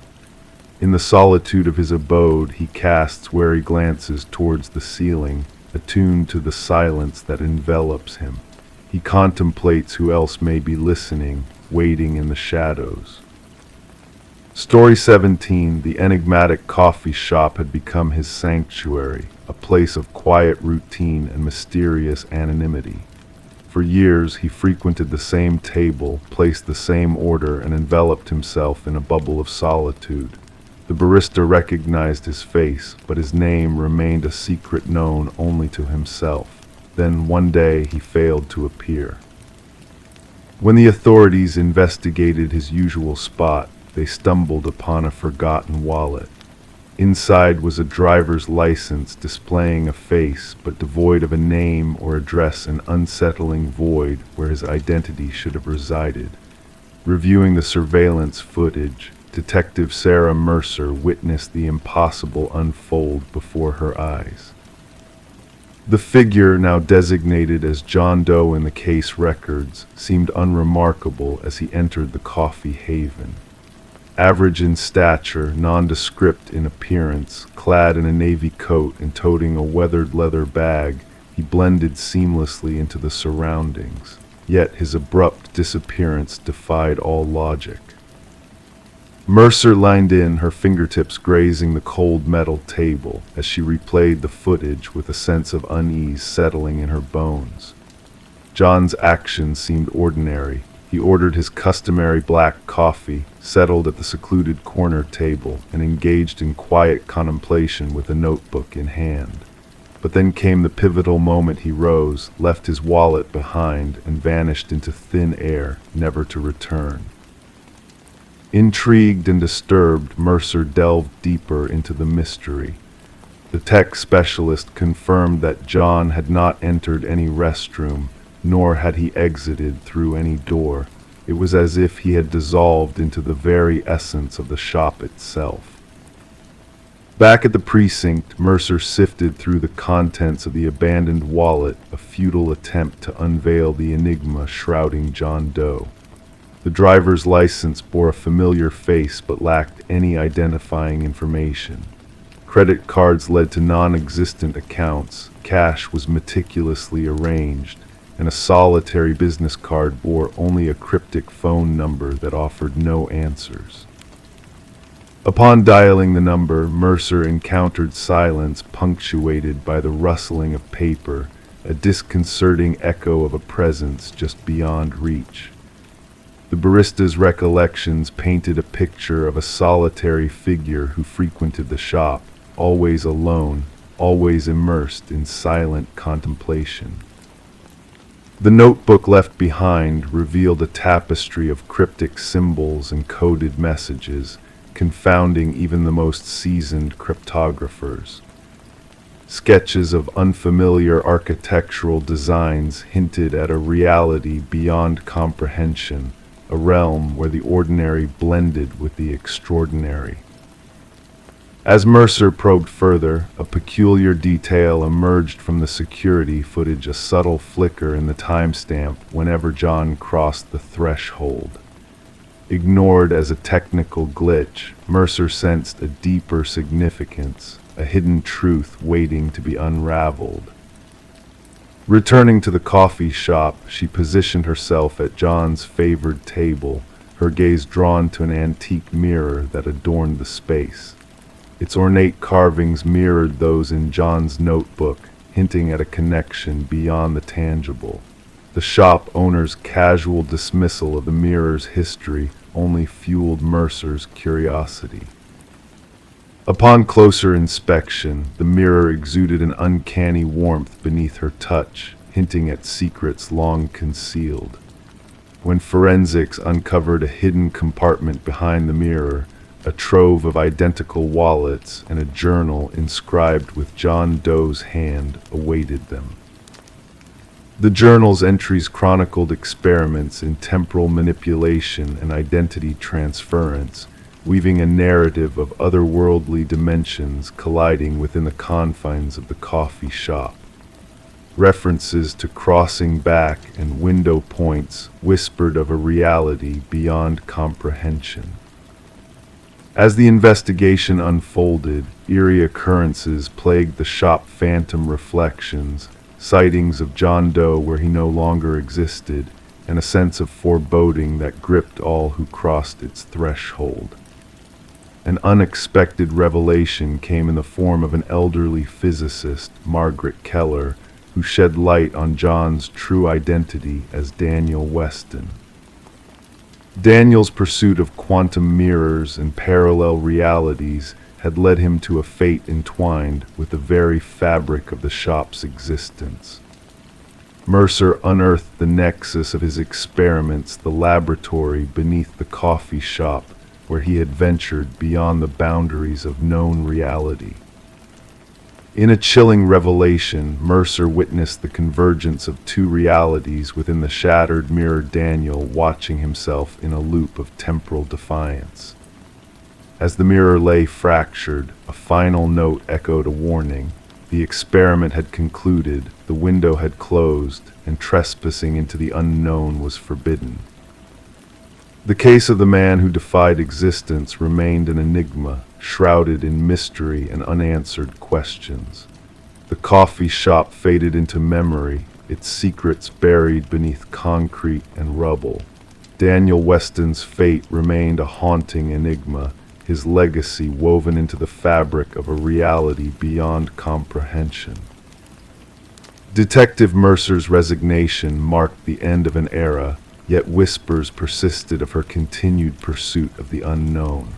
In the solitude of his abode, he casts wary glances towards the ceiling, attuned to the silence that envelops him. He contemplates who else may be listening, waiting in the shadows. Story 17, the enigmatic coffee shop had become his sanctuary, a place of quiet routine and mysterious anonymity. For years, he frequented the same table, placed the same order, and enveloped himself in a bubble of solitude. The barista recognized his face, but his name remained a secret known only to himself. Then one day he failed to appear. When the authorities investigated his usual spot, they stumbled upon a forgotten wallet. Inside was a driver's license displaying a face but devoid of a name or address, an unsettling void where his identity should have resided. Reviewing the surveillance footage, Detective Sarah Mercer witnessed the impossible unfold before her eyes. The figure, now designated as John Doe in the case records, seemed unremarkable as he entered the coffee haven. Average in stature, nondescript in appearance, clad in a navy coat and toting a weathered leather bag, he blended seamlessly into the surroundings. Yet his abrupt disappearance defied all logic. Mercer leaned in, her fingertips grazing the cold metal table, as she replayed the footage with a sense of unease settling in her bones. John's actions seemed ordinary. He ordered his customary black coffee, settled at the secluded corner table, and engaged in quiet contemplation with a notebook in hand. But then came the pivotal moment. He rose, left his wallet behind, and vanished into thin air, never to return. Intrigued and disturbed, Mercer delved deeper into the mystery. The tech specialist confirmed that John had not entered any restroom, nor had he exited through any door. It was as if he had dissolved into the very essence of the shop itself. Back at the precinct, Mercer sifted through the contents of the abandoned wallet, a futile attempt to unveil the enigma shrouding John Doe. The driver's license bore a familiar face but lacked any identifying information. Credit cards led to non-existent accounts, cash was meticulously arranged, and a solitary business card bore only a cryptic phone number that offered no answers. Upon dialing the number, Mercer encountered silence punctuated by the rustling of paper, a disconcerting echo of a presence just beyond reach. The barista's recollections painted a picture of a solitary figure who frequented the shop, always alone, always immersed in silent contemplation. The notebook left behind revealed a tapestry of cryptic symbols and coded messages, confounding even the most seasoned cryptographers. Sketches of unfamiliar architectural designs hinted at a reality beyond comprehension, a realm where the ordinary blended with the extraordinary. As Mercer probed further, a peculiar detail emerged from the security footage, a subtle flicker in the timestamp whenever John crossed the threshold. Ignored as a technical glitch, Mercer sensed a deeper significance, a hidden truth waiting to be unraveled. Returning to the coffee shop, she positioned herself at John's favored table, her gaze drawn to an antique mirror that adorned the space. Its ornate carvings mirrored those in John's notebook, hinting at a connection beyond the tangible. The shop owner's casual dismissal of the mirror's history only fueled Mercer's curiosity. Upon closer inspection, the mirror exuded an uncanny warmth beneath her touch, hinting at secrets long concealed. When forensics uncovered a hidden compartment behind the mirror, a trove of identical wallets and a journal inscribed with John Doe's hand awaited them. The journal's entries chronicled experiments in temporal manipulation and identity transference, weaving a narrative of otherworldly dimensions colliding within the confines of the coffee shop. References to crossing back and window points whispered of a reality beyond comprehension. As the investigation unfolded, eerie occurrences plagued the shop. Phantom reflections, sightings of John Doe where he no longer existed, and a sense of foreboding that gripped all who crossed its threshold. An unexpected revelation came in the form of an elderly physicist, Margaret Keller, who shed light on John's true identity as Daniel Weston. Daniel's pursuit of quantum mirrors and parallel realities had led him to a fate entwined with the very fabric of the shop's existence. Mercer unearthed the nexus of his experiments, the laboratory beneath the coffee shop, where he had ventured beyond the boundaries of known reality. In a chilling revelation, Mercer witnessed the convergence of two realities within the shattered mirror, Daniel watching himself in a loop of temporal defiance. As the mirror lay fractured, a final note echoed a warning. The experiment had concluded, the window had closed, and trespassing into the unknown was forbidden. The case of the man who defied existence remained an enigma, shrouded in mystery and unanswered questions. The coffee shop faded into memory, its secrets buried beneath concrete and rubble. Daniel Weston's fate remained a haunting enigma, his legacy woven into the fabric of a reality beyond comprehension. Detective Mercer's resignation marked the end of an era, yet whispers persisted of her continued pursuit of the unknown.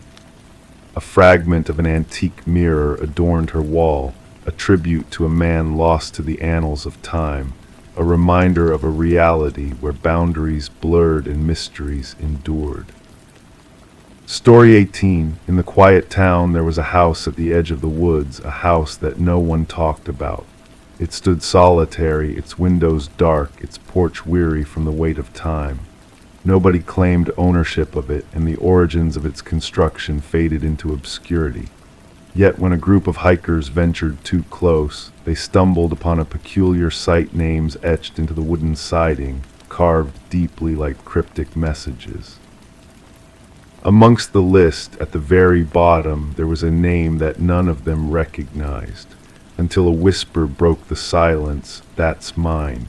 A fragment of an antique mirror adorned her wall, a tribute to a man lost to the annals of time, a reminder of a reality where boundaries blurred and mysteries endured. Story 18. In the quiet town there was a house at the edge of the woods, a house that no one talked about. It stood solitary, its windows dark, its porch weary from the weight of time. Nobody claimed ownership of it, and the origins of its construction faded into obscurity. Yet when a group of hikers ventured too close, they stumbled upon a peculiar sight, names etched into the wooden siding, carved deeply like cryptic messages. Amongst the list, at the very bottom, there was a name that none of them recognized, until a whisper broke the silence, "That's mine."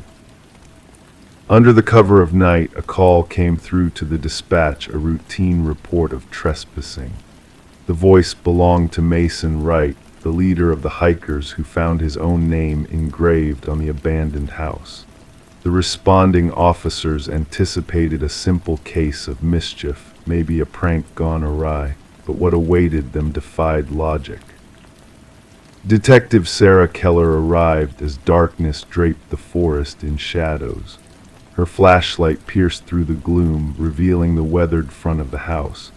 Under the cover of night, a call came through to the dispatch, a routine report of trespassing. The voice belonged to Mason Wright, the leader of the hikers who found his own name engraved on the abandoned house. The responding officers anticipated a simple case of mischief, maybe a prank gone awry, but what awaited them defied logic. Detective Sarah Keller arrived as darkness draped the forest in shadows. Her flashlight pierced through the gloom, revealing the weathered front of the house.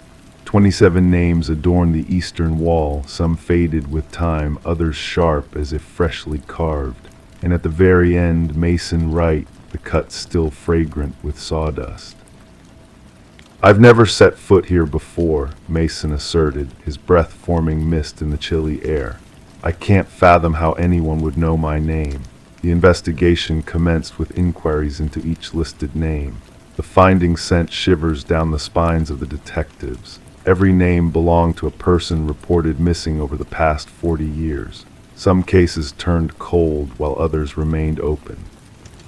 27 names adorned the eastern wall, some faded with time, others sharp as if freshly carved. And at the very end, Mason Wright, the cut still fragrant with sawdust. "I've never set foot here before," Mason asserted, his breath forming mist in the chilly air. "I can't fathom how anyone would know my name." The investigation commenced with inquiries into each listed name. The findings sent shivers down the spines of the detectives. Every name belonged to a person reported missing over the past 40 years. Some cases turned cold while others remained open.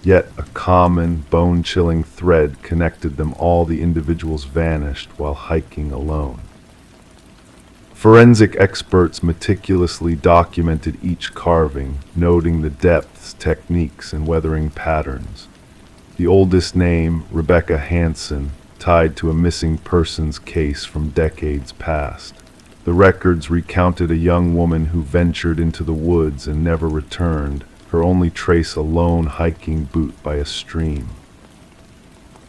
Yet a common, bone-chilling thread connected them all: the individuals vanished while hiking alone. Forensic experts meticulously documented each carving, noting the depths, techniques, and weathering patterns. The oldest name, Rebecca Hansen, tied to a missing persons case from decades past. The records recounted a young woman who ventured into the woods and never returned, her only trace a lone hiking boot by a stream.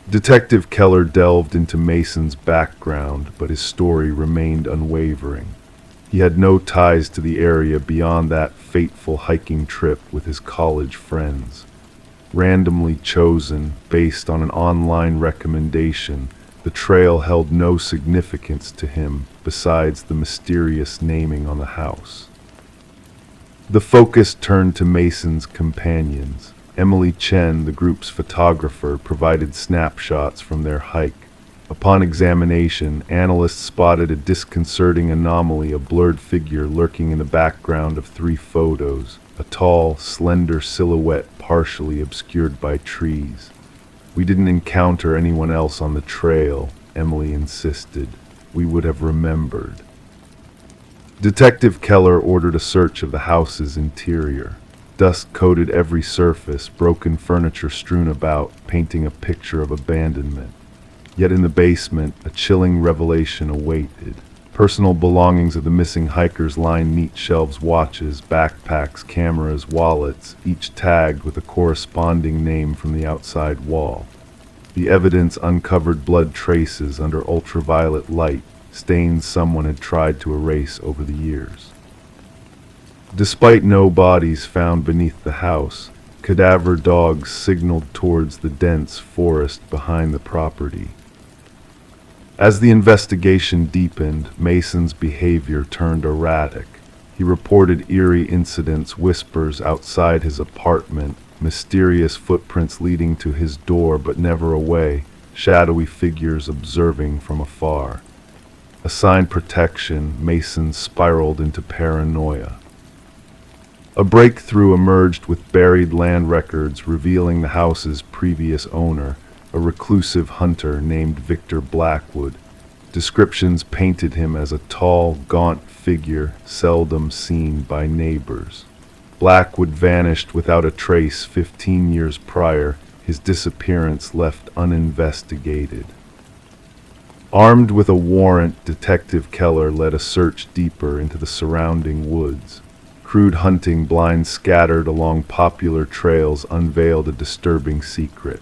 Detective Keller delved into Mason's background, but his story remained unwavering. He had no ties to the area beyond that fateful hiking trip with his college friends. Randomly chosen based on an online recommendation, the trail held no significance to him besides the mysterious naming on the house. The focus turned to Mason's companions. Emily Chen, the group's photographer, provided snapshots from their hike. Upon examination, analysts spotted a disconcerting anomaly, a blurred figure lurking in the background of 3 photos, a tall, slender silhouette partially obscured by trees. "We didn't encounter anyone else on the trail," Emily insisted. "We would have remembered." Detective Keller ordered a search of the house's interior. Dust coated every surface, broken furniture strewn about, painting a picture of abandonment. Yet in the basement, a chilling revelation awaited. Personal belongings of the missing hikers lined neat shelves: watches, backpacks, cameras, wallets, each tagged with a corresponding name from the outside wall. The evidence uncovered blood traces under ultraviolet light, stains someone had tried to erase over the years. Despite no bodies found beneath the house, cadaver dogs signaled towards the dense forest behind the property. As the investigation deepened, Mason's behavior turned erratic. He reported eerie incidents, whispers outside his apartment, mysterious footprints leading to his door but never away, shadowy figures observing from afar. Assigned protection, Mason spiraled into paranoia. A breakthrough emerged with buried land records revealing the house's previous owner, a reclusive hunter named Victor Blackwood. Descriptions painted him as a tall, gaunt figure seldom seen by neighbors. Blackwood vanished without a trace 15 years prior, his disappearance left uninvestigated. Armed with a warrant, Detective Keller led a search deeper into the surrounding woods. Crude hunting blinds scattered along popular trails unveiled a disturbing secret.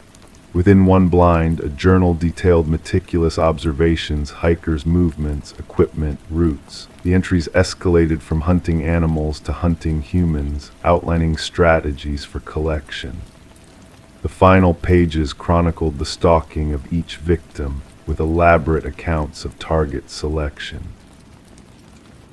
Within one blind, a journal detailed meticulous observations, hikers' movements, equipment, routes. The entries escalated from hunting animals to hunting humans, outlining strategies for collection. The final pages chronicled the stalking of each victim, with elaborate accounts of target selection.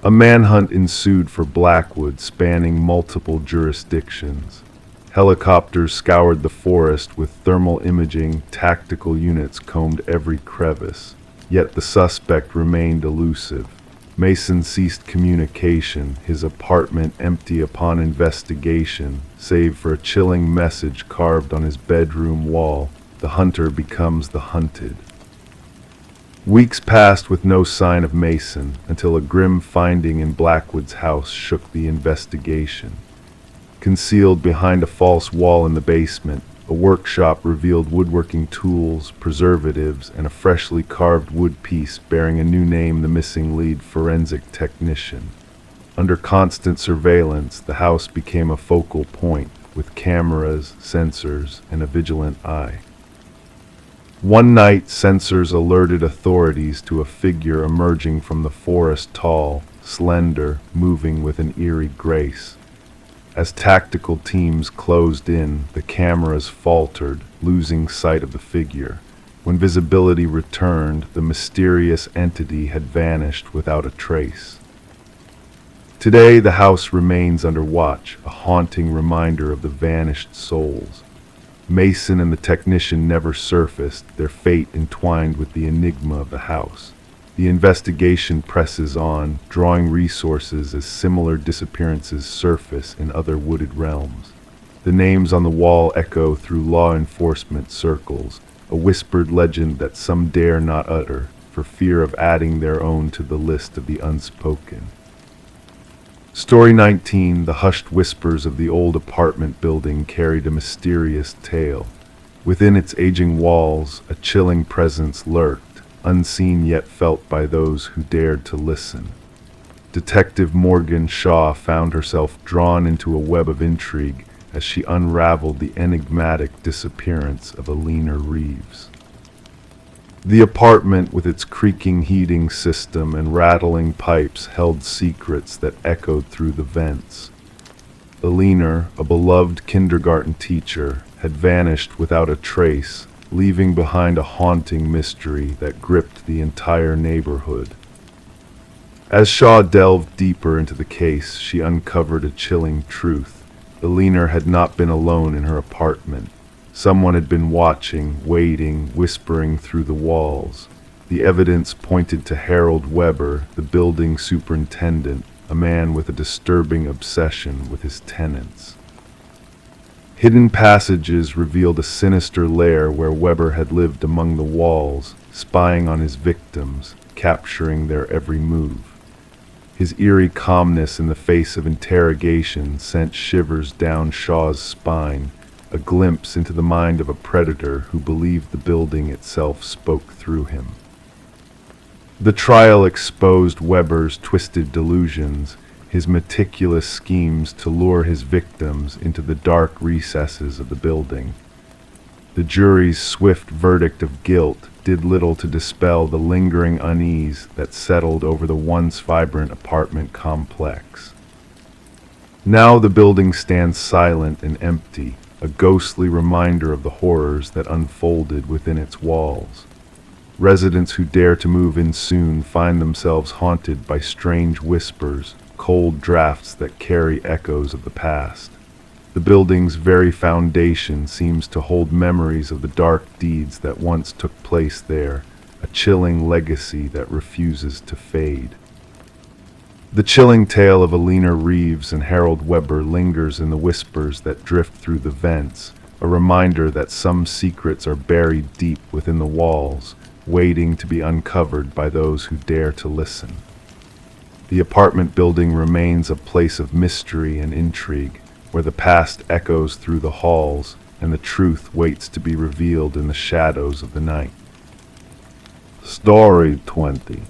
A manhunt ensued for Blackwood, spanning multiple jurisdictions. Helicopters scoured the forest with thermal imaging, tactical units combed every crevice. Yet the suspect remained elusive. Mason ceased communication, his apartment empty upon investigation, save for a chilling message carved on his bedroom wall: "The hunter becomes the hunted." Weeks passed with no sign of Mason, until a grim finding in Blackwood's house shook the investigation. Concealed behind a false wall in the basement, a workshop revealed woodworking tools, preservatives, and a freshly carved wood piece bearing a new name: the missing lead forensic technician. Under constant surveillance, the house became a focal point, with cameras, sensors, and a vigilant eye. One night, sensors alerted authorities to a figure emerging from the forest, tall, slender, moving with an eerie grace. As tactical teams closed in, the cameras faltered, losing sight of the figure. When visibility returned, the mysterious entity had vanished without a trace. Today, the house remains under watch, a haunting reminder of the vanished souls. Mason and the technician never surfaced, their fate entwined with the enigma of the house. The investigation presses on, drawing resources as similar disappearances surface in other wooded realms. The names on the wall echo through law enforcement circles, a whispered legend that some dare not utter, for fear of adding their own to the list of the unspoken. Story 19, the hushed whispers of the old apartment building carried a mysterious tale. Within its aging walls, a chilling presence lurked, unseen yet felt by those who dared to listen. Detective Morgan Shaw found herself drawn into a web of intrigue as she unraveled the enigmatic disappearance of Alina Reeves. The apartment, with its creaking heating system and rattling pipes, held secrets that echoed through the vents. Alina, a beloved kindergarten teacher, had vanished without a trace, leaving behind a haunting mystery that gripped the entire neighborhood. As Shaw delved deeper into the case, she uncovered a chilling truth. Alina had not been alone in her apartment. Someone had been watching, waiting, whispering through the walls. The evidence pointed to Harold Weber, the building superintendent, a man with a disturbing obsession with his tenants. Hidden passages revealed a sinister lair where Weber had lived among the walls, spying on his victims, capturing their every move. His eerie calmness in the face of interrogation sent shivers down Shaw's spine, a glimpse into the mind of a predator who believed the building itself spoke through him. The trial exposed Weber's twisted delusions, his meticulous schemes to lure his victims into the dark recesses of the building. The jury's swift verdict of guilt did little to dispel the lingering unease that settled over the once vibrant apartment complex. Now the building stands silent and empty, a ghostly reminder of the horrors that unfolded within its walls. Residents who dare to move in soon find themselves haunted by strange whispers, cold drafts that carry echoes of the past. The building's very foundation seems to hold memories of the dark deeds that once took place there, a chilling legacy that refuses to fade. The chilling tale of Alina Reeves and Harold Weber lingers in the whispers that drift through the vents, a reminder that some secrets are buried deep within the walls, waiting to be uncovered by those who dare to listen. The apartment building remains a place of mystery and intrigue, where the past echoes through the halls and the truth waits to be revealed in the shadows of the night. Story 20.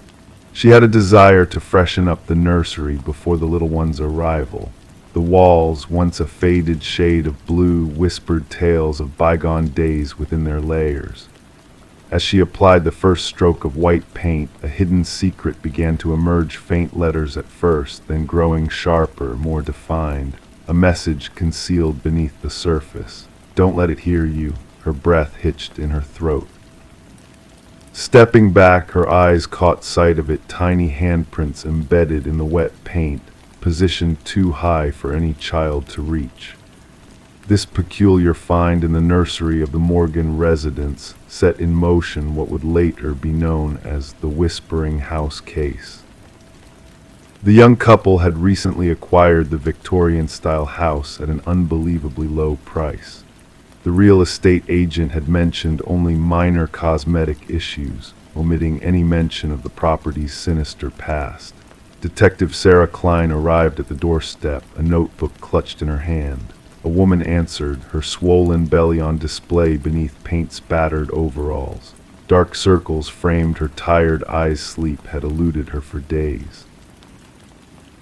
She had a desire to freshen up the nursery before the little one's arrival. The walls, once a faded shade of blue, whispered tales of bygone days within their layers. As she applied the first stroke of white paint, a hidden secret began to emerge, faint letters at first, then growing sharper, more defined, a message concealed beneath the surface. Don't let it hear you, her breath hitched in her throat. Stepping back, her eyes caught sight of it, tiny handprints embedded in the wet paint, positioned too high for any child to reach. This peculiar find in the nursery of the Morgan residence set in motion what would later be known as the Whispering House case. The young couple had recently acquired the Victorian-style house at an unbelievably low price. The real estate agent had mentioned only minor cosmetic issues, omitting any mention of the property's sinister past. Detective Sarah Klein arrived at the doorstep, a notebook clutched in her hand. A woman answered, her swollen belly on display beneath paint-spattered overalls. Dark circles framed her tired eyes. Sleep had eluded her for days.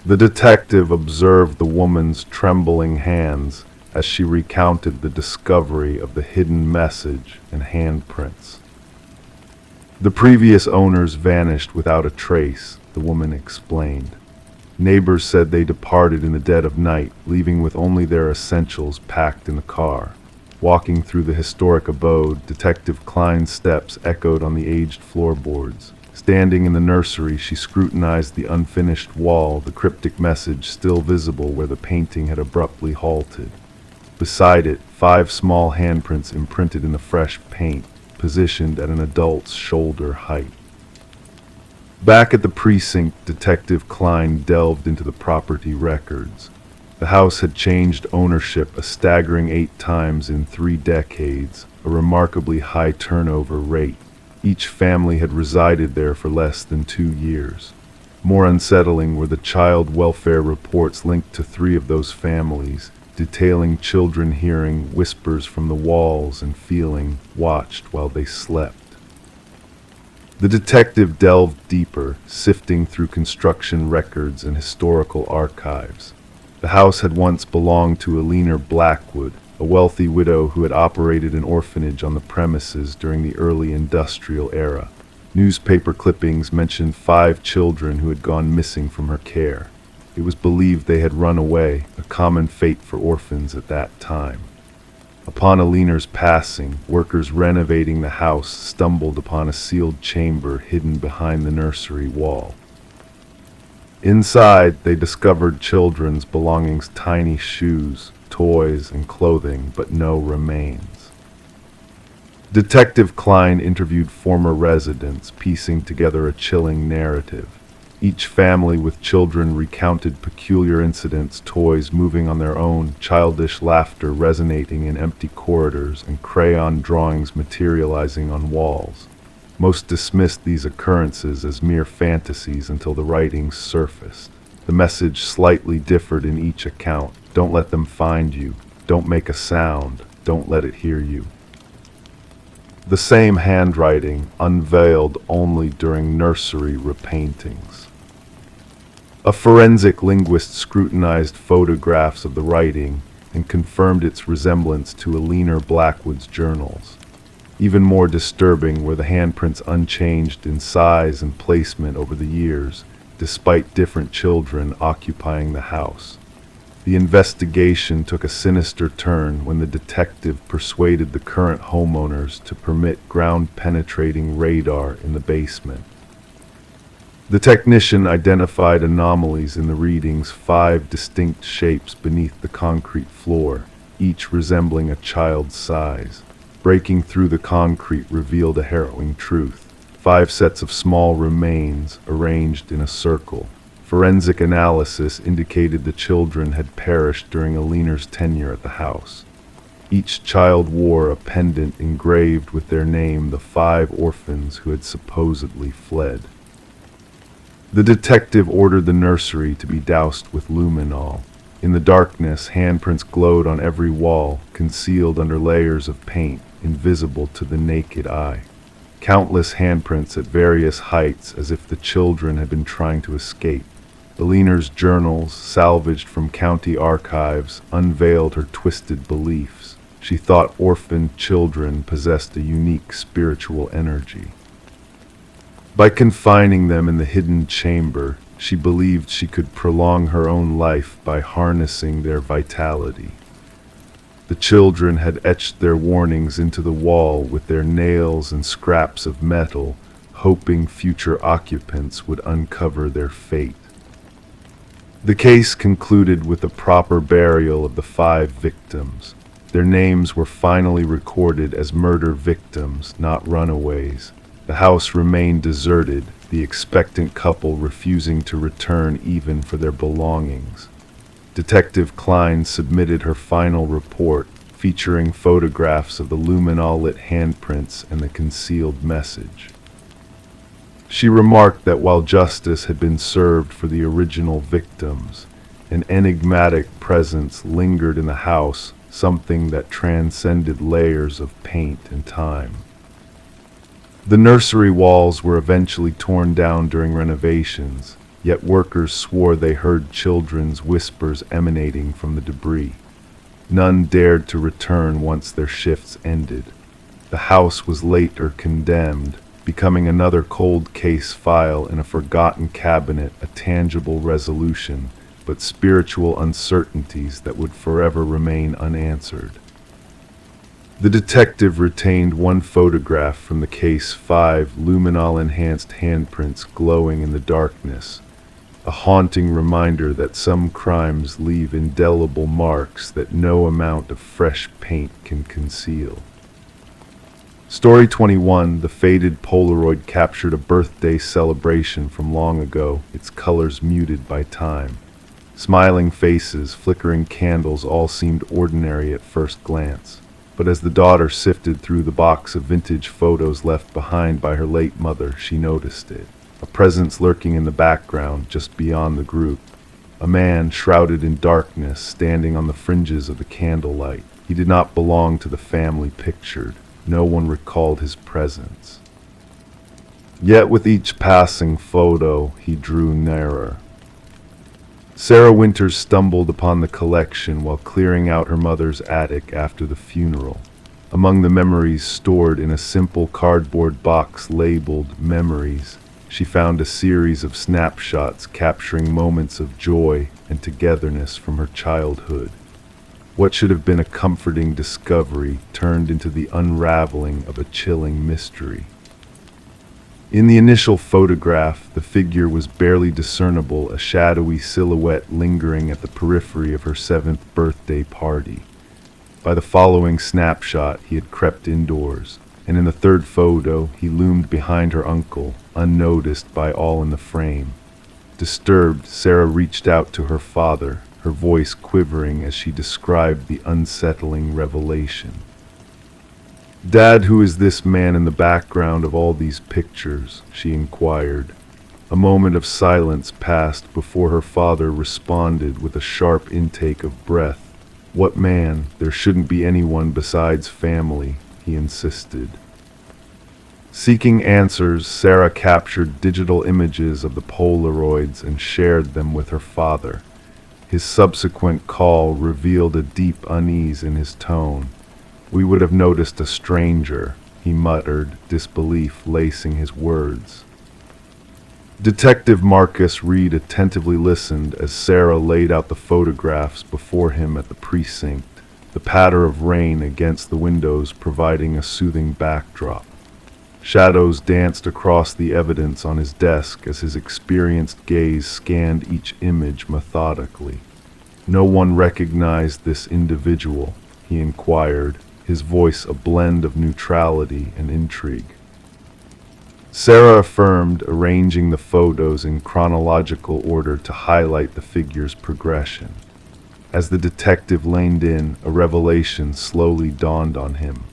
The detective observed the woman's trembling hands as she recounted the discovery of the hidden message and handprints. The previous owners vanished without a trace, the woman explained. Neighbors said they departed in the dead of night, leaving with only their essentials packed in the car. Walking through the historic abode, Detective Klein's steps echoed on the aged floorboards. Standing in the nursery, she scrutinized the unfinished wall, the cryptic message still visible where the painting had abruptly halted. Beside it, 5 small handprints imprinted in the fresh paint, positioned at an adult's shoulder height. Back at the precinct, Detective Klein delved into the property records. The house had changed ownership a staggering 8 times in 3 decades, a remarkably high turnover rate. Each family had resided there for less than 2 years. More unsettling were the child welfare reports linked to 3 of those families, detailing children hearing whispers from the walls and feeling watched while they slept. The detective delved deeper, sifting through construction records and historical archives. The house had once belonged to Eleanor Blackwood, a wealthy widow who had operated an orphanage on the premises during the early industrial era. Newspaper clippings mentioned 5 children who had gone missing from her care. It was believed they had run away, a common fate for orphans at that time. Upon Eleanor's passing, workers renovating the house stumbled upon a sealed chamber hidden behind the nursery wall. Inside, they discovered children's belongings, tiny shoes, toys, and clothing, but no remains. Detective Klein interviewed former residents, piecing together a chilling narrative. Each family with children recounted peculiar incidents, toys moving on their own, childish laughter resonating in empty corridors, and crayon drawings materializing on walls. Most dismissed these occurrences as mere fantasies until the writings surfaced. The message slightly differed in each account. Don't let them find you. Don't make a sound. Don't let it hear you. The same handwriting, unveiled only during nursery repaintings. A forensic linguist scrutinized photographs of the writing and confirmed its resemblance to Eleanor Blackwood's journals. Even more disturbing were the handprints, unchanged in size and placement over the years, despite different children occupying the house. The investigation took a sinister turn when the detective persuaded the current homeowners to permit ground-penetrating radar in the basement. The technician identified anomalies in the readings, 5 distinct shapes beneath the concrete floor, each resembling a child's size. Breaking through the concrete revealed a harrowing truth. 5 sets of small remains arranged in a circle. Forensic analysis indicated the children had perished during Eleanor's tenure at the house. Each child wore a pendant engraved with their name, the 5 orphans who had supposedly fled. The detective ordered the nursery to be doused with luminol. In the darkness, handprints glowed on every wall, concealed under layers of paint, invisible to the naked eye. Countless handprints at various heights, as if the children had been trying to escape. Eleanor's journals, salvaged from county archives, unveiled her twisted beliefs. She thought orphaned children possessed a unique spiritual energy. By confining them in the hidden chamber, she believed she could prolong her own life by harnessing their vitality. The children had etched their warnings into the wall with their nails and scraps of metal, hoping future occupants would uncover their fate. The case concluded with a proper burial of the 5 victims. Their names were finally recorded as murder victims, not runaways. The house remained deserted, the expectant couple refusing to return even for their belongings. Detective Klein submitted her final report, featuring photographs of the luminol-lit handprints and the concealed message. She remarked that while justice had been served for the original victims, an enigmatic presence lingered in the house, something that transcended layers of paint and time. The nursery walls were eventually torn down during renovations, yet workers swore they heard children's whispers emanating from the debris. None dared to return once their shifts ended. The house was later condemned, becoming another cold case file in a forgotten cabinet, a tangible resolution, but spiritual uncertainties that would forever remain unanswered. The detective retained one photograph from the case, 5 luminol-enhanced handprints glowing in the darkness, a haunting reminder that some crimes leave indelible marks that no amount of fresh paint can conceal. Story 21, the faded Polaroid captured a birthday celebration from long ago, its colors muted by time. Smiling faces, flickering candles all seemed ordinary at first glance. But as the daughter sifted through the box of vintage photos left behind by her late mother, she noticed it. A presence lurking in the background, just beyond the group. A man shrouded in darkness, standing on the fringes of the candlelight. He did not belong to the family pictured. No one recalled his presence. Yet with each passing photo, he drew nearer. Sarah Winters stumbled upon the collection while clearing out her mother's attic after the funeral. Among the memories stored in a simple cardboard box labeled Memories, she found a series of snapshots capturing moments of joy and togetherness from her childhood. What should have been a comforting discovery turned into the unraveling of a chilling mystery. In the initial photograph, the figure was barely discernible, a shadowy silhouette lingering at the periphery of her 7th birthday party. By the following snapshot, he had crept indoors, and in the third photo, he loomed behind her uncle, unnoticed by all in the frame. Disturbed, Sarah reached out to her father, her voice quivering as she described the unsettling revelation. "Dad, who is this man in the background of all these pictures?" she inquired. A moment of silence passed before her father responded with a sharp intake of breath. "What man? There shouldn't be anyone besides family," he insisted. Seeking answers, Sarah captured digital images of the Polaroids and shared them with her father. His subsequent call revealed a deep unease in his tone. "We would have noticed a stranger," he muttered, disbelief lacing his words. Detective Marcus Reed attentively listened as Sarah laid out the photographs before him at the precinct, the patter of rain against the windows providing a soothing backdrop. Shadows danced across the evidence on his desk as his experienced gaze scanned each image methodically. "No one recognized this individual?" he inquired, his voice a blend of neutrality and intrigue. Sarah affirmed, arranging the photos in chronological order to highlight the figure's progression. As the detective leaned in, a revelation slowly dawned on him.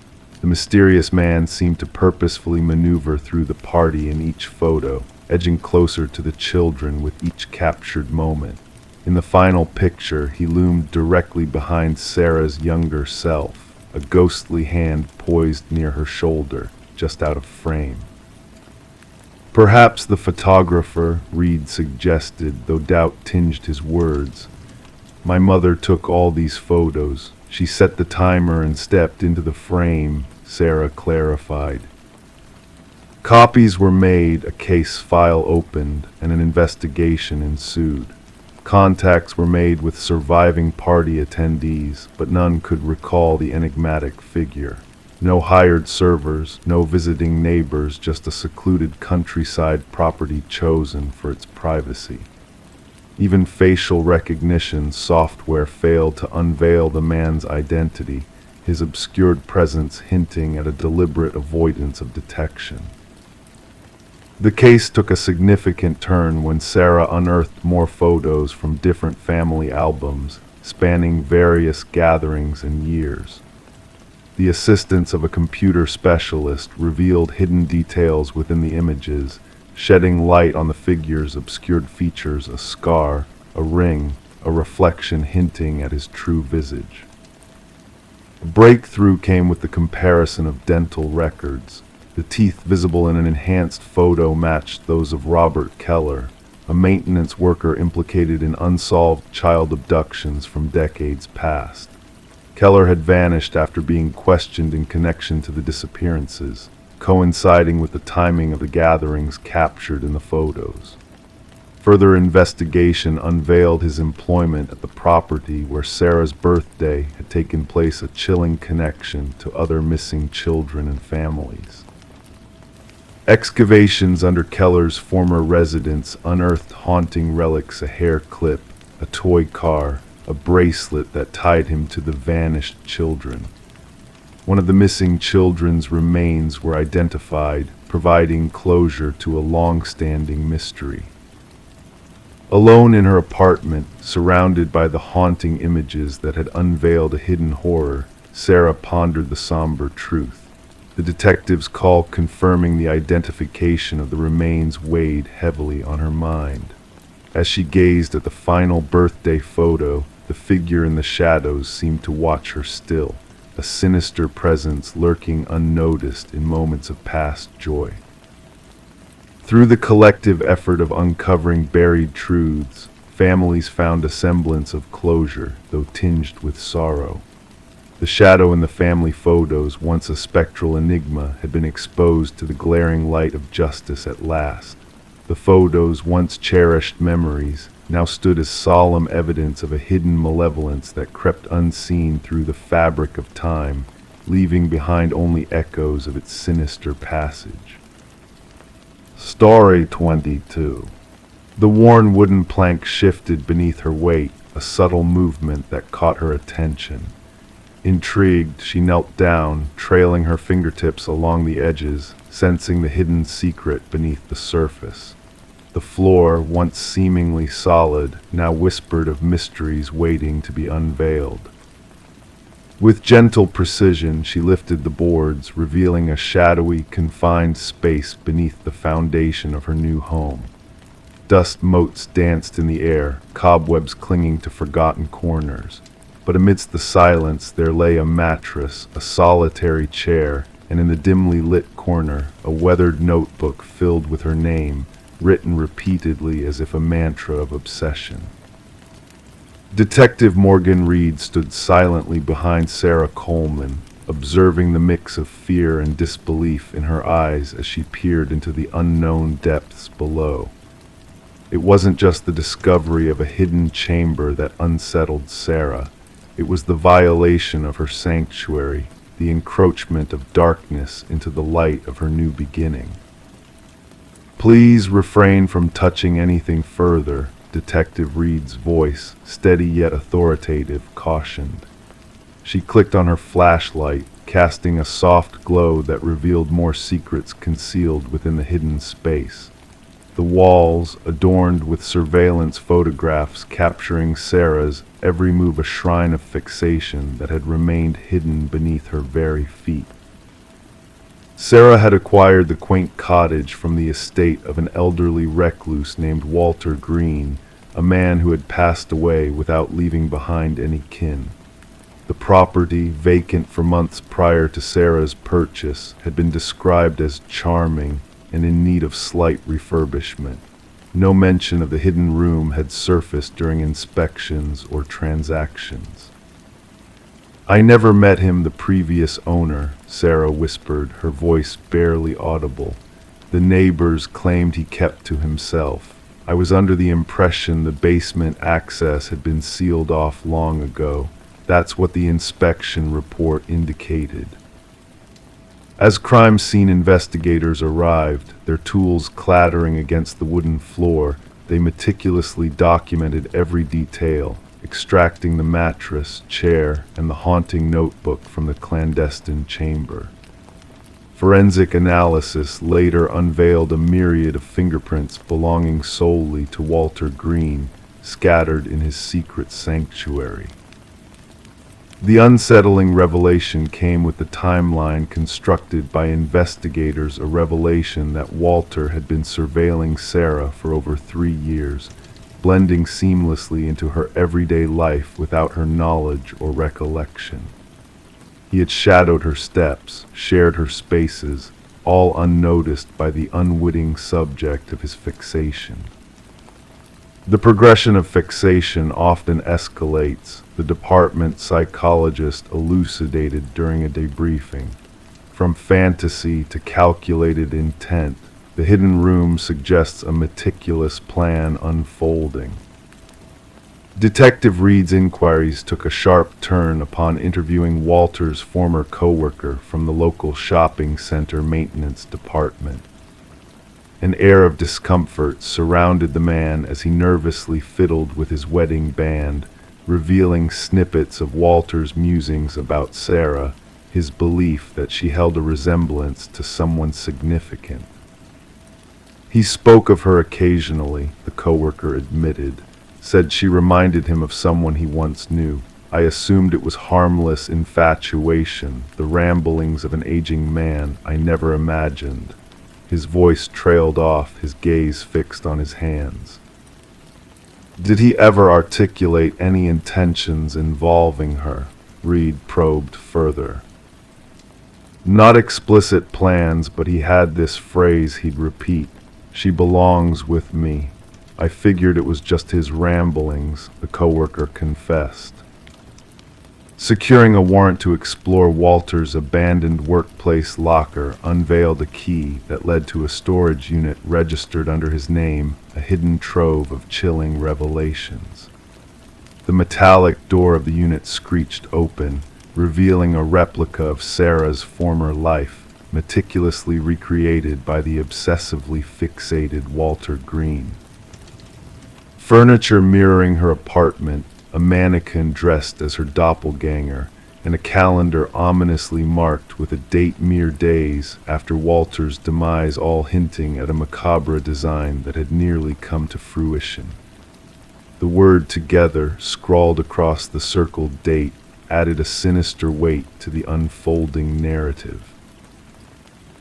The mysterious man seemed to purposefully maneuver through the party in each photo, edging closer to the children with each captured moment. In the final picture, he loomed directly behind Sarah's younger self, a ghostly hand poised near her shoulder, just out of frame. "Perhaps the photographer," Reed suggested, though doubt tinged his words. "My mother took all these photos. She set the timer and stepped into the frame," Sarah clarified. Copies were made, a case file opened, and an investigation ensued. Contacts were made with surviving party attendees, but none could recall the enigmatic figure. No hired servers, no visiting neighbors, just a secluded countryside property chosen for its privacy. Even facial recognition software failed to unveil the man's identity, his obscured presence hinting at a deliberate avoidance of detection. The case took a significant turn when Sarah unearthed more photos from different family albums, spanning various gatherings and years. The assistance of a computer specialist revealed hidden details within the images, shedding light on the figure's obscured features, a scar, a ring, a reflection hinting at his true visage. A breakthrough came with the comparison of dental records. The teeth visible in an enhanced photo matched those of Robert Keller, a maintenance worker implicated in unsolved child abductions from decades past. Keller had vanished after being questioned in connection to the disappearances, coinciding with the timing of the gatherings captured in the photos. Further investigation unveiled his employment at the property where Sarah's birthday had taken place, a chilling connection to other missing children and families. Excavations under Keller's former residence unearthed haunting relics, a hair clip, a toy car, a bracelet that tied him to the vanished children. One of the missing children's remains were identified, providing closure to a long-standing mystery. Alone in her apartment, surrounded by the haunting images that had unveiled a hidden horror, Sarah pondered the somber truth. The detective's call confirming the identification of the remains weighed heavily on her mind. As she gazed at the final birthday photo, the figure in the shadows seemed to watch her still, a sinister presence lurking unnoticed in moments of past joy. Through the collective effort of uncovering buried truths, families found a semblance of closure, though tinged with sorrow. The shadow in the family photos, once a spectral enigma, had been exposed to the glaring light of justice at last. The photos, once cherished memories, now stood as solemn evidence of a hidden malevolence that crept unseen through the fabric of time, leaving behind only echoes of its sinister passage. Story 22. The worn wooden plank shifted beneath her weight, a subtle movement that caught her attention. Intrigued, she knelt down, trailing her fingertips along the edges, sensing the hidden secret beneath the surface. The floor, once seemingly solid, now whispered of mysteries waiting to be unveiled. With gentle precision, she lifted the boards, revealing a shadowy, confined space beneath the foundation of her new home. Dust motes danced in the air, cobwebs clinging to forgotten corners. But amidst the silence there lay a mattress, a solitary chair, and in the dimly lit corner, a weathered notebook filled with her name, written repeatedly as if a mantra of obsession. Detective Morgan Reed stood silently behind Sarah Coleman, observing the mix of fear and disbelief in her eyes as she peered into the unknown depths below. It wasn't just the discovery of a hidden chamber that unsettled Sarah. It was the violation of her sanctuary, the encroachment of darkness into the light of her new beginning. "Please refrain from touching anything further," Detective Reed's voice, steady yet authoritative, cautioned. She clicked on her flashlight, casting a soft glow that revealed more secrets concealed within the hidden space. The walls, adorned with surveillance photographs capturing Sarah's every move, a shrine of fixation that had remained hidden beneath her very feet. Sarah had acquired the quaint cottage from the estate of an elderly recluse named Walter Green, a man who had passed away without leaving behind any kin. The property, vacant for months prior to Sarah's purchase, had been described as charming and in need of slight refurbishment. No mention of the hidden room had surfaced during inspections or transactions. "I never met him, the previous owner," Sarah whispered, her voice barely audible. "The neighbors claimed he kept to himself. I was under the impression the basement access had been sealed off long ago. That's what the inspection report indicated." As crime scene investigators arrived, their tools clattering against the wooden floor, they meticulously documented every detail, extracting the mattress, chair, and the haunting notebook from the clandestine chamber. Forensic analysis later unveiled a myriad of fingerprints belonging solely to Walter Green, scattered in his secret sanctuary. The unsettling revelation came with the timeline constructed by investigators, a revelation that Walter had been surveilling Sarah for over 3 years, blending seamlessly into her everyday life without her knowledge or recollection. He had shadowed her steps, shared her spaces, all unnoticed by the unwitting subject of his fixation. The progression of fixation often escalates, the department psychologist elucidated during a debriefing. From fantasy to calculated intent, the hidden room suggests a meticulous plan unfolding. Detective Reed's inquiries took a sharp turn upon interviewing Walter's former coworker from the local shopping center maintenance department. An air of discomfort surrounded the man as he nervously fiddled with his wedding band, revealing snippets of Walter's musings about Sarah, his belief that she held a resemblance to someone significant. He spoke of her occasionally, the coworker admitted, said she reminded him of someone he once knew. "I assumed it was harmless infatuation, the ramblings of an aging man. I never imagined." His voice trailed off, his gaze fixed on his hands. "Did he ever articulate any intentions involving her?" Reed probed further. "Not explicit plans, but he had this phrase he'd repeat. She belongs with me. I figured it was just his ramblings, the coworker confessed. Securing a warrant to explore Walter's abandoned workplace locker unveiled a key that led to a storage unit registered under his name, a hidden trove of chilling revelations. The metallic door of the unit screeched open, revealing a replica of Sarah's former life, meticulously recreated by the obsessively fixated Walter Green. Furniture mirroring her apartment, a mannequin dressed as her doppelganger, and a calendar ominously marked with a date mere days after Walter's demise, all hinting at a macabre design that had nearly come to fruition. The word "together" scrawled across the circled date added a sinister weight to the unfolding narrative.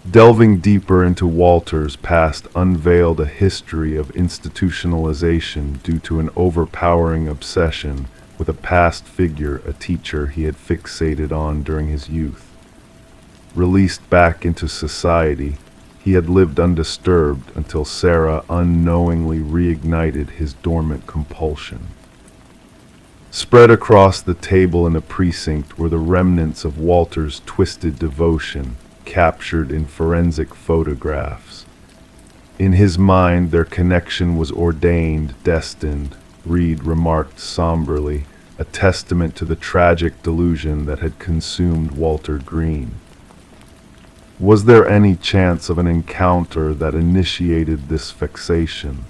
Delving deeper into Walter's past unveiled a history of institutionalization due to an overpowering obsession with a past figure, a teacher he had fixated on during his youth. Released back into society, he had lived undisturbed until Sarah unknowingly reignited his dormant compulsion. Spread across the table in the precinct were the remnants of Walter's twisted devotion, captured in forensic photographs. In his mind, their connection was ordained, destined, Reed remarked somberly, a testament to the tragic delusion that had consumed Walter Green. Was there any chance of an encounter that initiated this fixation?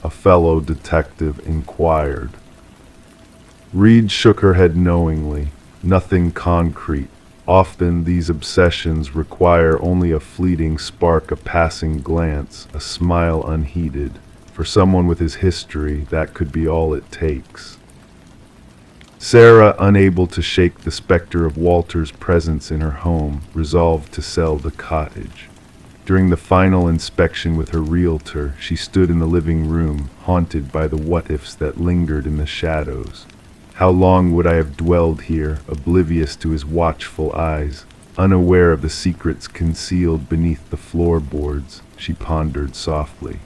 A fellow detective inquired. Reed shook her head knowingly. Nothing concrete. Often these obsessions require only a fleeting spark, a passing glance, a smile unheeded. For someone with his history, that could be all it takes. Sarah, unable to shake the specter of Walter's presence in her home, resolved to sell the cottage. During the final inspection with her realtor, she stood in the living room, haunted by the what-ifs that lingered in the shadows. How long would I have dwelled here, oblivious to his watchful eyes, unaware of the secrets concealed beneath the floorboards? She pondered softly.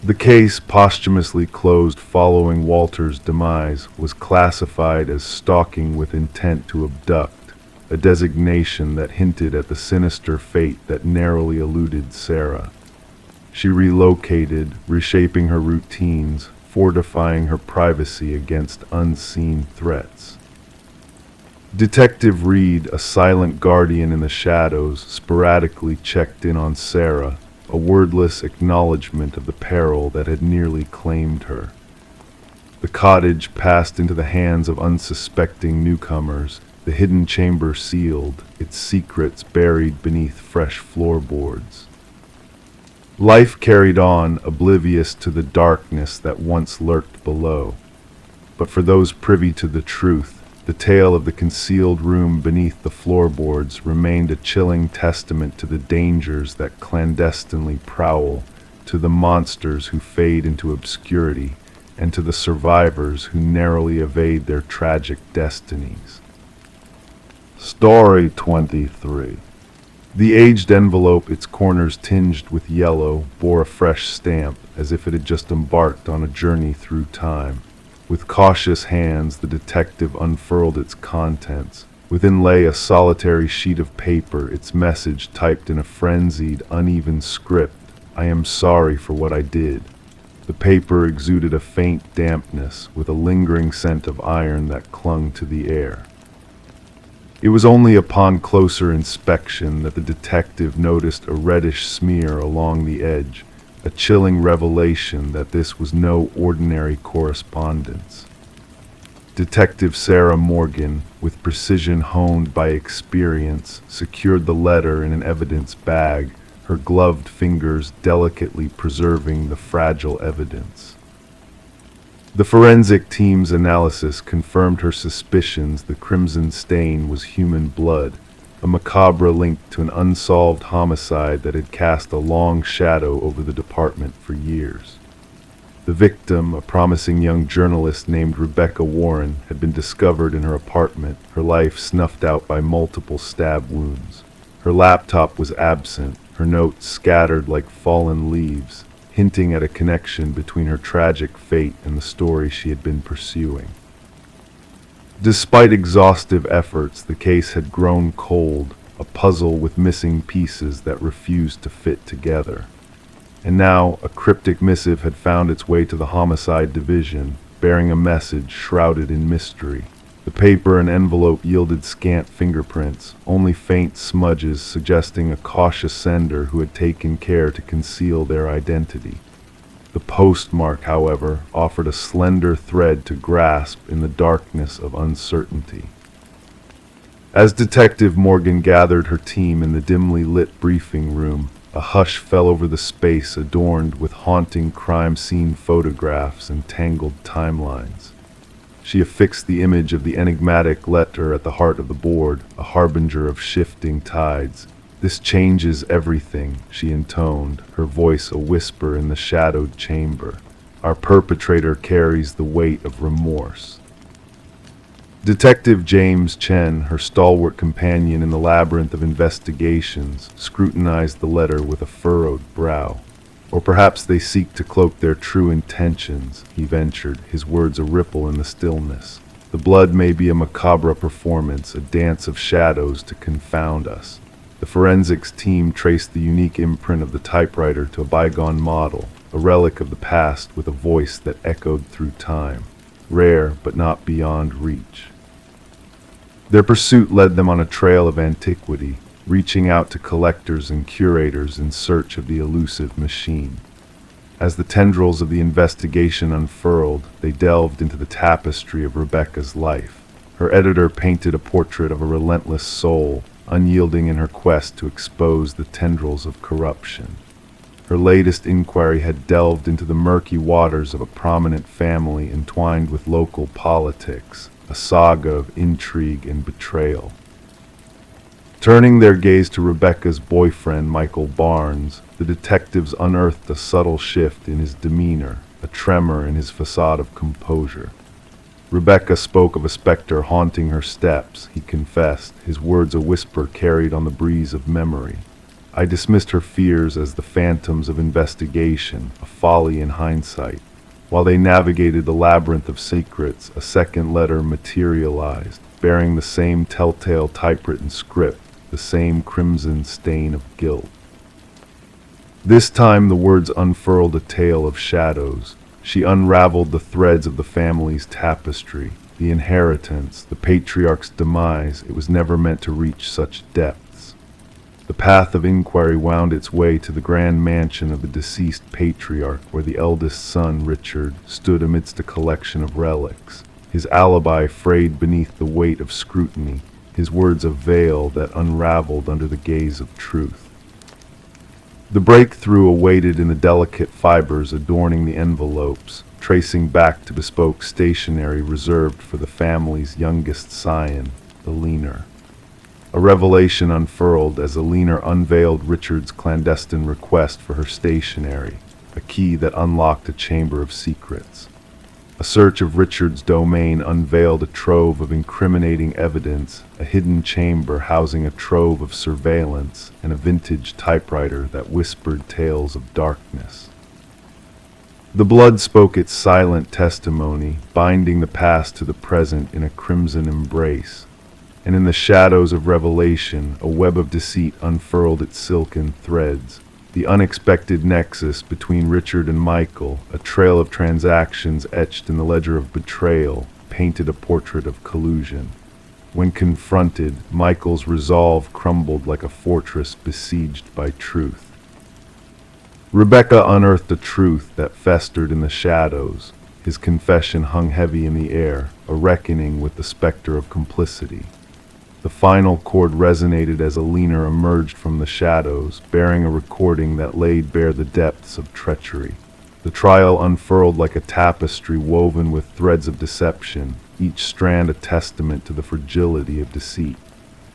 The case, posthumously closed following Walter's demise, was classified as stalking with intent to abduct, a designation that hinted at the sinister fate that narrowly eluded Sarah. She relocated, reshaping her routines, fortifying her privacy against unseen threats. Detective Reed, a silent guardian in the shadows, sporadically checked in on Sarah, a wordless acknowledgement of the peril that had nearly claimed her. The cottage passed into the hands of unsuspecting newcomers, the hidden chamber sealed, its secrets buried beneath fresh floorboards. Life carried on, oblivious to the darkness that once lurked below. But for those privy to the truth, the tale of the concealed room beneath the floorboards remained a chilling testament to the dangers that clandestinely prowl, to the monsters who fade into obscurity, and to the survivors who narrowly evade their tragic destinies. Story 23. The aged envelope, its corners tinged with yellow, bore a fresh stamp, as if it had just embarked on a journey through time. With cautious hands, the detective unfurled its contents. Within lay a solitary sheet of paper, its message typed in a frenzied, uneven script. "I am sorry for what I did." The paper exuded a faint dampness, with a lingering scent of iron that clung to the air. It was only upon closer inspection that the detective noticed a reddish smear along the edge, a chilling revelation that this was no ordinary correspondence. Detective Sarah Morgan, with precision honed by experience, secured the letter in an evidence bag, her gloved fingers delicately preserving the fragile evidence. The forensic team's analysis confirmed her suspicions. The crimson stain was human blood, a macabre link to an unsolved homicide that had cast a long shadow over the department for years. The victim, a promising young journalist named Rebecca Warren, had been discovered in her apartment, her life snuffed out by multiple stab wounds. Her laptop was absent, her notes scattered like fallen leaves, hinting at a connection between her tragic fate and the story she had been pursuing. Despite exhaustive efforts, the case had grown cold, a puzzle with missing pieces that refused to fit together. And now, a cryptic missive had found its way to the Homicide Division, bearing a message shrouded in mystery. The paper and envelope yielded scant fingerprints, only faint smudges suggesting a cautious sender who had taken care to conceal their identity. The postmark, however, offered a slender thread to grasp in the darkness of uncertainty. As Detective Morgan gathered her team in the dimly lit briefing room, a hush fell over the space adorned with haunting crime scene photographs and tangled timelines. She affixed the image of the enigmatic letter at the heart of the board, a harbinger of shifting tides. "This changes everything," she intoned, her voice a whisper in the shadowed chamber. "Our perpetrator carries the weight of remorse." Detective James Chen, her stalwart companion in the labyrinth of investigations, scrutinized the letter with a furrowed brow. "Or perhaps they seek to cloak their true intentions," he ventured, his words a ripple in the stillness. "The blood may be a macabre performance, a dance of shadows to confound us." The forensics team traced the unique imprint of the typewriter to a bygone model, a relic of the past with a voice that echoed through time, rare but not beyond reach. Their pursuit led them on a trail of antiquity, reaching out to collectors and curators in search of the elusive machine. As the tendrils of the investigation unfurled, they delved into the tapestry of Rebecca's life. Her editor painted a portrait of a relentless soul, unyielding in her quest to expose the tendrils of corruption. Her latest inquiry had delved into the murky waters of a prominent family entwined with local politics, a saga of intrigue and betrayal. Turning their gaze to Rebecca's boyfriend, Michael Barnes, the detectives unearthed a subtle shift in his demeanor, a tremor in his facade of composure. Rebecca spoke of a specter haunting her steps, he confessed, his words a whisper carried on the breeze of memory. "I dismissed her fears as the phantoms of investigation, a folly in hindsight." While they navigated the labyrinth of secrets, a second letter materialized, bearing the same telltale typewritten script, the same crimson stain of guilt. This time the words unfurled a tale of shadows. She unraveled the threads of the family's tapestry, the inheritance, the patriarch's demise. It was never meant to reach such depths. The path of inquiry wound its way to the grand mansion of the deceased patriarch, where the eldest son, Richard, stood amidst a collection of relics, his alibi frayed beneath the weight of scrutiny, his words a veil that unraveled under the gaze of truth. The breakthrough awaited in the delicate fibers adorning the envelopes, tracing back to bespoke stationery reserved for the family's youngest scion, the Leaner. A revelation unfurled as Alina unveiled Richard's clandestine request for her stationery, a key that unlocked a chamber of secrets. A search of Richard's domain unveiled a trove of incriminating evidence, a hidden chamber housing a trove of surveillance, and a vintage typewriter that whispered tales of darkness. The blood spoke its silent testimony, binding the past to the present in a crimson embrace. And in the shadows of revelation, a web of deceit unfurled its silken threads. The unexpected nexus between Richard and Michael, a trail of transactions etched in the ledger of betrayal, painted a portrait of collusion. When confronted, Michael's resolve crumbled like a fortress besieged by truth. Rebecca unearthed a truth that festered in the shadows. His confession hung heavy in the air, a reckoning with the specter of complicity. The final chord resonated as Alina emerged from the shadows, bearing a recording that laid bare the depths of treachery. The trial unfurled like a tapestry woven with threads of deception, each strand a testament to the fragility of deceit.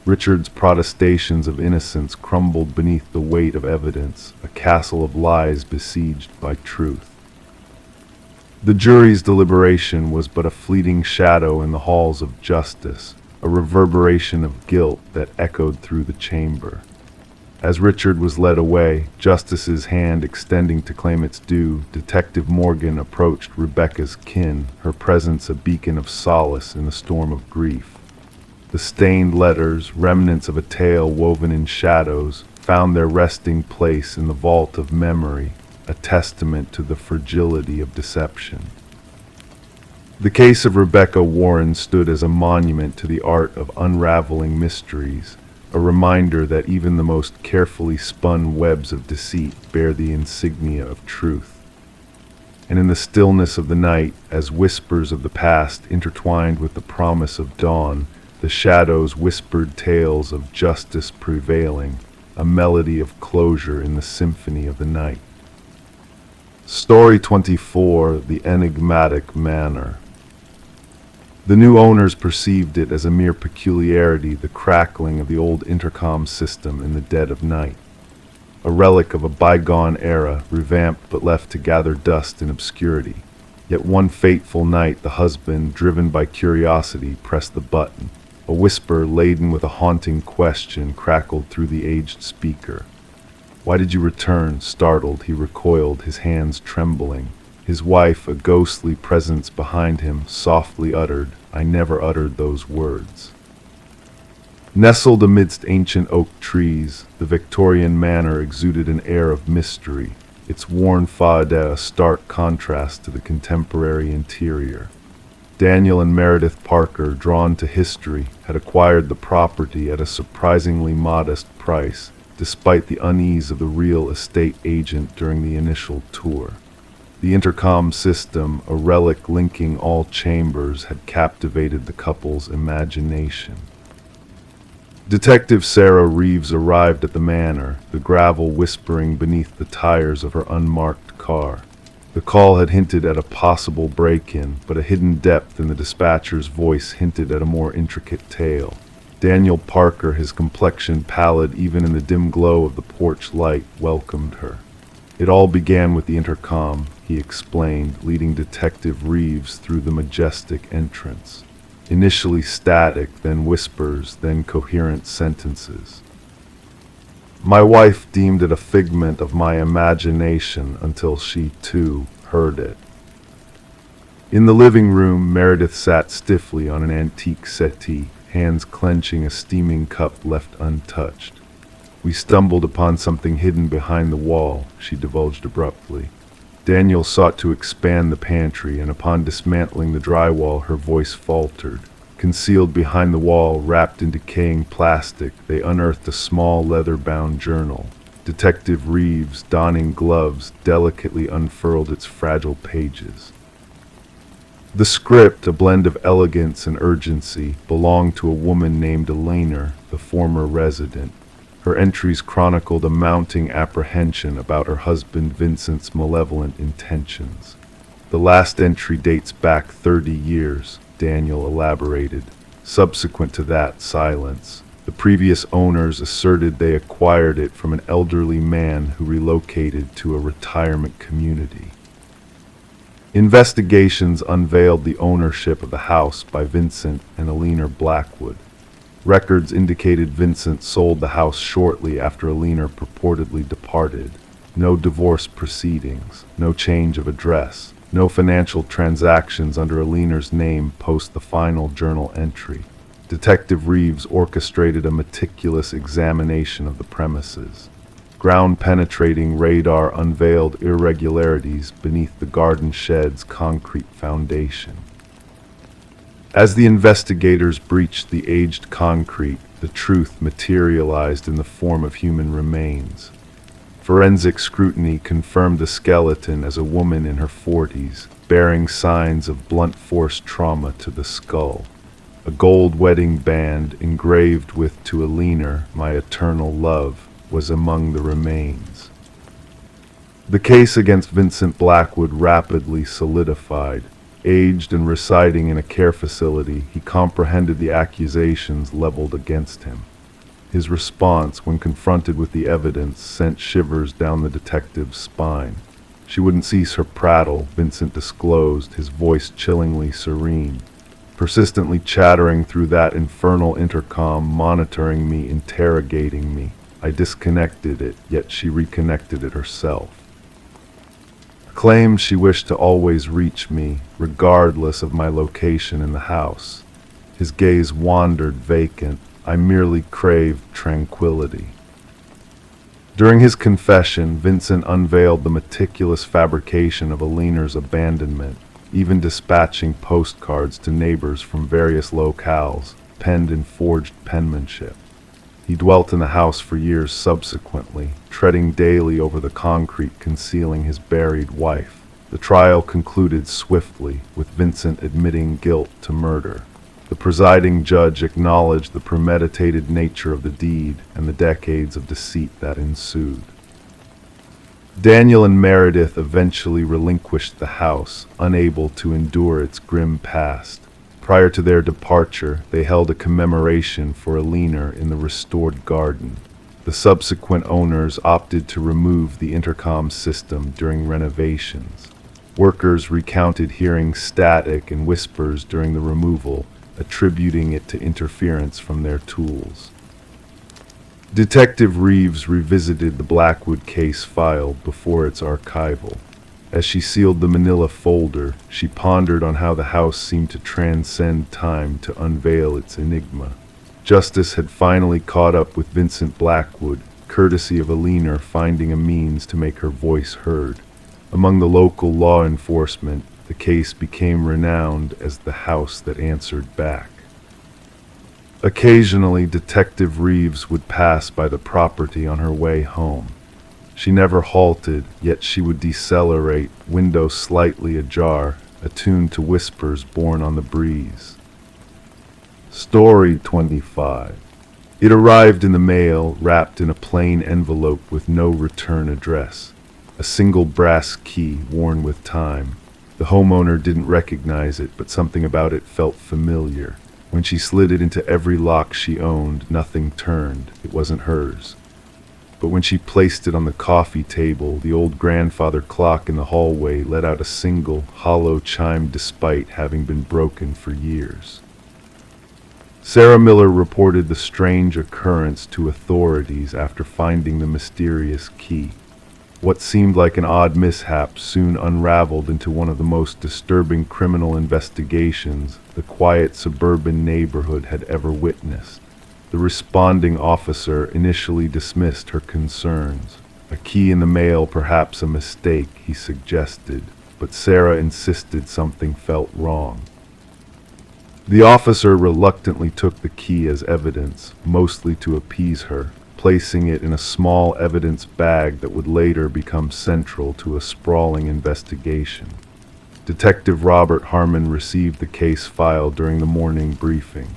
Richard's protestations of innocence crumbled beneath the weight of evidence, a castle of lies besieged by truth. The jury's deliberation was but a fleeting shadow in the halls of justice, a reverberation of guilt that echoed through the chamber. As Richard was led away, Justice's hand extending to claim its due, Detective Morgan approached Rebecca's kin, her presence a beacon of solace in a storm of grief. The stained letters, remnants of a tale woven in shadows, found their resting place in the vault of memory, a testament to the fragility of deception. The case of Rebecca Warren stood as a monument to the art of unraveling mysteries, a reminder that even the most carefully spun webs of deceit bear the insignia of truth. And in the stillness of the night, as whispers of the past intertwined with the promise of dawn, the shadows whispered tales of justice prevailing, a melody of closure in the symphony of the night. Story 24: The Enigmatic Manor. The new owners perceived it as a mere peculiarity, the crackling of the old intercom system in the dead of night. A relic of a bygone era, revamped but left to gather dust in obscurity. Yet one fateful night, the husband, driven by curiosity, pressed the button. A whisper laden with a haunting question crackled through the aged speaker. "Why did you return?" Startled, he recoiled, his hands trembling. His wife, a ghostly presence behind him, softly uttered, "I never uttered those words." Nestled amidst ancient oak trees, the Victorian manor exuded an air of mystery, its worn façade a stark contrast to the contemporary interior. Daniel and Meredith Parker, drawn to history, had acquired the property at a surprisingly modest price, despite the unease of the real estate agent during the initial tour. The intercom system, a relic linking all chambers, had captivated the couple's imagination. Detective Sarah Reeves arrived at the manor, the gravel whispering beneath the tires of her unmarked car. The call had hinted at a possible break-in, but a hidden depth in the dispatcher's voice hinted at a more intricate tale. Daniel Parker, his complexion pallid even in the dim glow of the porch light, welcomed her. "It all began with the intercom," he explained, leading Detective Reeves through the majestic entrance. Initially static, then whispers, then coherent sentences. My wife deemed it a figment of my imagination until she, too, heard it. In the living room, Meredith sat stiffly on an antique settee, hands clenching a steaming cup left untouched. "We stumbled upon something hidden behind the wall," she divulged abruptly. Daniel sought to expand the pantry, and upon dismantling the drywall, her voice faltered. Concealed behind the wall, wrapped in decaying plastic, they unearthed a small leather-bound journal. Detective Reeves, donning gloves, delicately unfurled its fragile pages. The script, a blend of elegance and urgency, belonged to a woman named Elena, the former resident. Her entries chronicled a mounting apprehension about her husband Vincent's malevolent intentions. "The last entry dates back 30 years, Daniel elaborated. Subsequent to that, silence. The previous owners asserted they acquired it from an elderly man who relocated to a retirement community. Investigations unveiled the ownership of the house by Vincent and Elena Blackwood. Records indicated Vincent sold the house shortly after Elena purportedly departed. No divorce proceedings, no change of address, no financial transactions under Elena's name post the final journal entry. Detective Reeves orchestrated a meticulous examination of the premises. Ground-penetrating radar unveiled irregularities beneath the garden shed's concrete foundation. As the investigators breached the aged concrete, the truth materialized in the form of human remains. Forensic scrutiny confirmed the skeleton as a woman in her 40s, bearing signs of blunt force trauma to the skull. A gold wedding band engraved with "To Elena, my eternal love," was among the remains. The case against Vincent Blackwood rapidly solidified. Aged and residing in a care facility, he comprehended the accusations leveled against him. His response, when confronted with the evidence, sent shivers down the detective's spine. "She wouldn't cease her prattle," Vincent disclosed, his voice chillingly serene. "Persistently chattering through that infernal intercom, monitoring me, interrogating me. I disconnected it, yet she reconnected it herself. Claimed she wished to always reach me, regardless of my location in the house. His gaze wandered vacant. I merely craved tranquility. During his confession, Vincent unveiled the meticulous fabrication of Aliner's abandonment, even dispatching postcards to neighbors from various locales, penned in forged penmanship. He dwelt in the house for years subsequently, treading daily over the concrete concealing his buried wife. The trial concluded swiftly, with Vincent admitting guilt to murder. The presiding judge acknowledged the premeditated nature of the deed and the decades of deceit that ensued. Daniel and Meredith eventually relinquished the house, unable to endure its grim past. Prior to their departure, they held a commemoration for Aliner in the restored garden. The subsequent owners opted to remove the intercom system during renovations. Workers recounted hearing static and whispers during the removal, attributing it to interference from their tools. Detective Reeves revisited the Blackwood case file before its archival. As she sealed the manila folder, she pondered on how the house seemed to transcend time to unveil its enigma. Justice had finally caught up with Vincent Blackwood, courtesy of Aliner finding a means to make her voice heard. Among the local law enforcement, the case became renowned as the house that answered back. Occasionally, Detective Reeves would pass by the property on her way home. She never halted, yet she would decelerate, window slightly ajar, attuned to whispers borne on the breeze. Story 25. It arrived in the mail, wrapped in a plain envelope with no return address. A single brass key worn with time. The homeowner didn't recognize it, but something about it felt familiar. When she slid it into every lock she owned, nothing turned. It wasn't hers. But when she placed it on the coffee table, the old grandfather clock in the hallway let out a single, hollow chime despite having been broken for years. Sarah Miller reported the strange occurrence to authorities after finding the mysterious key. What seemed like an odd mishap soon unraveled into one of the most disturbing criminal investigations the quiet suburban neighborhood had ever witnessed. The responding officer initially dismissed her concerns. A key in the mail, perhaps a mistake, he suggested, but Sarah insisted something felt wrong. The officer reluctantly took the key as evidence, mostly to appease her, placing it in a small evidence bag that would later become central to a sprawling investigation. Detective Robert Harmon received the case file during the morning briefing.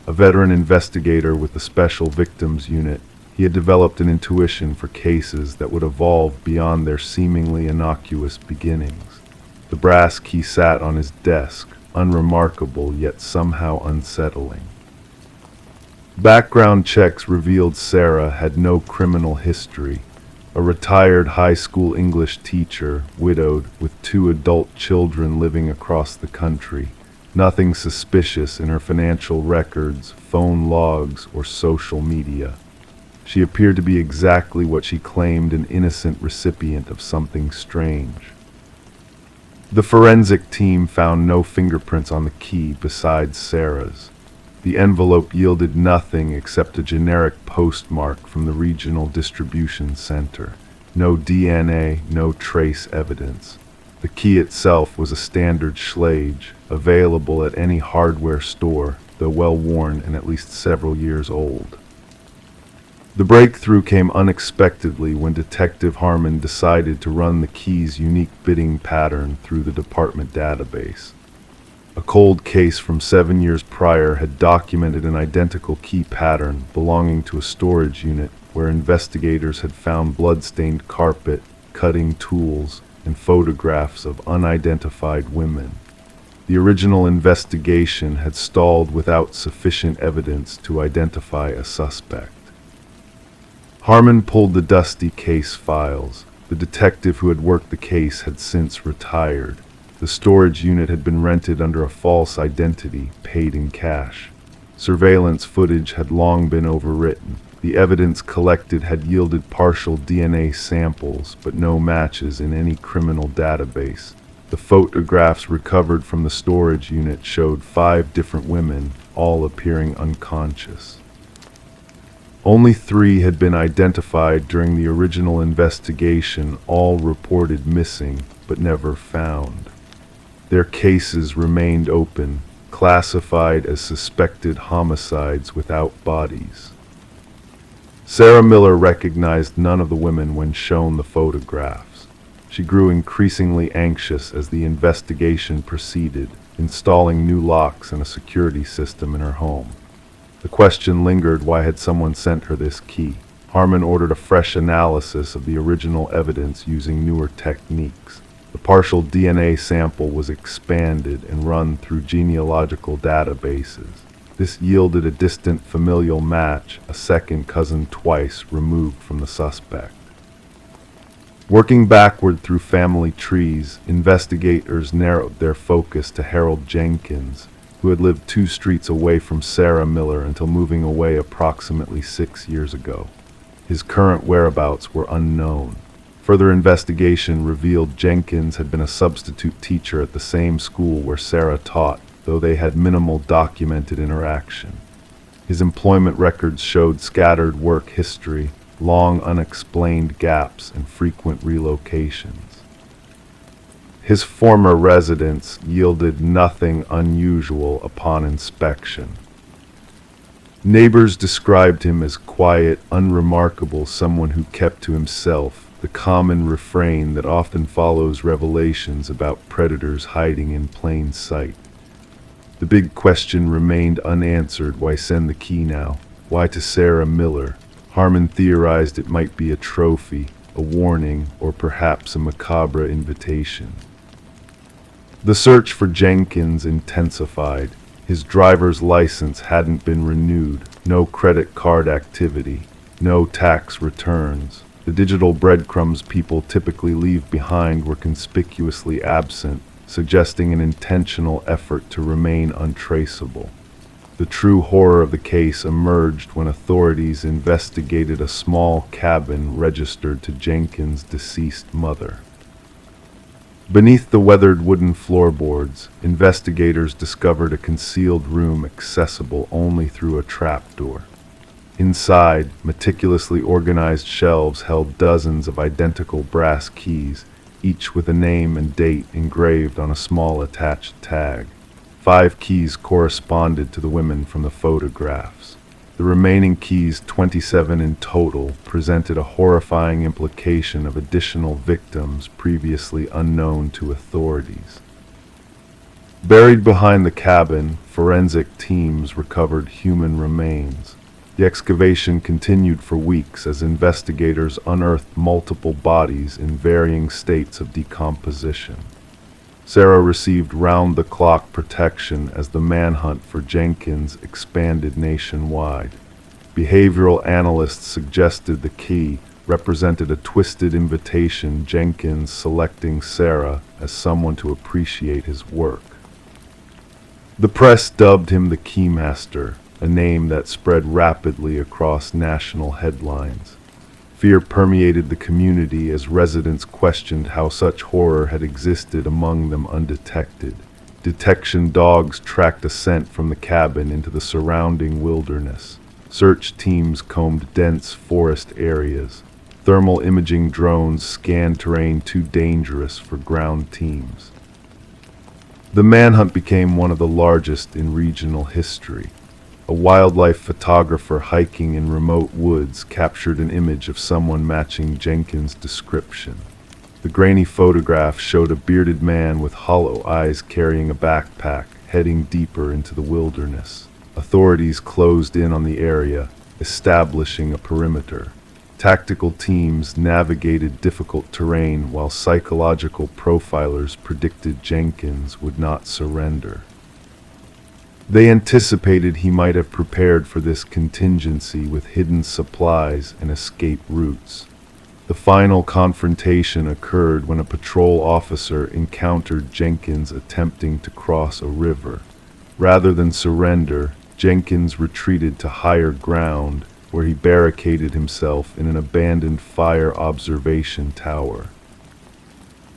A veteran investigator with the Special Victims Unit, he had developed an intuition for cases that would evolve beyond their seemingly innocuous beginnings. The brass key sat on his desk, unremarkable yet somehow unsettling. Background checks revealed Sarah had no criminal history. A retired high school English teacher, widowed, with 2 adult children living across the country. Nothing suspicious in her financial records, phone logs, or social media. She appeared to be exactly what she claimed, an innocent recipient of something strange. The forensic team found no fingerprints on the key besides Sarah's. The envelope yielded nothing except a generic postmark from the regional distribution center. No DNA, no trace evidence. The key itself was a standard Schlage, available at any hardware store, though well-worn and at least several years old. The breakthrough came unexpectedly when Detective Harmon decided to run the key's unique bidding pattern through the department database. A cold case from 7 years prior had documented an identical key pattern belonging to a storage unit where investigators had found blood-stained carpet, cutting tools, and photographs of unidentified women. The original investigation had stalled without sufficient evidence to identify a suspect. Harmon pulled the dusty case files. The detective who had worked the case had since retired. The storage unit had been rented under a false identity, paid in cash. Surveillance footage had long been overwritten. The evidence collected had yielded partial DNA samples, but no matches in any criminal database. The photographs recovered from the storage unit showed 5 different women, all appearing unconscious. Only 3 had been identified during the original investigation, all reported missing, but never found. Their cases remained open, classified as suspected homicides without bodies. Sarah Miller recognized none of the women when shown the photographs. She grew increasingly anxious as the investigation proceeded, installing new locks and a security system in her home. The question lingered: why had someone sent her this key? Harmon ordered a fresh analysis of the original evidence using newer techniques. The partial DNA sample was expanded and run through genealogical databases. This yielded a distant familial match, a second cousin twice removed from the suspect. Working backward through family trees, investigators narrowed their focus to Harold Jenkins, who had lived 2 streets away from Sarah Miller until moving away approximately 6 years ago. His current whereabouts were unknown. Further investigation revealed Jenkins had been a substitute teacher at the same school where Sarah taught, though they had minimal documented interaction. His employment records showed scattered work history, long unexplained gaps, and frequent relocations. His former residence yielded nothing unusual upon inspection. Neighbors described him as quiet, unremarkable, someone who kept to himself, the common refrain that often follows revelations about predators hiding in plain sight. The big question remained unanswered: why send the key now? Why to Sarah Miller? Harmon theorized it might be a trophy, a warning, or perhaps a macabre invitation. The search for Jenkins intensified. His driver's license hadn't been renewed, no credit card activity, no tax returns. The digital breadcrumbs people typically leave behind were conspicuously absent, suggesting an intentional effort to remain untraceable. The true horror of the case emerged when authorities investigated a small cabin registered to Jenkins' deceased mother. Beneath the weathered wooden floorboards, investigators discovered a concealed room accessible only through a trapdoor. Inside, meticulously organized shelves held dozens of identical brass keys, each with a name and date engraved on a small attached tag. 5 keys corresponded to the women from the photographs. The remaining keys, 27 in total, presented a horrifying implication of additional victims previously unknown to authorities. Buried behind the cabin, forensic teams recovered human remains. The excavation continued for weeks as investigators unearthed multiple bodies in varying states of decomposition. Sarah received round-the-clock protection as the manhunt for Jenkins expanded nationwide. Behavioral analysts suggested the key represented a twisted invitation, Jenkins selecting Sarah as someone to appreciate his work. The press dubbed him the Keymaster, a name that spread rapidly across national headlines. Fear permeated the community as residents questioned how such horror had existed among them undetected. Detection dogs tracked a scent from the cabin into the surrounding wilderness. Search teams combed dense forest areas. Thermal imaging drones scanned terrain too dangerous for ground teams. The manhunt became one of the largest in regional history. A wildlife photographer hiking in remote woods captured an image of someone matching Jenkins' description. The grainy photograph showed a bearded man with hollow eyes carrying a backpack, heading deeper into the wilderness. Authorities closed in on the area, establishing a perimeter. Tactical teams navigated difficult terrain while psychological profilers predicted Jenkins would not surrender. They anticipated he might have prepared for this contingency with hidden supplies and escape routes. The final confrontation occurred when a patrol officer encountered Jenkins attempting to cross a river. Rather than surrender, Jenkins retreated to higher ground, where he barricaded himself in an abandoned fire observation tower.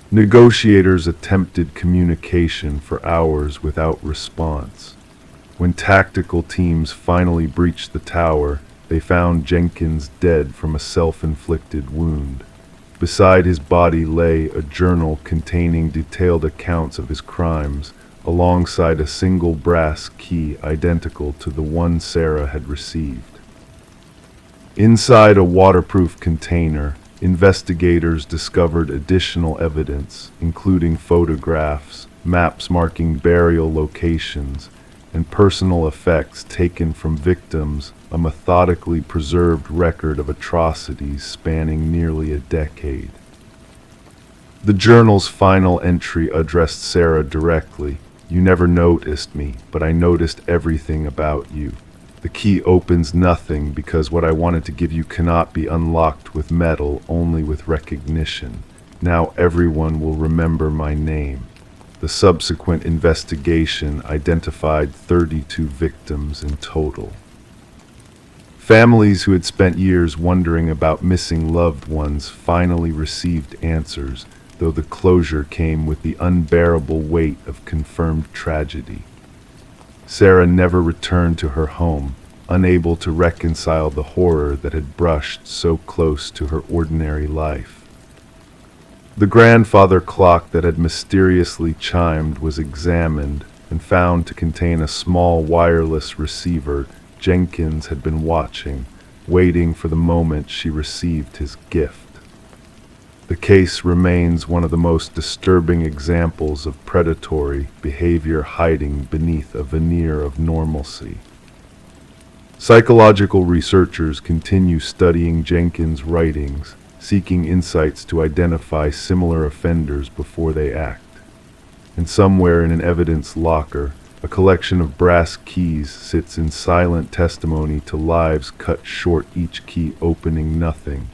Negotiators attempted communication for hours without response. When tactical teams finally breached the tower, they found Jenkins dead from a self-inflicted wound. Beside his body lay a journal containing detailed accounts of his crimes, alongside a single brass key identical to the one Sarah had received. Inside a waterproof container, investigators discovered additional evidence, including photographs, maps marking burial locations, and personal effects taken from victims, a methodically preserved record of atrocities spanning nearly a decade. The journal's final entry addressed Sarah directly. "You never noticed me, but I noticed everything about you. The key opens nothing because what I wanted to give you cannot be unlocked with metal, only with recognition. Now everyone will remember my name." The subsequent investigation identified 32 victims in total. Families who had spent years wondering about missing loved ones finally received answers, though the closure came with the unbearable weight of confirmed tragedy. Sarah never returned to her home, unable to reconcile the horror that had brushed so close to her ordinary life. The grandfather clock that had mysteriously chimed was examined and found to contain a small wireless receiver Jenkins had been watching, waiting for the moment she received his gift. The case remains one of the most disturbing examples of predatory behavior hiding beneath a veneer of normalcy. Psychological researchers continue studying Jenkins' writings, seeking insights to identify similar offenders before they act. And somewhere in an evidence locker, a collection of brass keys sits in silent testimony to lives cut short, each key opening nothing,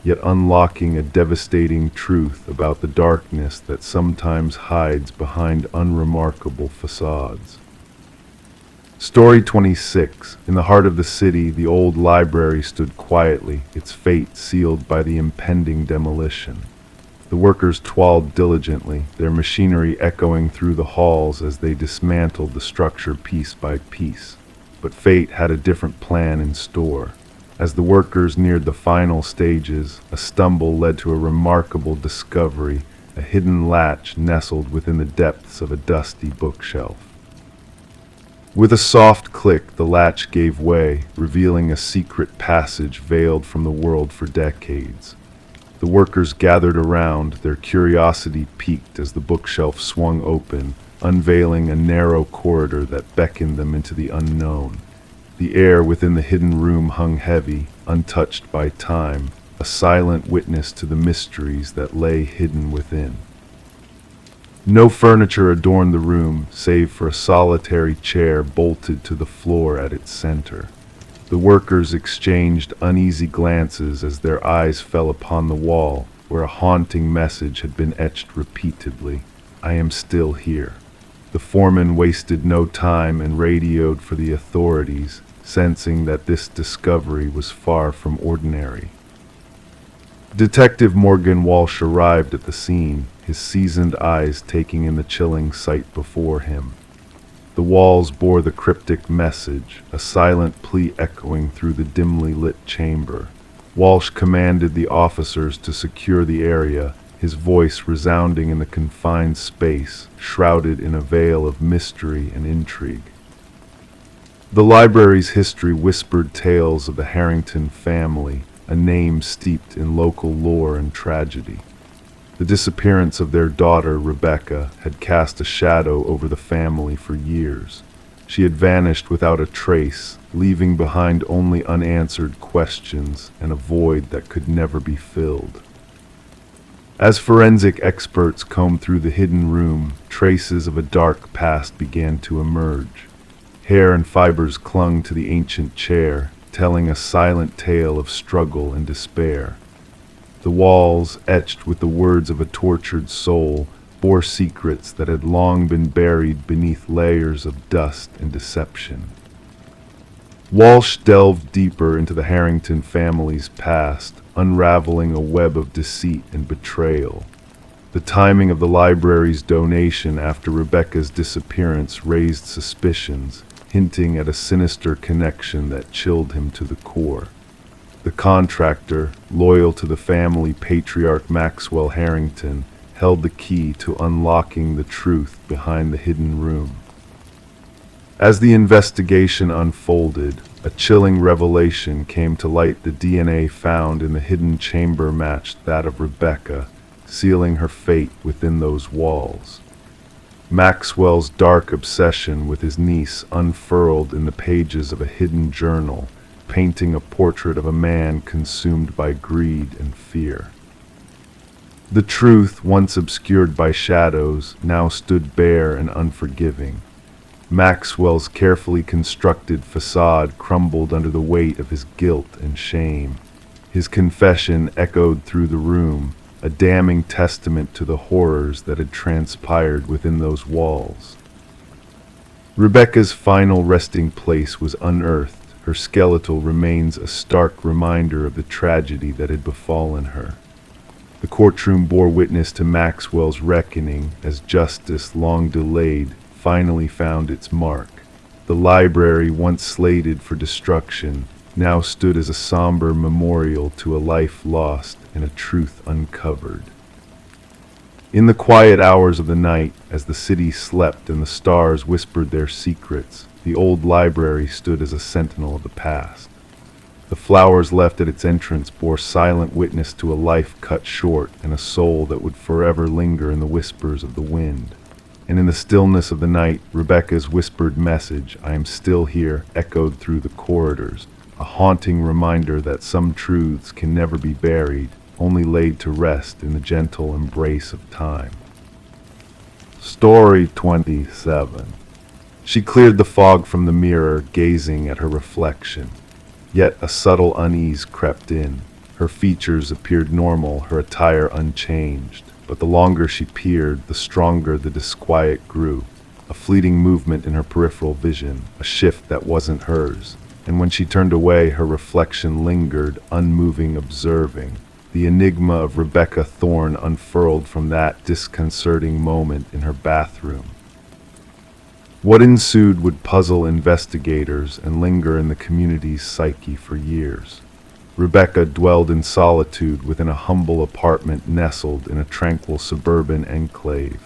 yet unlocking a devastating truth about the darkness that sometimes hides behind unremarkable facades. Story 26. In the heart of the city, the old library stood quietly, its fate sealed by the impending demolition. The workers toiled diligently, their machinery echoing through the halls as they dismantled the structure piece by piece. But fate had a different plan in store. As the workers neared the final stages, a stumble led to a remarkable discovery, a hidden latch nestled within the depths of a dusty bookshelf. With a soft click, the latch gave way, revealing a secret passage veiled from the world for decades. The workers gathered around, their curiosity piqued as the bookshelf swung open, unveiling a narrow corridor that beckoned them into the unknown. The air within the hidden room hung heavy, untouched by time, a silent witness to the mysteries that lay hidden within. No furniture adorned the room, save for a solitary chair bolted to the floor at its center. The workers exchanged uneasy glances as their eyes fell upon the wall, where a haunting message had been etched repeatedly. "I am still here." The foreman wasted no time and radioed for the authorities, sensing that this discovery was far from ordinary. Detective Morgan Walsh arrived at the scene, his seasoned eyes taking in the chilling sight before him. The walls bore the cryptic message, a silent plea echoing through the dimly lit chamber. Walsh commanded the officers to secure the area, his voice resounding in the confined space, shrouded in a veil of mystery and intrigue. The library's history whispered tales of the Harrington family, a name steeped in local lore and tragedy. The disappearance of their daughter, Rebecca, had cast a shadow over the family for years. She had vanished without a trace, leaving behind only unanswered questions and a void that could never be filled. As forensic experts combed through the hidden room, traces of a dark past began to emerge. Hair and fibers clung to the ancient chair, telling a silent tale of struggle and despair. The walls, etched with the words of a tortured soul, bore secrets that had long been buried beneath layers of dust and deception. Walsh delved deeper into the Harrington family's past, unraveling a web of deceit and betrayal. The timing of the library's donation after Rebecca's disappearance raised suspicions, hinting at a sinister connection that chilled him to the core. The contractor, loyal to the family patriarch Maxwell Harrington, held the key to unlocking the truth behind the hidden room. As the investigation unfolded, a chilling revelation came to light. The DNA found in the hidden chamber matched that of Rebecca, sealing her fate within those walls. Maxwell's dark obsession with his niece unfurled in the pages of a hidden journal, painting a portrait of a man consumed by greed and fear. The truth, once obscured by shadows, now stood bare and unforgiving. Maxwell's carefully constructed facade crumbled under the weight of his guilt and shame. His confession echoed through the room, a damning testament to the horrors that had transpired within those walls. Rebecca's final resting place was unearthed, her skeletal remains a stark reminder of the tragedy that had befallen her. The courtroom bore witness to Maxwell's reckoning as justice, long delayed, finally found its mark. The library, once slated for destruction, now stood as a somber memorial to a life lost and a truth uncovered. In the quiet hours of the night, as the city slept and the stars whispered their secrets, the old library stood as a sentinel of the past. The flowers left at its entrance bore silent witness to a life cut short and a soul that would forever linger in the whispers of the wind. And in the stillness of the night, Rebecca's whispered message, "I am still here," echoed through the corridors, a haunting reminder that some truths can never be buried, only laid to rest in the gentle embrace of time. Story 27. She cleared the fog from the mirror, gazing at her reflection. Yet a subtle unease crept in. Her features appeared normal, her attire unchanged. But the longer she peered, the stronger the disquiet grew. A fleeting movement in her peripheral vision, a shift that wasn't hers. And when she turned away, her reflection lingered, unmoving, observing. The enigma of Rebecca Thorne unfurled from that disconcerting moment in her bathroom. What ensued would puzzle investigators and linger in the community's psyche for years. Rebecca dwelled in solitude within a humble apartment nestled in a tranquil suburban enclave.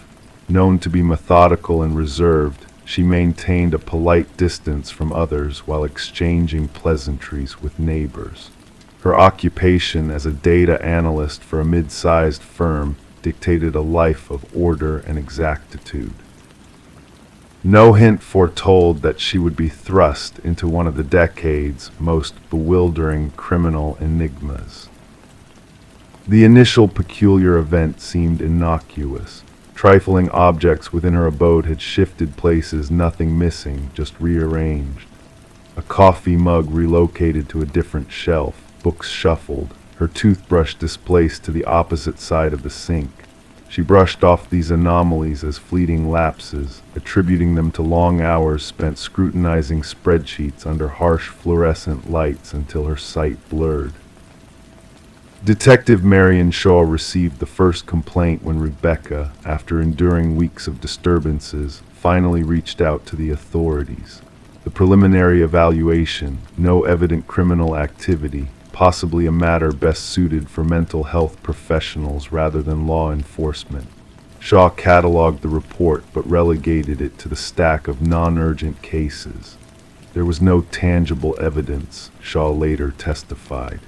Known to be methodical and reserved, she maintained a polite distance from others while exchanging pleasantries with neighbors. Her occupation as a data analyst for a mid-sized firm dictated a life of order and exactitude. No hint foretold that she would be thrust into one of the decade's most bewildering criminal enigmas. The initial peculiar event seemed innocuous. Trifling objects within her abode had shifted places, nothing missing, just rearranged. A coffee mug relocated to a different shelf, books shuffled, her toothbrush displaced to the opposite side of the sink. She brushed off these anomalies as fleeting lapses, attributing them to long hours spent scrutinizing spreadsheets under harsh fluorescent lights until her sight blurred. Detective Marion Shaw received the first complaint when Rebecca, after enduring weeks of disturbances, finally reached out to the authorities. The preliminary evaluation, no evident criminal activity, possibly a matter best suited for mental health professionals rather than law enforcement. Shaw cataloged the report but relegated it to the stack of non-urgent cases. There was no tangible evidence, Shaw later testified.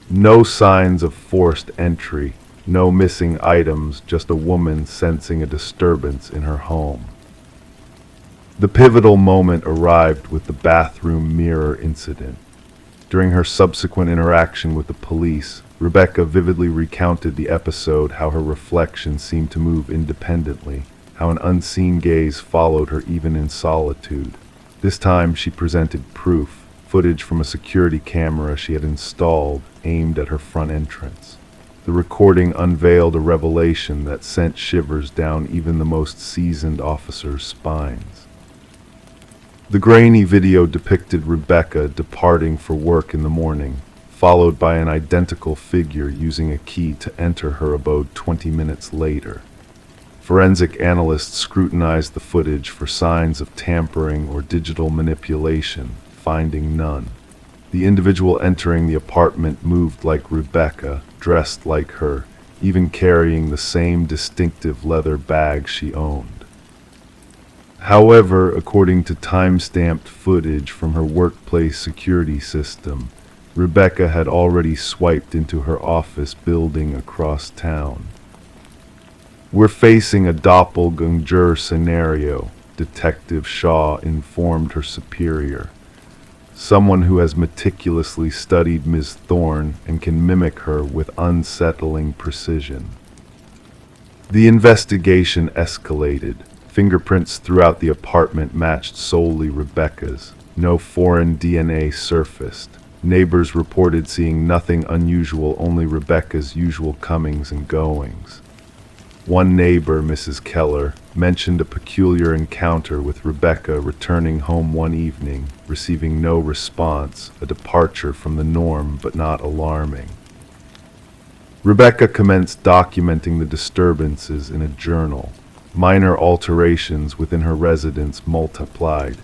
No signs of forced entry, no missing items, just a woman sensing a disturbance in her home. The pivotal moment arrived with the bathroom mirror incident. During her subsequent interaction with the police, Rebecca vividly recounted the episode, how her reflection seemed to move independently, how an unseen gaze followed her even in solitude. This time she presented proof, footage from a security camera she had installed, aimed at her front entrance. The recording unveiled a revelation that sent shivers down even the most seasoned officers' spines. The grainy video depicted Rebecca departing for work in the morning, followed by an identical figure using a key to enter her abode 20 minutes later. Forensic analysts scrutinized the footage for signs of tampering or digital manipulation, finding none. The individual entering the apartment moved like Rebecca, dressed like her, even carrying the same distinctive leather bag she owned. However, according to time-stamped footage from her workplace security system, Rebecca had already swiped into her office building across town. "We're facing a doppelganger scenario," Detective Shaw informed her superior. "Someone who has meticulously studied Ms. Thorne and can mimic her with unsettling precision." The investigation escalated. Fingerprints throughout the apartment matched solely Rebecca's. No foreign DNA surfaced. Neighbors reported seeing nothing unusual, only Rebecca's usual comings and goings. One neighbor, Mrs. Keller, mentioned a peculiar encounter with Rebecca returning home one evening, receiving no response, a departure from the norm but not alarming. Rebecca commenced documenting the disturbances in a journal. Minor alterations within her residence multiplied.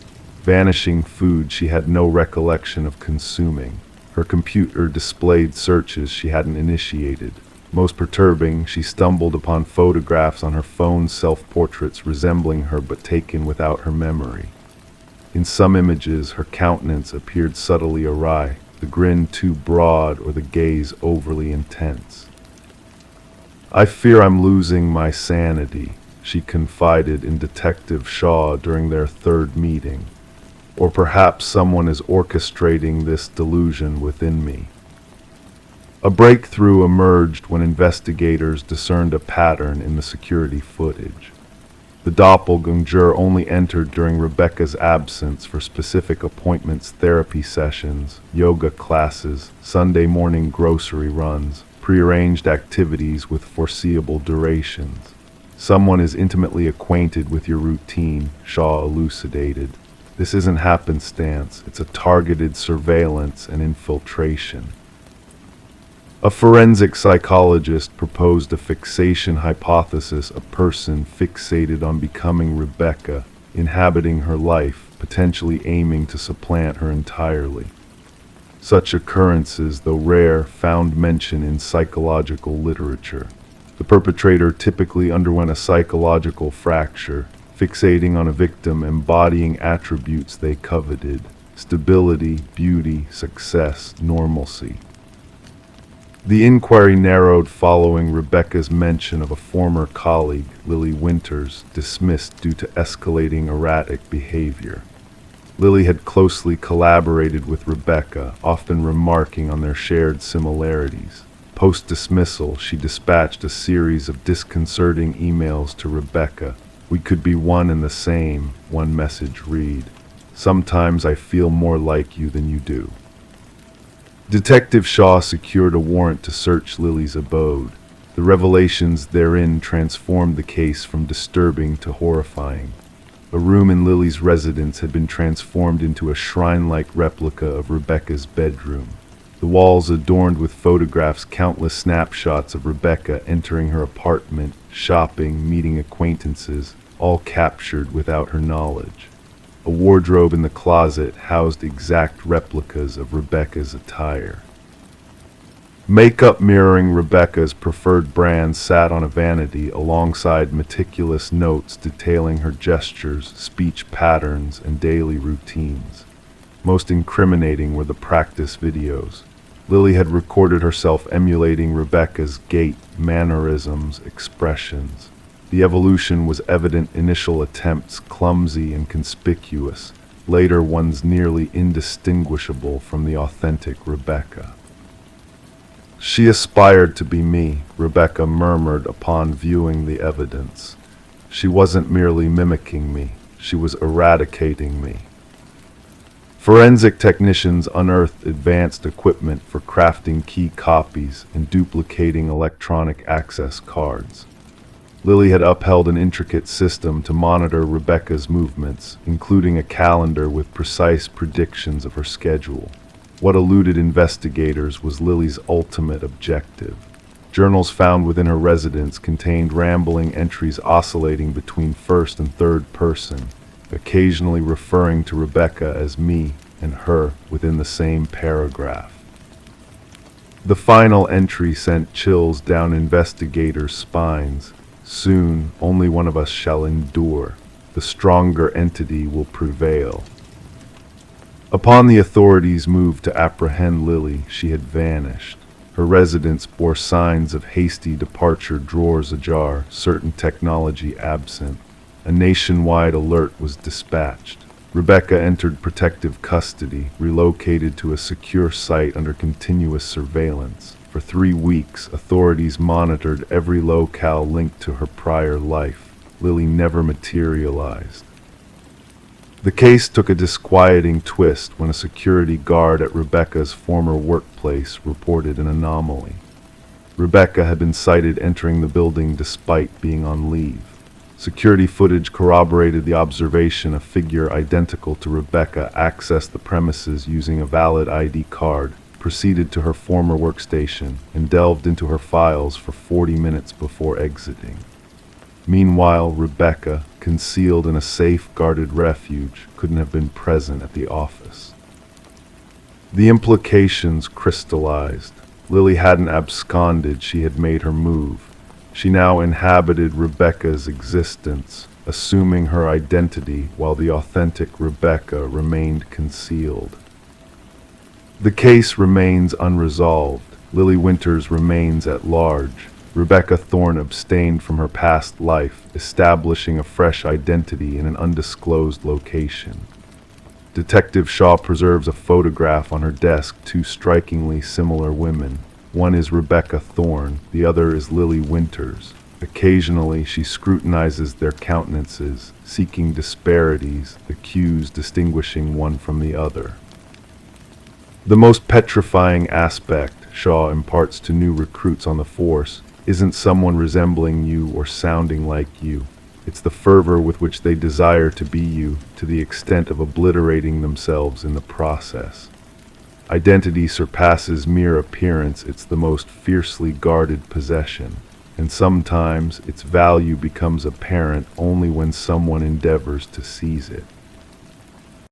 Vanishing food she had no recollection of consuming. Her computer displayed searches she hadn't initiated. Most perturbing, she stumbled upon photographs on her phone's self-portraits resembling her but taken without her memory. In some images, her countenance appeared subtly awry, the grin too broad or the gaze overly intense. "I fear I'm losing my sanity," she confided in Detective Shaw during their third meeting. "Or perhaps someone is orchestrating this delusion within me." A breakthrough emerged when investigators discerned a pattern in the security footage. The doppelganger only entered during Rebecca's absence for specific appointments, therapy sessions, yoga classes, Sunday morning grocery runs, prearranged activities with foreseeable durations. "Someone is intimately acquainted with your routine," Shaw elucidated. "This isn't happenstance, it's a targeted surveillance and infiltration." A forensic psychologist proposed a fixation hypothesis, a person fixated on becoming Rebecca, inhabiting her life, potentially aiming to supplant her entirely. Such occurrences, though rare, found mention in psychological literature. The perpetrator typically underwent a psychological fracture, fixating on a victim embodying attributes they coveted: stability, beauty, success, normalcy. The inquiry narrowed following Rebecca's mention of a former colleague, Lily Winters, dismissed due to escalating erratic behavior. Lily had closely collaborated with Rebecca, often remarking on their shared similarities. Post-dismissal, she dispatched a series of disconcerting emails to Rebecca. "We could be one and the same," one message read. "Sometimes I feel more like you than you do." Detective Shaw secured a warrant to search Lily's abode. The revelations therein transformed the case from disturbing to horrifying. A room in Lily's residence had been transformed into a shrine-like replica of Rebecca's bedroom. The walls adorned with photographs, countless snapshots of Rebecca entering her apartment, shopping, meeting acquaintances, all captured without her knowledge. A wardrobe in the closet housed exact replicas of Rebecca's attire. Makeup mirroring Rebecca's preferred brand sat on a vanity alongside meticulous notes detailing her gestures, speech patterns, and daily routines. Most incriminating were the practice videos. Lily had recorded herself emulating Rebecca's gait, mannerisms, expressions. The evolution was evident: initial attempts clumsy and conspicuous, later ones nearly indistinguishable from the authentic Rebecca. "She aspired to be me," Rebecca murmured upon viewing the evidence. "She wasn't merely mimicking me, she was eradicating me." Forensic technicians unearthed advanced equipment for crafting key copies and duplicating electronic access cards. Lily had upheld an intricate system to monitor Rebecca's movements, including a calendar with precise predictions of her schedule. What eluded investigators was Lily's ultimate objective. Journals found within her residence contained rambling entries oscillating between first and third person, occasionally referring to Rebecca as me and her within the same paragraph. The final entry sent chills down investigators' spines. Soon, only one of us shall endure. The stronger entity will prevail. Upon the authorities' move to apprehend Lily, she had vanished. Her residence bore signs of hasty departure, drawers ajar, certain technology absent. A nationwide alert was dispatched. Rebecca entered protective custody, relocated to a secure site under continuous surveillance. For 3 weeks, authorities monitored every locale linked to her prior life. Lily never materialized. The case took a disquieting twist when a security guard at Rebecca's former workplace reported an anomaly. Rebecca had been sighted entering the building despite being on leave. Security footage corroborated the observation. A figure identical to Rebecca accessed the premises using a valid ID card, proceeded to her former workstation, and delved into her files for 40 minutes before exiting. Meanwhile, Rebecca, concealed in a safe-guarded refuge, couldn't have been present at the office. The implications crystallized. Lily hadn't absconded, she had made her move. She now inhabited Rebecca's existence, assuming her identity while the authentic Rebecca remained concealed. The case remains unresolved. Lily Winters remains at large. Rebecca Thorne abstained from her past life, establishing a fresh identity in an undisclosed location. Detective Shaw preserves a photograph on her desk, 2 strikingly similar women. One is Rebecca Thorne, the other is Lily Winters. Occasionally, she scrutinizes their countenances, seeking disparities, the cues distinguishing one from the other. The most petrifying aspect, Shaw imparts to new recruits on the force, isn't someone resembling you or sounding like you. It's the fervor with which they desire to be you, to the extent of obliterating themselves in the process. Identity surpasses mere appearance. It's the most fiercely guarded possession, and sometimes its value becomes apparent only when someone endeavors to seize it.